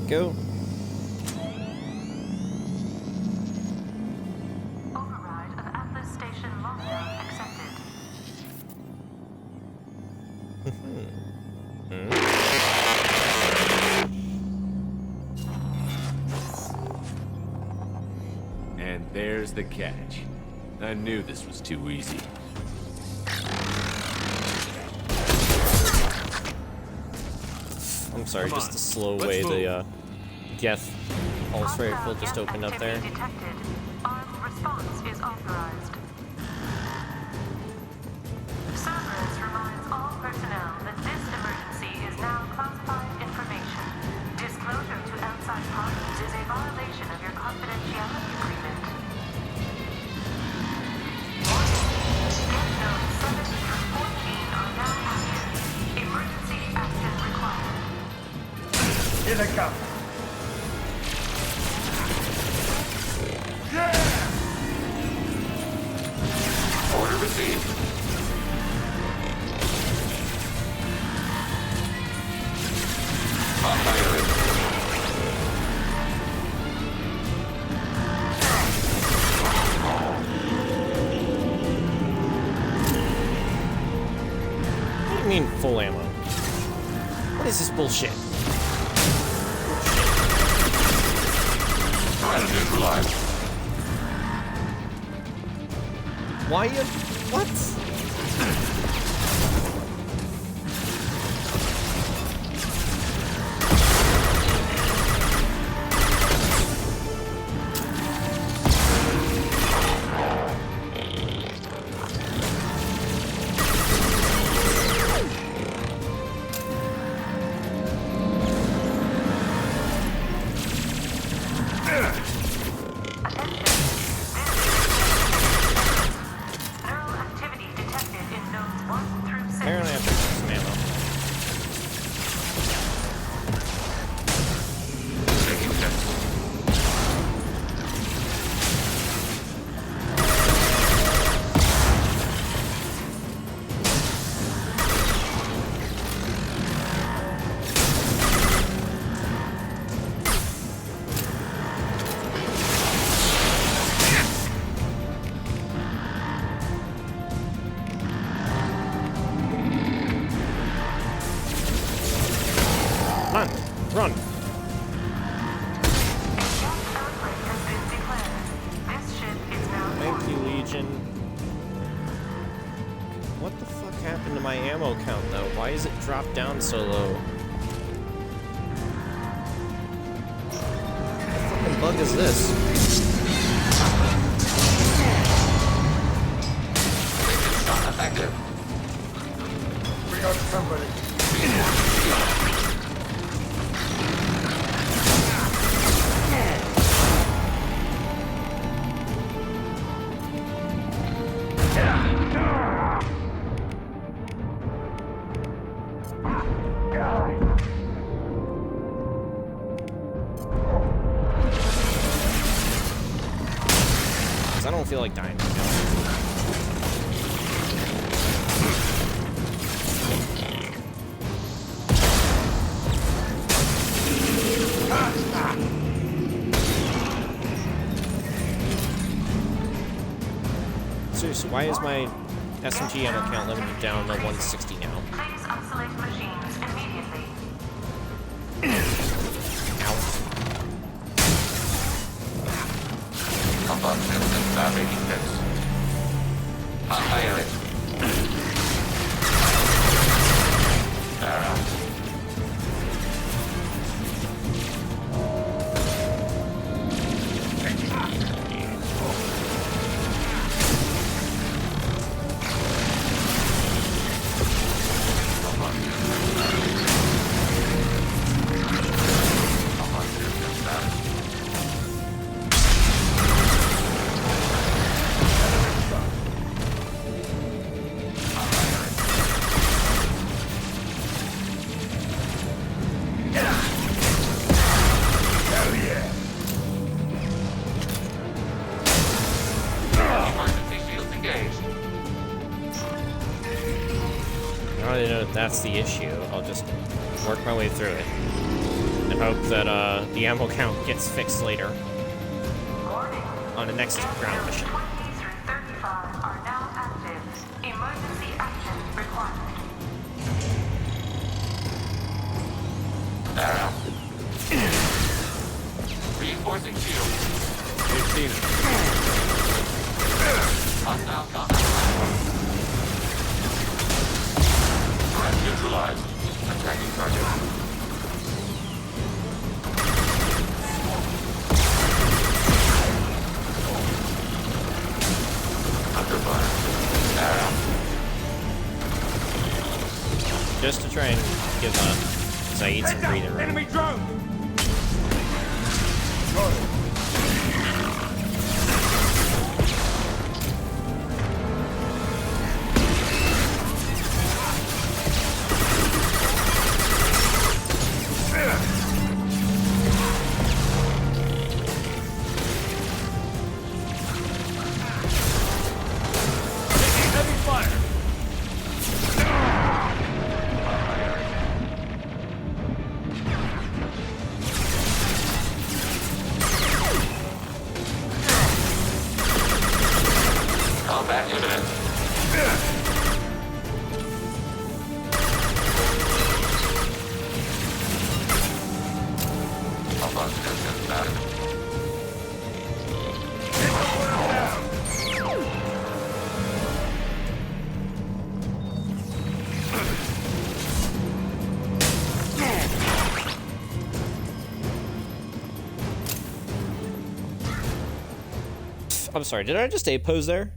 Go. Override of Atlas Station lockdown accepted. And there's the catch. I knew this was too easy. I'm sorry, just the slow way the Geth pulse rifle just opened up there. Detected. Armed response is authorized. Cerberus reminds all personnel that this emergency is now classified information. Disclosure to outside parties is a violation of your confidentiality agreement. Get notes 7 through 14 are now active. Emergency action required. Here they come. Order received. On firing. What do you mean full ammo? What is this bullshit? Neutralized. Why you... What? Run! Thank you, Legion. What the fuck happened to my ammo count, though? Why is it dropped down so low? What fucking bug is this? It's not effective. We got somebody. Because I don't feel like dying. Seriously, why is my SMG ammo count limited down to 160 now? Please isolate machines immediately. Combustion and battery defects. Annihilate. Arrow. That's the issue. I'll just work my way through it and hope that the ammo count gets fixed later on the next ground mission. 20 through 35 are now active. Emergency action required. Arrow. Reinforcing shield. 15. Hostile contact. Neutralized. Attacking target. Under fire. Arrow. Just to try and give Zaid some breathing room. Enemy drone! Combat imminent. Combustion and battery. I'm sorry, did I just A-pose there?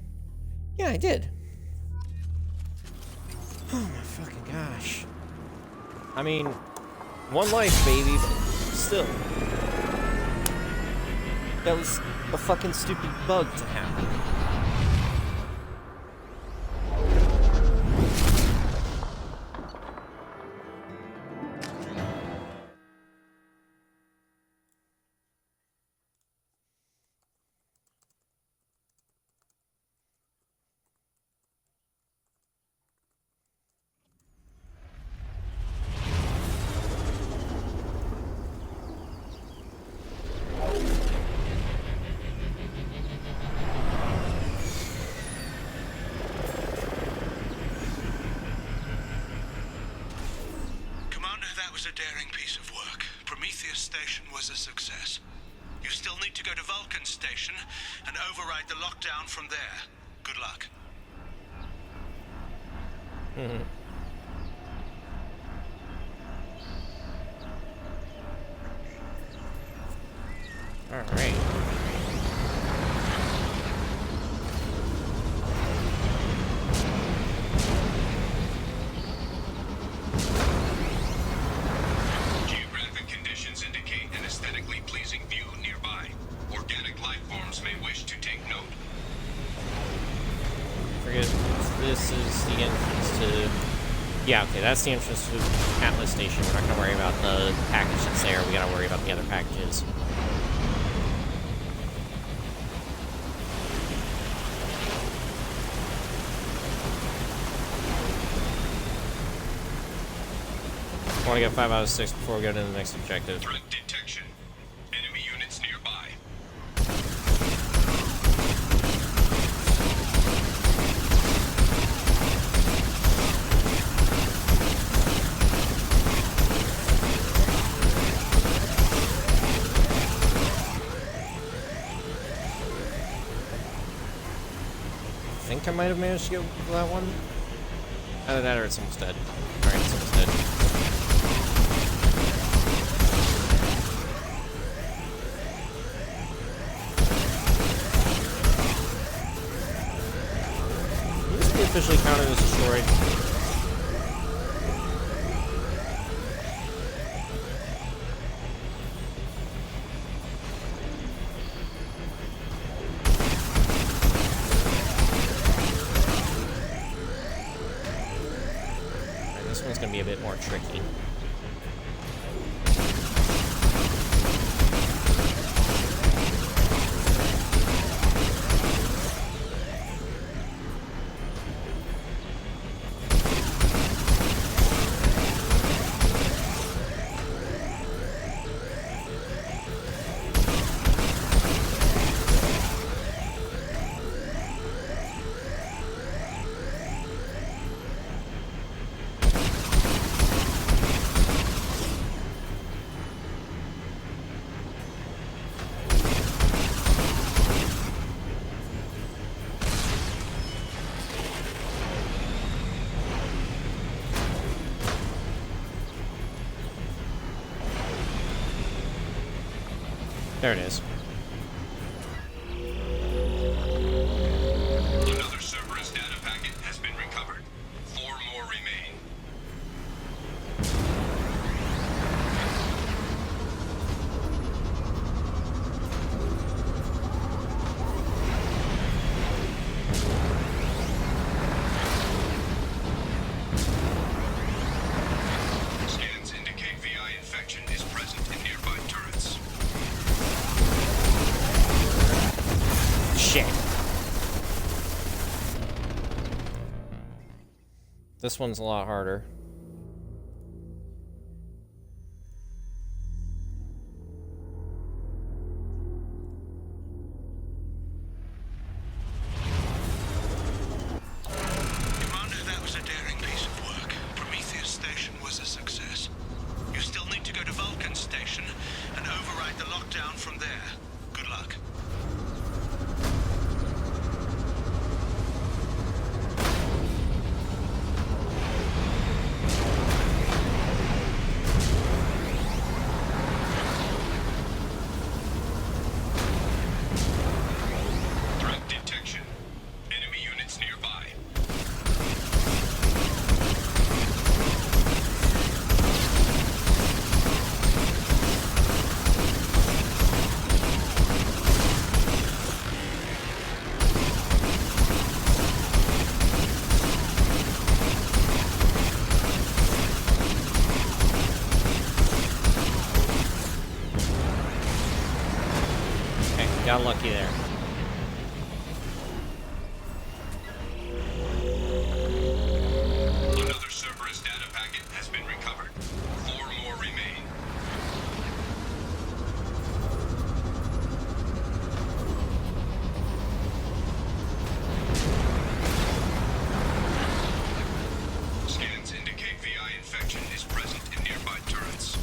Yeah, I did. Oh my fucking gosh. I mean, one life, baby, but still. That was a fucking stupid bug to happen. That was a daring piece of work. Prometheus Station was a success. You still need to go to Vulcan Station and override the lockdown from there. Good luck. All right. Geographic conditions indicate an aesthetically pleasing view nearby. Organic life forms may wish to take note. Forget this is the entrance to. Yeah, okay, that's the entrance to Atlas Station. We're not gonna worry about the package that's there. We gotta worry about the other packages. I want to get 5 out of 6 before we go to the next objective. Threat detection. Enemy units nearby. I think I might have managed to get that one. Either that or it's almost dead. Alright, it's almost dead. Officially counted as destroyed. Right, this one's gonna be a bit more tricky. There it is. Another Cerberus data packet has been recovered. 4 more remain. Scans indicate VI infection is present in nearby turrets. Shit. This one's a lot harder. Commander, that was a daring piece of work. Prometheus Station was a success. You still need to go to Vulcan Station and override the lockdown from there. Good luck. Threat detection. Enemy units nearby. Okay, got lucky there. Another Cerberus data packet has been recovered. 4 more remain. Scans indicate VI infection is present in nearby turrets.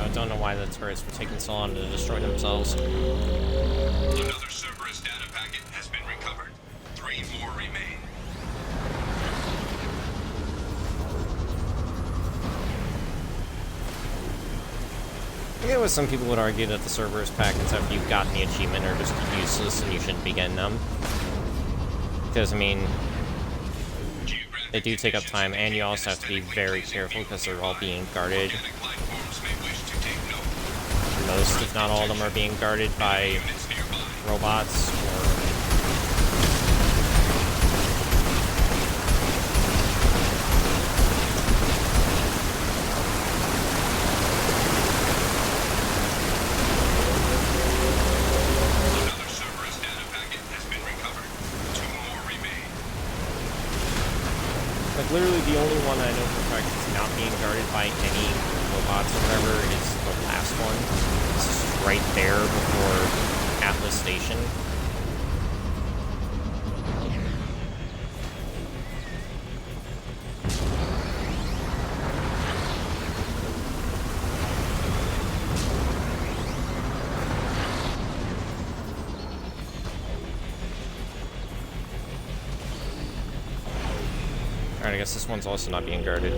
I don't know why the turrets were taking so long to destroy themselves. Another Cerberus data packet has been recovered. 3 more remain. I get what some people would argue that the Cerberus packets after you've gotten the achievement are just useless and you shouldn't be getting them. Because, I mean, they do take up time, and you also have to be very careful because they're all being guarded. Most, if not all of them, are being guarded by robots or... Like, literally the only one I know for a fact that's not being guarded by any robots or whatever is the last one. This is right there before Atlas Station. Alright, I guess this one's also not being guarded.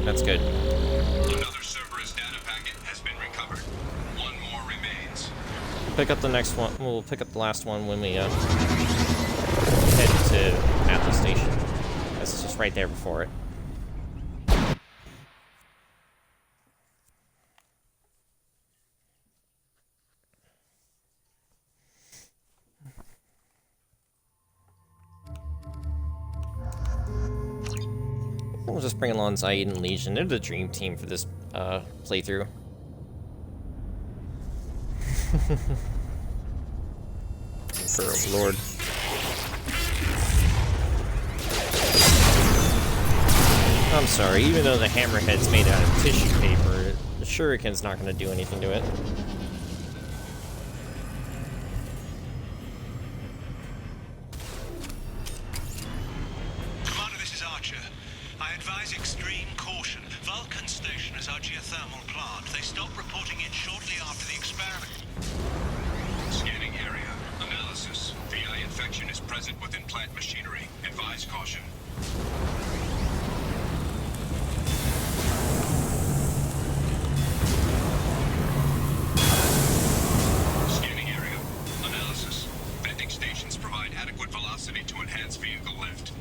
That's good. Another Cerberus data packet has been recovered. 1 more remains. Pick up the next one. We'll pick up the last one when we head to Atlas Station. That's just right there before it. We'll just bring along Zaid and Legion. They're the dream team for this playthrough. For Overlord. I'm sorry, even though the hammerhead's made out of tissue paper, the shuriken's not going to do anything to it. Commander, this is Archer. I advise extreme caution. Vulcan Station is our geothermal plant. They stopped reporting in shortly after the experiment. Scanning area. Analysis. VI infection is present within plant machinery. Advise caution. Scanning area. Analysis. Venting stations provide adequate velocity to enhance vehicle lift.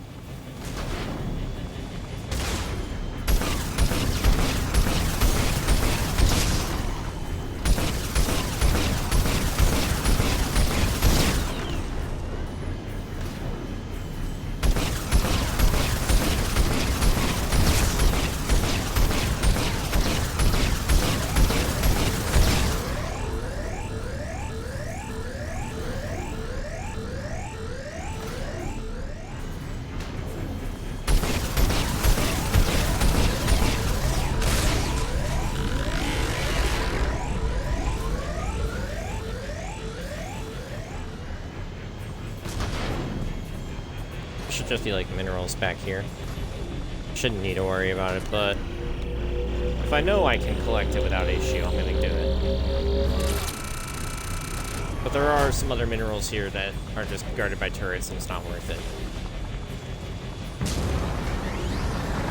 Should just be like minerals back here. Shouldn't need to worry about it, but if I know I can collect it without HU, I'm gonna do it. But there are some other minerals here that are just guarded by turrets, and it's not worth it.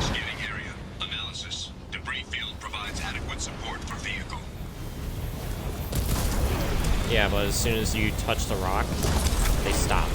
Scanning area. Analysis. Debris field provides adequate support for vehicle. Yeah, but as soon as you touch the rock, they stop.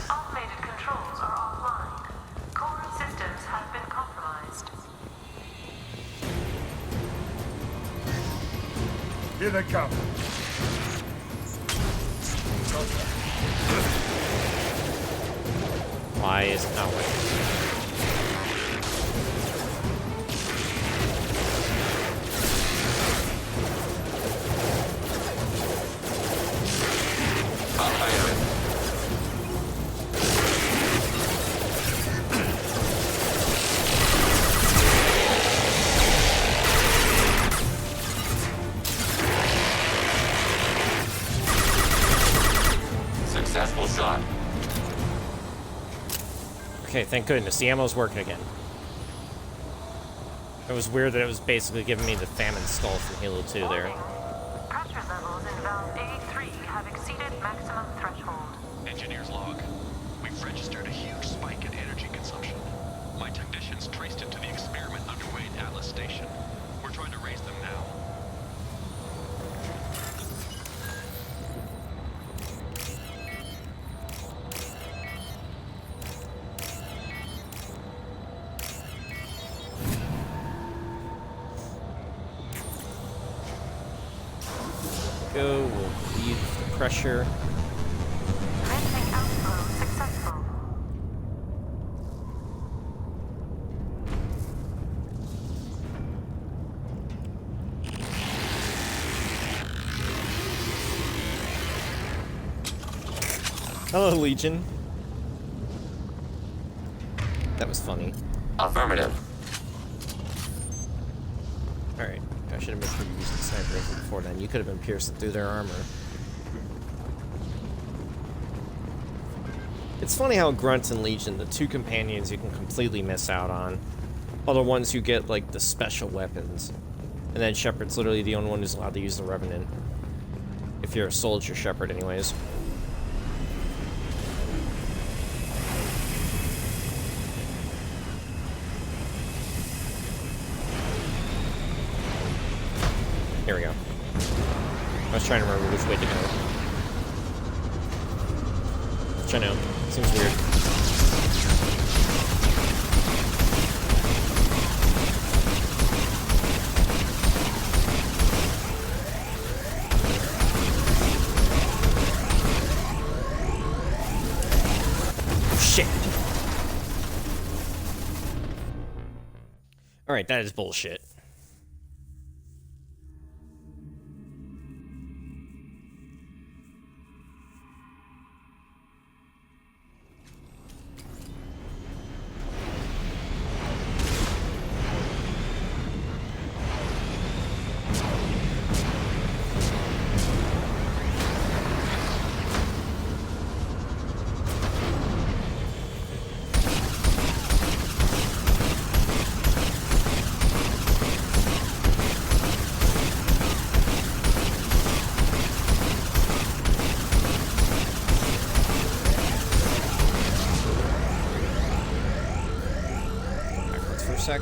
Automated controls are offline. Core systems have been compromised. Here they come. Why is it not working? shot. Okay, thank goodness. The ammo's working again. It was weird that it was basically giving me the famine skull from Halo 2 there. Pressure levels in valve A3 have exceeded maximum threshold. Engineer's log. We've registered a huge spike in energy consumption. My technicians traced it to the experiment underway at Atlas Station. We're trying to raise them now. Go, we'll leave the pressure. Venting outflow successful. Hello, Legion. That was funny. Affirmative. Alright, I should have made sure you used the sniper rifle before then. You could have been piercing through their armor. It's funny how Grunt and Legion, the two companions you can completely miss out on, are the ones who get, like, the special weapons. And then Shepard's literally the only one who's allowed to use the Revenant. If you're a soldier Shepard, anyways. Here we go. I was trying to remember which way to go. Which I know. Seems weird. Shit. Alright, that is bullshit. Sec.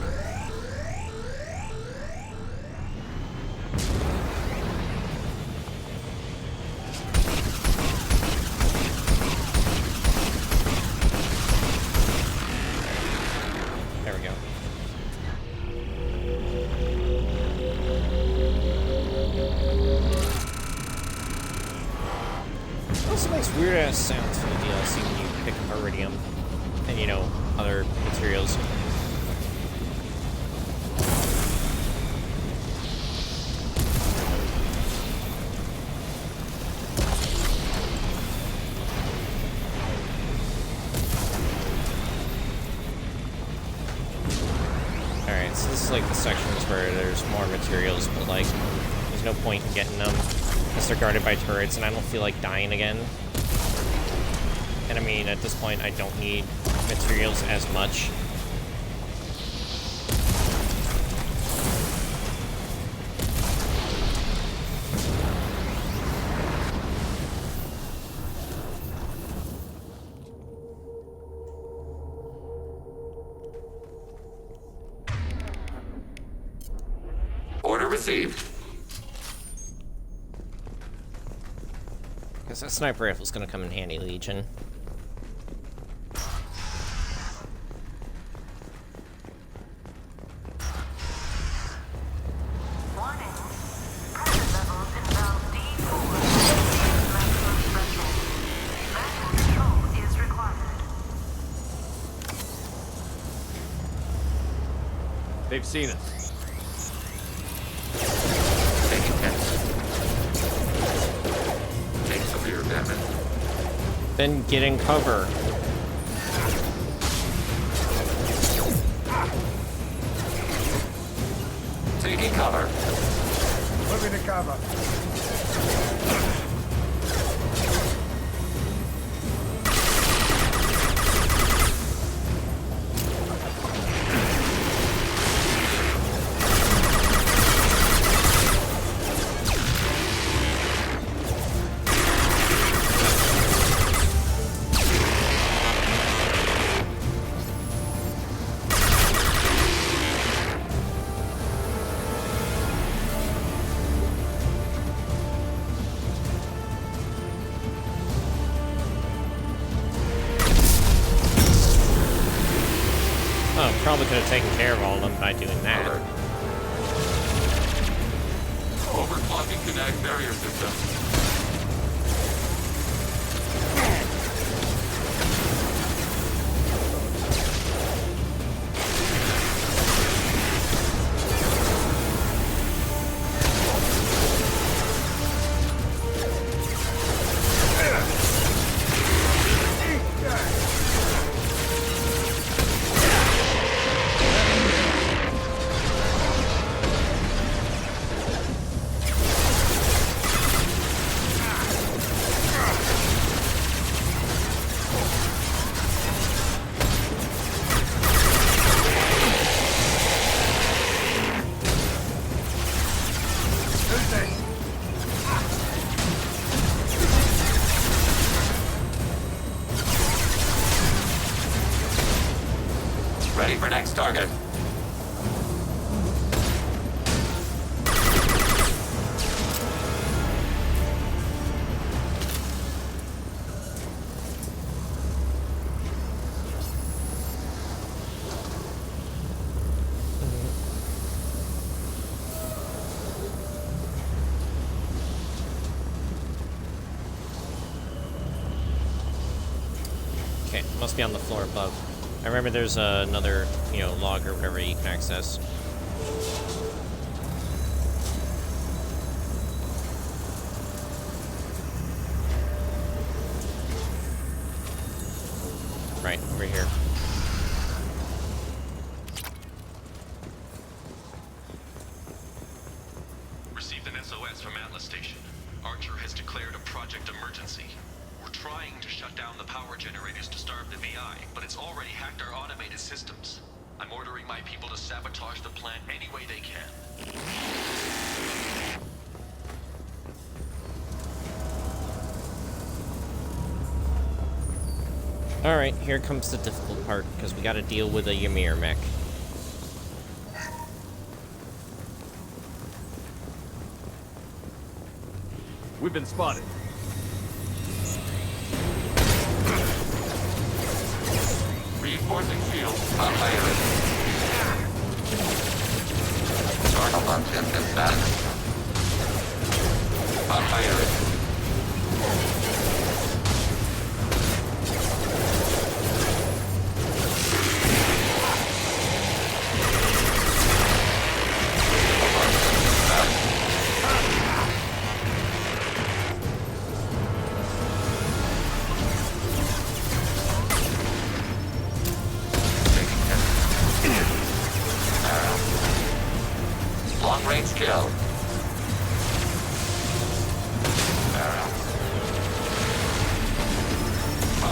There we go. It also makes weird ass sounds for the DLC when you pick up Iridium and, you know, other materials. So this is like the sections where there's more materials, but like, there's no point in getting them because they're guarded by turrets, and I don't feel like dying again. And I mean, at this point, I don't need materials as much. Order received. Guess that sniper rifle's gonna come in handy, Legion. Warning. Pressure levels in valve D4 maximum threshold. Manual control is required. They've seen us. Take severe damage. Then get in cover. Taking cover. Moving to cover. probably could have taken care of all of them by doing that. Overclocking kinetic barrier system. Ready for next target. Okay, must be on the floor above. I remember there's another, log or whatever you can access. Right, over here. Received an SOS from Atlas Station. Archer has declared a project emergency. We're trying to shut down the power generators to starve the VI, but it's already hacked our automated systems. I'm ordering my people to sabotage the plant any way they can. Alright, here comes the difficult part, because we gotta deal with a Ymir mech. We've been spotted. Reinforcing shield. On fire. Startle function and status. On fire. Long-range kill.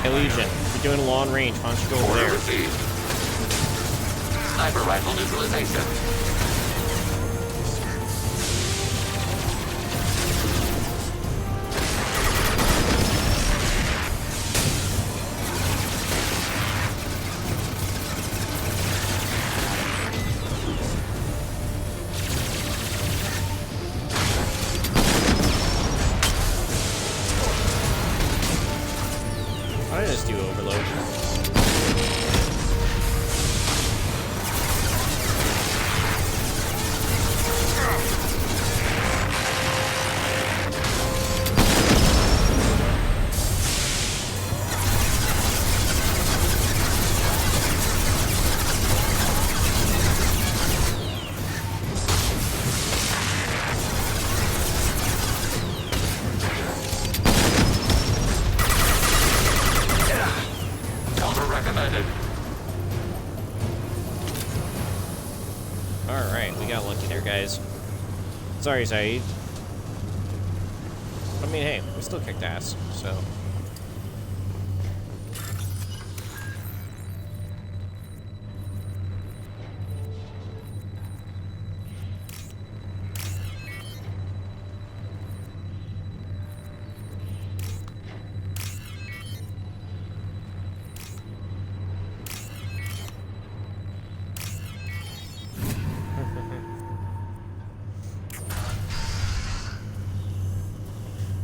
Hey, Legion, you're doing a long range. Why don't you go over Order there? received. Sniper rifle neutralization. Why did I just do Overlord? Recommended. Alright, we got lucky there, guys. Sorry, Saeed. I mean, hey, we still kicked ass, so...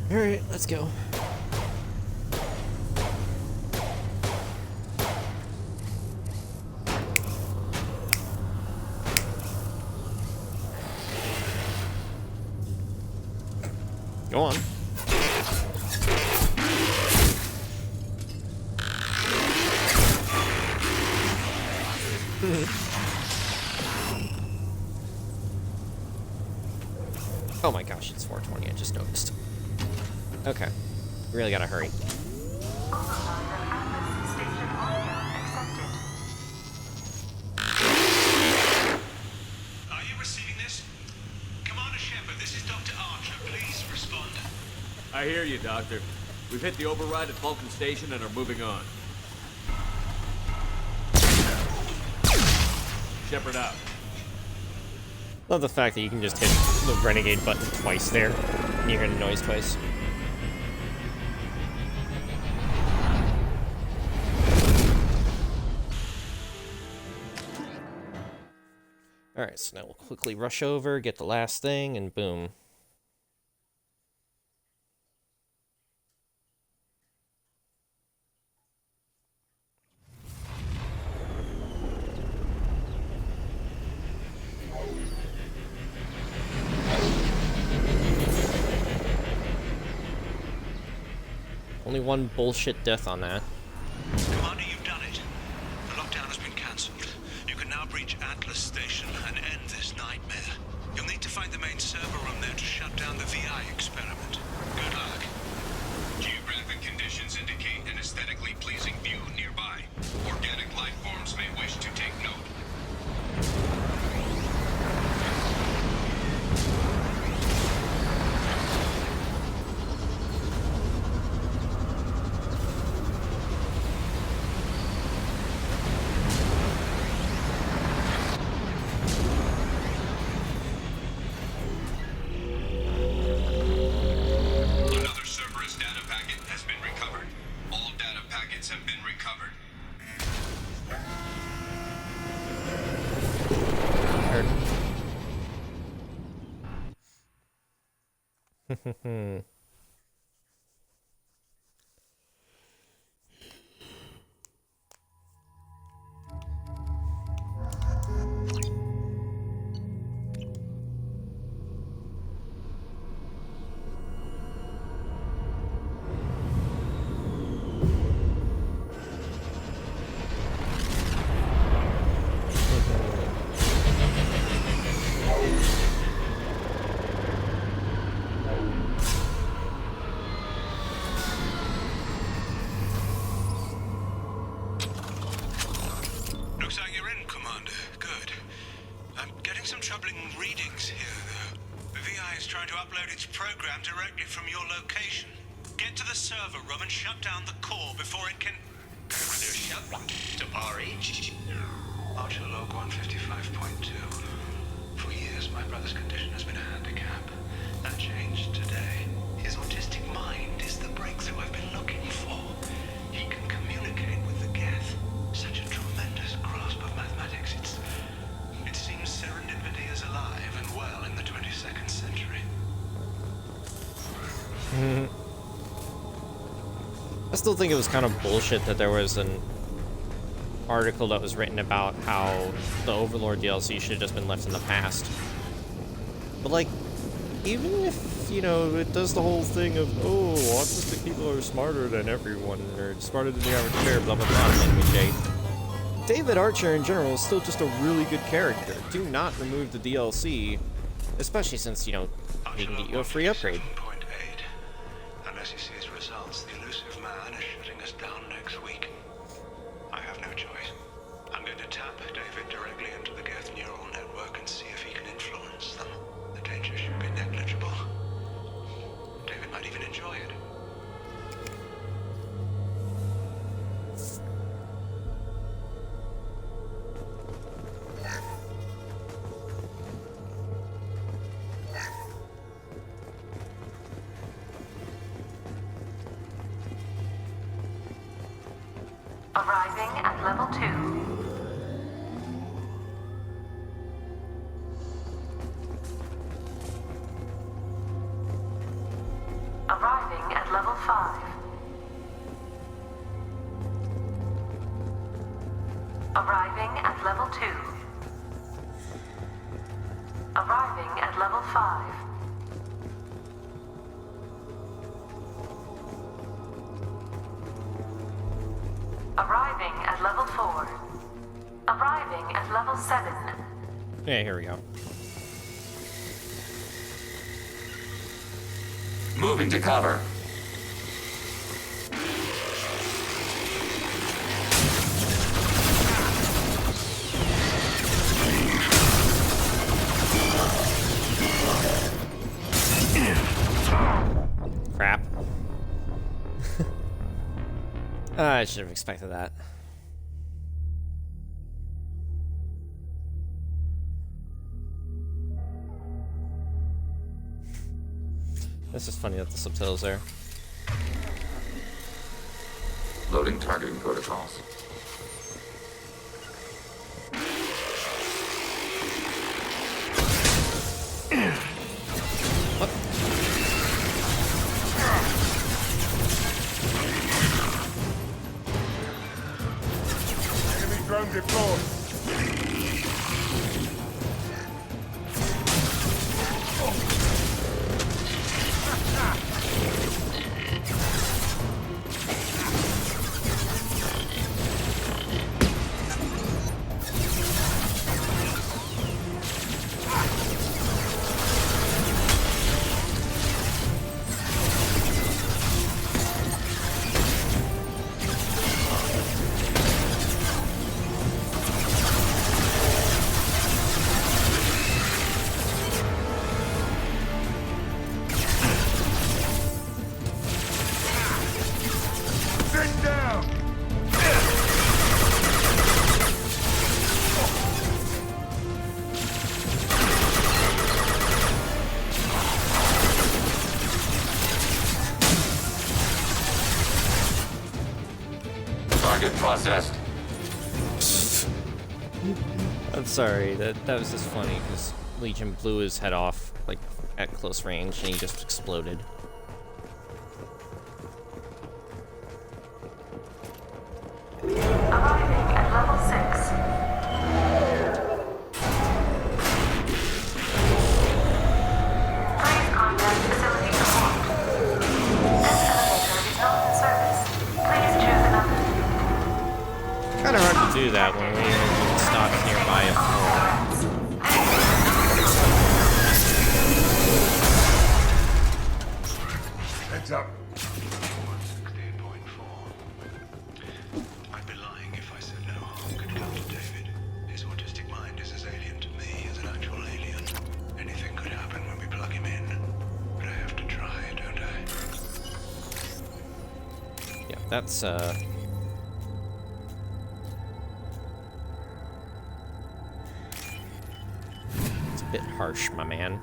Alright, let's go. Oh my gosh, it's 4:20, I just noticed. Okay. Really gotta hurry. Are you receiving this? Commander Shepard, this is Dr. Archer. Please respond. I hear you, Doctor. We've hit the override at Vulcan Station and are moving on. Shepard out. Love the fact that you can just hit the Renegade button twice there, and you hear the noise twice. Alright, so now we'll quickly rush over, get the last thing, and boom. Only one bullshit death on that. Commander, you've done it. The lockdown has been cancelled. You can now breach Atlas Station and end this nightmare. You'll need to find the main server room there to shut down the VI experiment. Good luck. Geographic conditions indicate an aesthetically pleasing view nearby. Organic life forms may wish to take note. Looks like you're in, Commander. Good. I'm getting some troubling readings here, though. The VI is trying to upload its program directly from your location. Get to the server room and shut down the core before it can... Archer log 155.2. For years, my brother's condition has been a handicap. That changed today. His autistic mind is the breakthrough I've been looking for. He can communicate with the Geth. Such a tremendous grasp of mathematics. It seems serendipity is alive and well in the 22nd century. I still think it was kind of bullshit that there was an article that was written about how the Overlord DLC should have just been left in the past. But like, even if, you know, it does the whole thing of, oh, autistic people are smarter than everyone, or smarter than the average bear, blah blah blah, language 8. David Archer in general is still just a really good character. Do not remove the DLC, especially since, you know, he can get you a free upgrade. Unless he sees results, the elusive man is shutting us down next week. I have no choice. I'm going to tap David directly into the Geth neural network and see if he can influence them. The danger should be negligible. David might even enjoy it. Arriving at level 2. Arriving at level 5. Arriving at level 2. Arriving at level 5. Arriving at level 4. Arriving at level 7. Yeah, here we go. Moving to cover. Crap. I should have expected that. This is funny that the subtitles there. Loading targeting protocols. What? Enemy drone deployed. Target processed. I'm sorry, that was just funny because Legion blew his head off like at close range and he just exploded. Arriving at level 6. Please contact facility support. This elevator is not in service. Please choose another. Kinda hard to do that when we are stopped nearby a floor. Heads up. 116.4. I'd be lying if I said no harm could come to David. His autistic mind is as alien to me as an actual alien. Anything could happen when we plug him in. But I have to try, don't I? Yeah, that's it's a bit harsh, my man.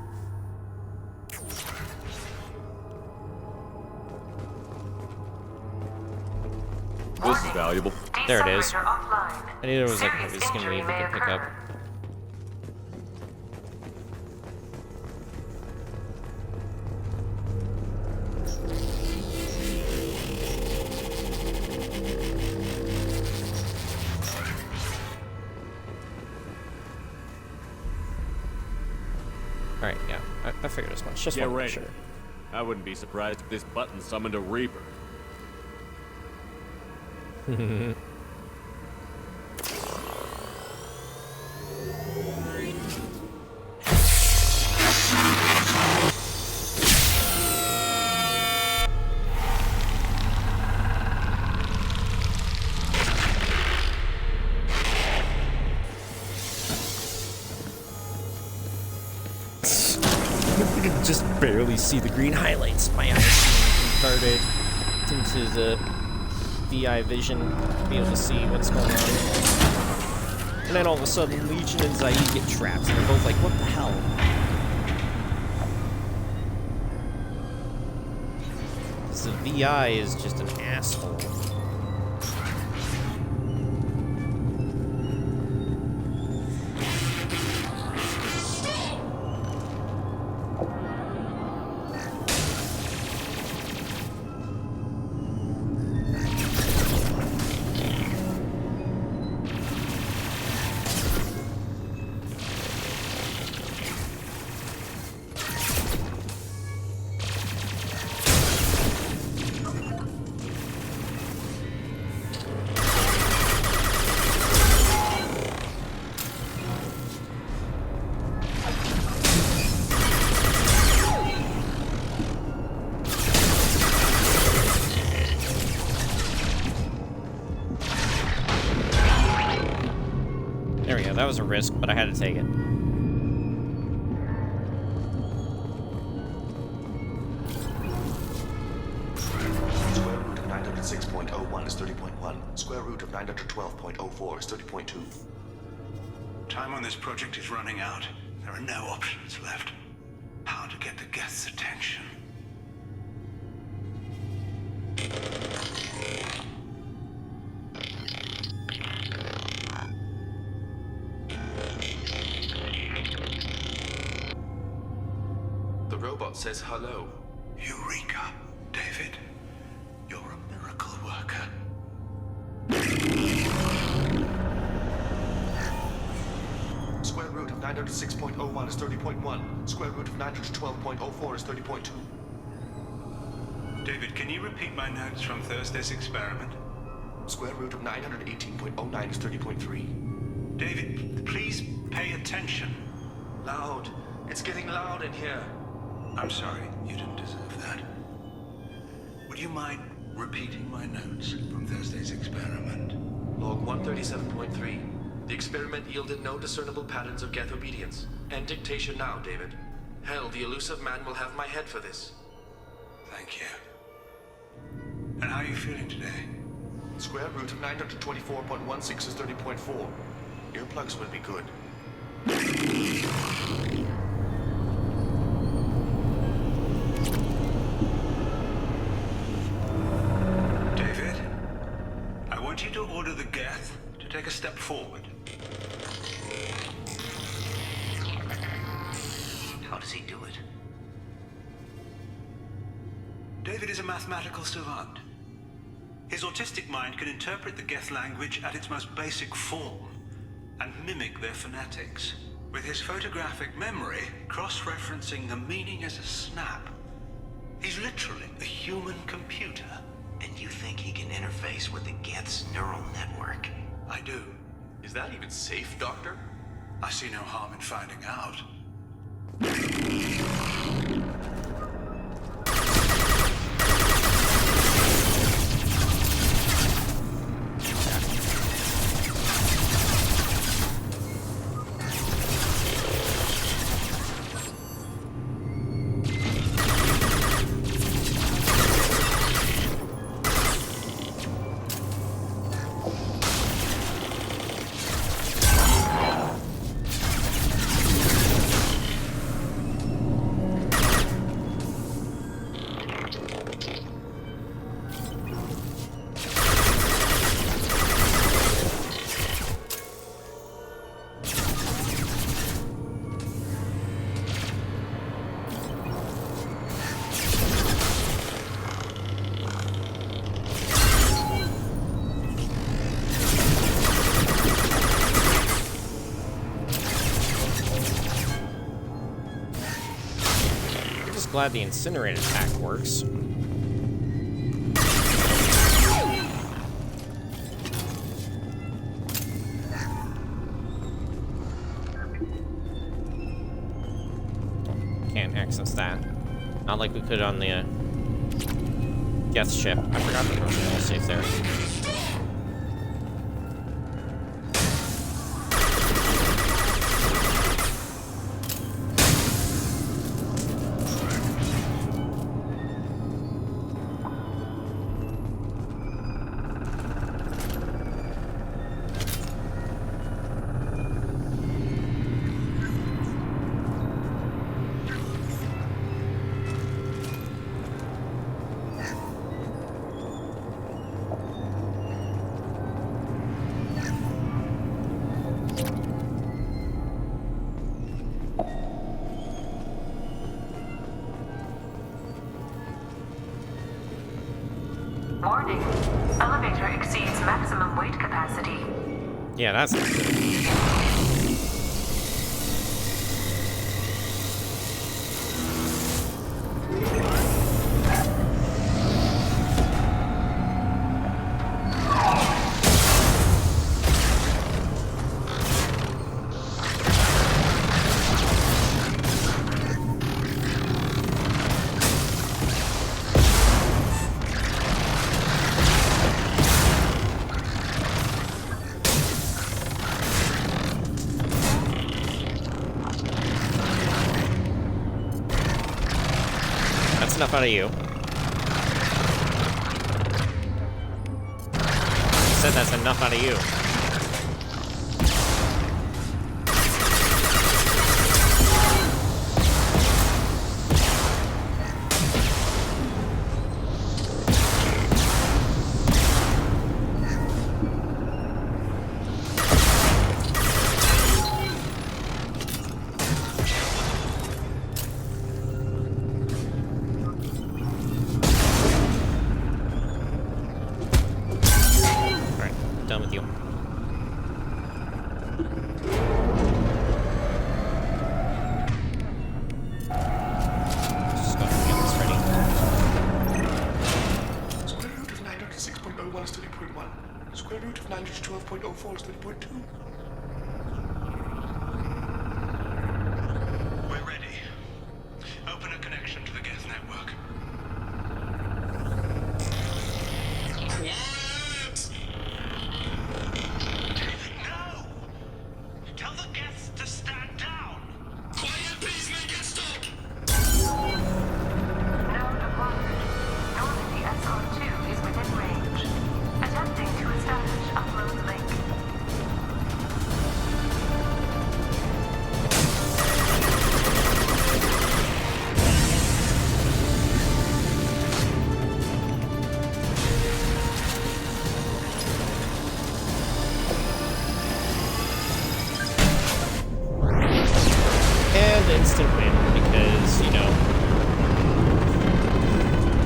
This is valuable. There it is. Decelerator offline. I knew there was like a Serious heavy skin injury weave we may could pick up. occur. Alright, yeah. I figured as much. Just Get wanted to ready. make sure. I wouldn't be surprised if this button summoned a Reaper. I can just barely see the green highlights. My eyes converted into the VI vision to be able to see what's going on. And then all of a sudden, Legion and Zaid get trapped, and they're both like, what the hell? Because the VI is just an asshole. that was a risk, but I had to take it. Square root of 906.01 is 30.1. Square root of 912.04 is 30.2. Time on this project is running out. There are no options left. How to get the Geth's attention? The robot says hello. Eureka, David. You're a miracle worker. Square root of 906.01 is 30.1. Square root of 912.04 is 30.2. David, can you repeat my notes from Thursday's experiment? Square root of 918.09 is 30.3. David, please pay attention. Loud. It's getting loud in here. I'm sorry, you didn't deserve that. Would you mind repeating my notes from Thursday's experiment? Log 137.3. The experiment yielded no discernible patterns of Geth obedience. End dictation now, David. Hell, the elusive man will have my head for this. Thank you. And how are you feeling today? Square root of 924.16 is 30.4. Earplugs would be good. David, I want you to order the Geth to take a step forward. How does he do it? David is a mathematical savant. His autistic mind can interpret the Geth language at its most basic form and mimic their phonetics, with his photographic memory cross-referencing the meaning as a snap. He's literally a human computer. And you think he can interface with the Geth's neural network? I do. Is that even safe, Doctor? I see no harm in finding out. Glad the incinerate attack works. Can't access that. Not like we could on the Geth ship. I forgot that there was a safe there. Warning. Elevator exceeds maximum weight capacity. Yeah, that's not good. enough out of you. I said that's enough out of you. Done with you. Just go ahead and get this ready. Square root of 906.01 is 30.1. Square root of 912.04 is 30.2. We're ready. Open a connection to the Geth network. No! Tell the Geths to stand down! Quiet, please, make it stop! Node acquired. Normandy SR2 is within range. Attempting to establish upload link. And instant win, because, you know,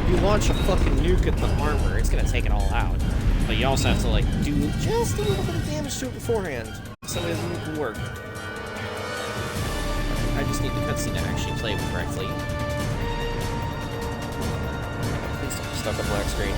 you launch a fucking nuke at the armor, it's gonna take it all out. But you also have to, like, do just a little bit of damage to it beforehand, so the nuke will work. I just need the cutscene to actually play correctly. Please don't be stuck on black screen.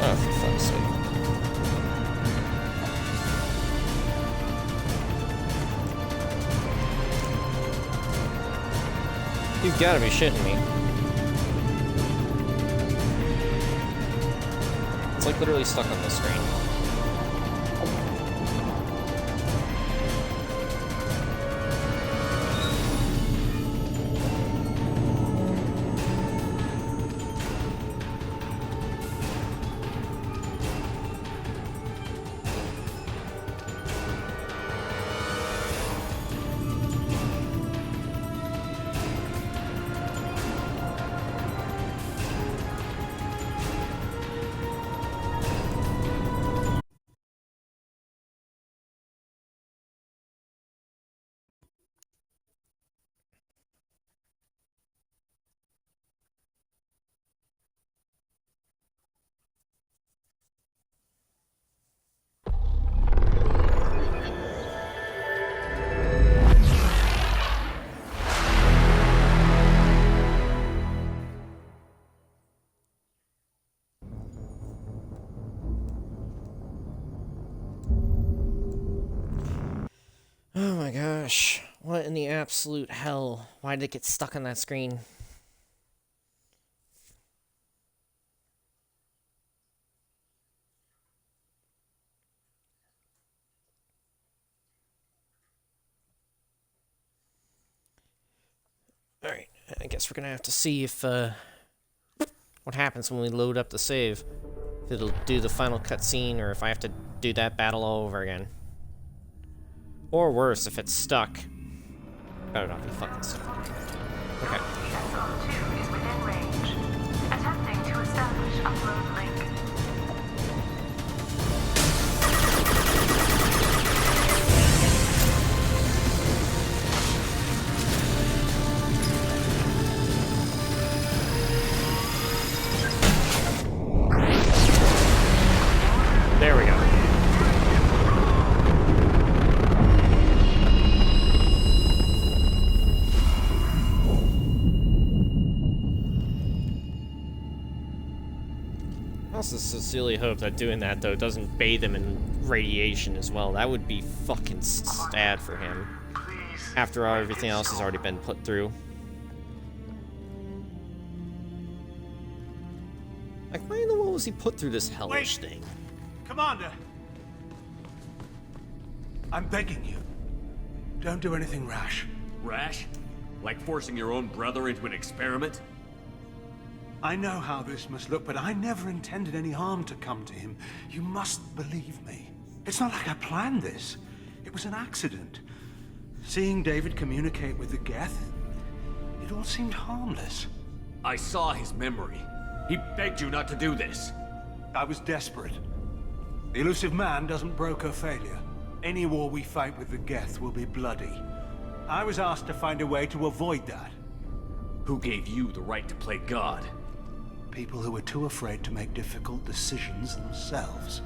Oh, for fuck's sake. You've gotta be shitting me. It's like literally stuck on the screen. Oh my gosh. What in the absolute hell? Why did it get stuck on that screen? guess we're gonna have to see if, what happens when we load up the save. If it'll do the final cutscene, or if I have to do that battle all over again. Or worse, if it's stuck. Better not be fucking stuck. Okay. SL2 is within range. Attempting to establish upload link. There we go. I also sincerely hope that doing that, though, doesn't bathe him in radiation as well. That would be fucking sad for him. After all, everything else has already been put through. Like, why in the world was he put through this hellish thing? Commander! I'm begging you. Don't do anything rash. Rash? Like forcing your own brother into an experiment? I know how this must look, but I never intended any harm to come to him. You must believe me. It's not like I planned this. It was an accident. Seeing David communicate with the Geth, it all seemed harmless. I saw his memory. He begged you not to do this. I was desperate. The elusive man doesn't broker failure. Any war we fight with the Geth will be bloody. I was asked to find a way to avoid that. Who gave you the right to play God? People who are too afraid to make difficult decisions themselves.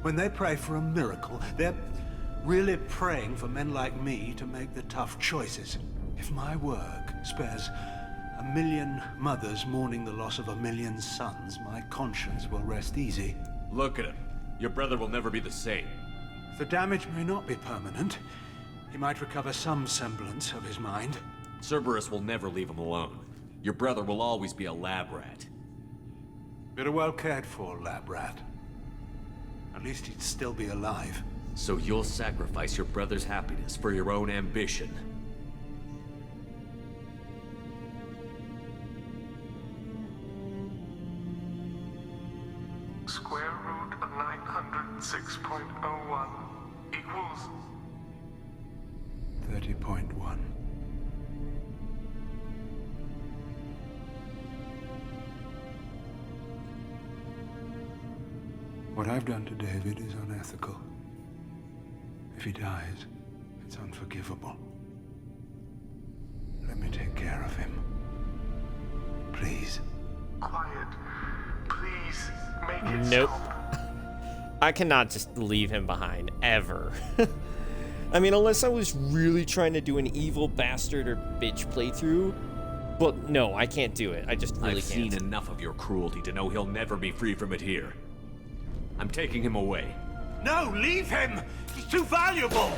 When they pray for a miracle, they're really praying for men like me to make the tough choices. If my work spares 1 million mothers mourning the loss of 1 million sons, my conscience will rest easy. Look at him. Your brother will never be the same. The damage may not be permanent. He might recover some semblance of his mind. Cerberus will never leave him alone. Your brother will always be a lab rat. You're a well cared for lab rat. At least he'd still be alive. So you'll sacrifice your brother's happiness for your own ambition. Square root of 906.01 equals 30.1. What I've done to David is unethical. If he dies, it's unforgivable. Let me take care of him. Please. Quiet. Please, make it Nope. stop. I cannot just leave him behind, ever. I mean, unless I was really trying to do an evil bastard or bitch playthrough. But no, I can't do it. I just really I've can't. seen enough of your cruelty to know he'll never be free from it here. I'm taking him away. No, leave him! He's too valuable!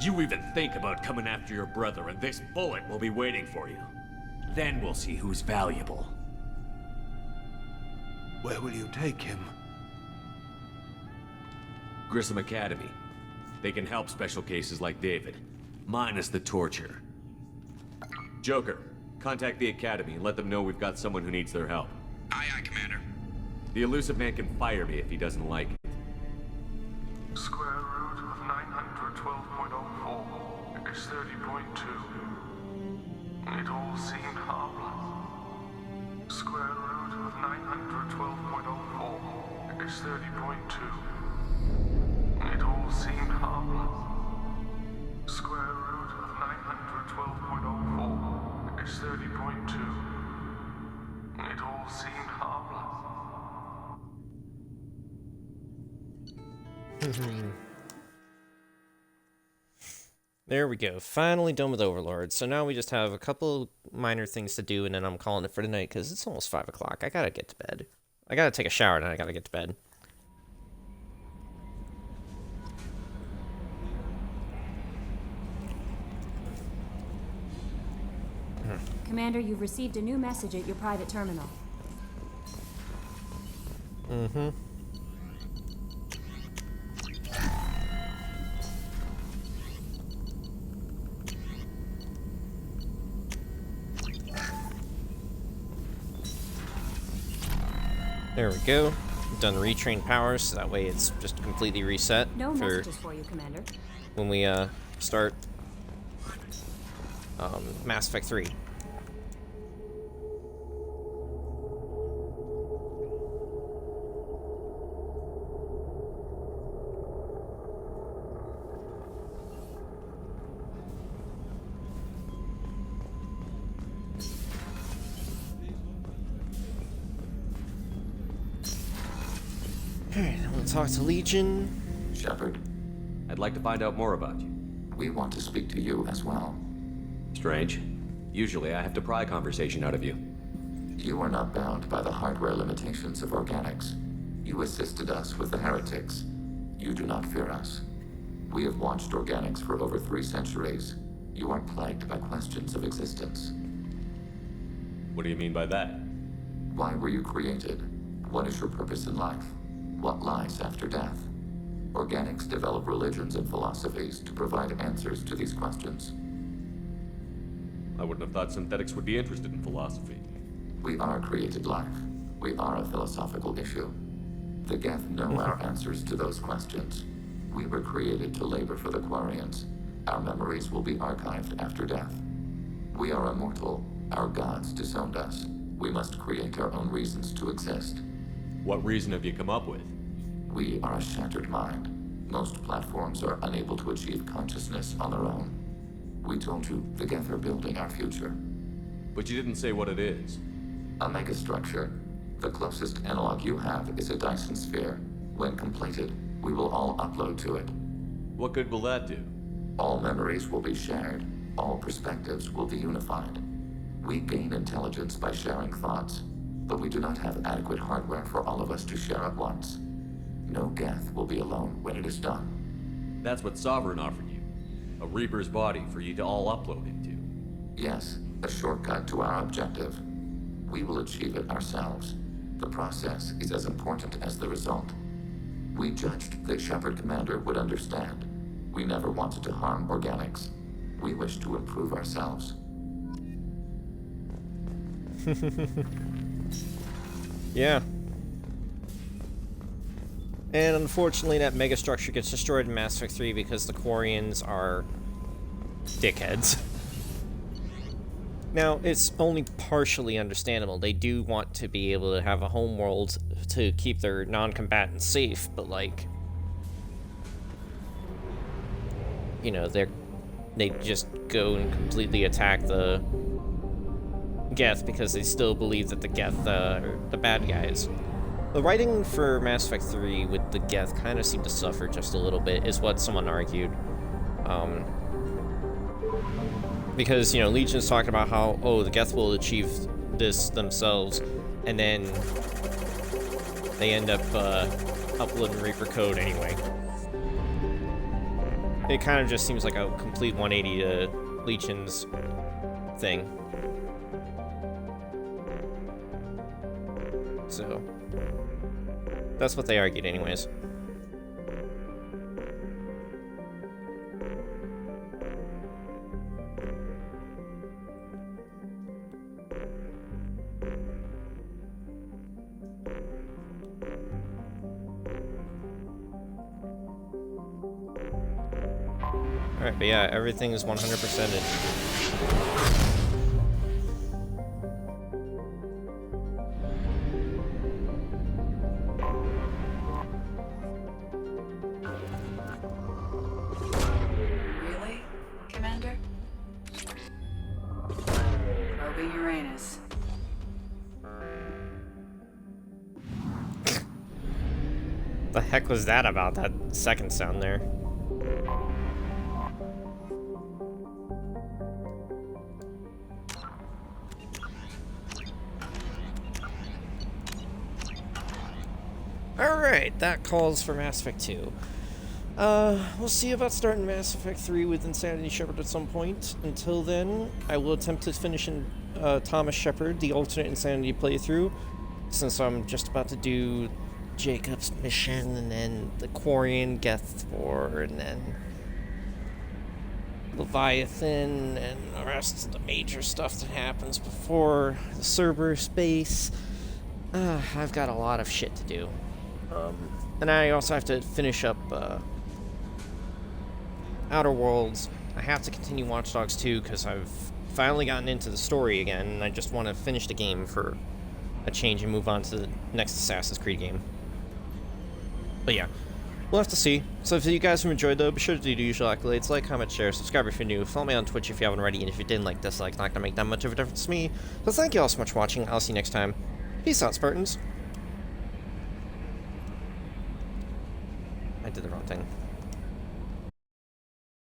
You even think about coming after your brother, and this bullet will be waiting for you. Then we'll see who's valuable. Where will you take him? Grissom Academy. They can help special cases like David, minus the torture. Joker, contact the Academy and let them know we've got someone who needs their help. Aye, aye, Commander. The elusive man can fire me if he doesn't like it. Square root of 912.04 is 30.2. It all seemed harmless. Square root of 912.04 is 30.2. It all seemed harmless. Square root of 912.04 is 30.2. It all seemed harmless. There we go. Finally done with Overlord. So now we just have a couple minor things to do, and then I'm calling it for tonight because it's almost 5 o'clock. I gotta get to bed. I gotta take a shower, and I gotta get to bed. Commander, you've received a new message at your private terminal. There we go. Done retrain powers, so that way it's just completely reset No for messages for you, Commander. when we start Mass Effect 3. Alright, I'm gonna talk to Legion. Shepard, I'd like to find out more about you. we want to speak to you as well. Strange. Usually I have to pry conversation out of you. You are not bound by the hardware limitations of organics. You assisted us with the heretics. You do not fear us. We have watched organics for over 3 centuries. You are plagued by questions of existence. What do you mean by that? Why were you created? What is your purpose in life? What lies after death? Organics develop religions and philosophies to provide answers to these questions. I wouldn't have thought synthetics would be interested in philosophy. We are created life. We are a philosophical issue. The Geth know our answers to those questions. We were created to labor for the Quarians. Our memories will be archived after death. We are immortal. Our gods disowned us. We must create our own reasons to exist. What reason have you come up with? We are a shattered mind. Most platforms are unable to achieve consciousness on their own. We told you the Geth are building our future. But you didn't say what it is. A megastructure. The closest analog you have is a Dyson sphere. When completed, we will all upload to it. What good will that do? All memories will be shared. All perspectives will be unified. We gain intelligence by sharing thoughts, but we do not have adequate hardware for all of us to share at once. No Geth will be alone when it is done. That's what Sovereign offered you. A Reaper's body for you to all upload into. Yes, a shortcut to our objective. We will achieve it ourselves. The process is as important as the result. We judged that Shepard Commander would understand. We never wanted to harm organics. We wish to improve ourselves. Yeah. And unfortunately that megastructure gets destroyed in Mass Effect 3 because the Quarians are dickheads. Now, it's only partially understandable. They do want to be able to have a homeworld to keep their non-combatants safe, but like, you know, they just go and completely attack the Geth because they still believe that the Geth are the bad guys. The writing for Mass Effect 3 with the Geth kind of seemed to suffer just a little bit, is what someone argued. Because, you know, Legion's talking about how, oh, the Geth will achieve this themselves, and then they end up uploading Reaper code anyway. It kind of just seems like a complete 180 to Legion's thing. So, that's what they argued anyways. Alright, but yeah, everything is 100%ed. Really, Commander? Probing Uranus. The heck was that about, that second sound there? Alright, that calls for Mass Effect 2. We'll see about starting Mass Effect 3 with Insanity Shepard at some point. Until then, I will attempt to finish in Thomas Shepard, the alternate Insanity playthrough, since I'm just about to do Jacob's mission, and then the Quarian Geth War, and then Leviathan, and the rest of the major stuff that happens before the Cerberus base. I've got a lot of shit to do. And I also have to finish up Outer Worlds. I have to continue Watch Dogs 2 because I've finally gotten into the story again, and I just want to finish the game for a change and move on to the next Assassin's Creed game. But yeah, we'll have to see. So if you guys have enjoyed though, be sure to do the usual accolades, like, comment, share, subscribe if you're new, follow me on Twitch if you haven't already, and if you didn't like, dislike, not gonna make that much of a difference to me. So thank you all so much for watching, I'll see you next time. Peace out, Spartans. I did the wrong thing.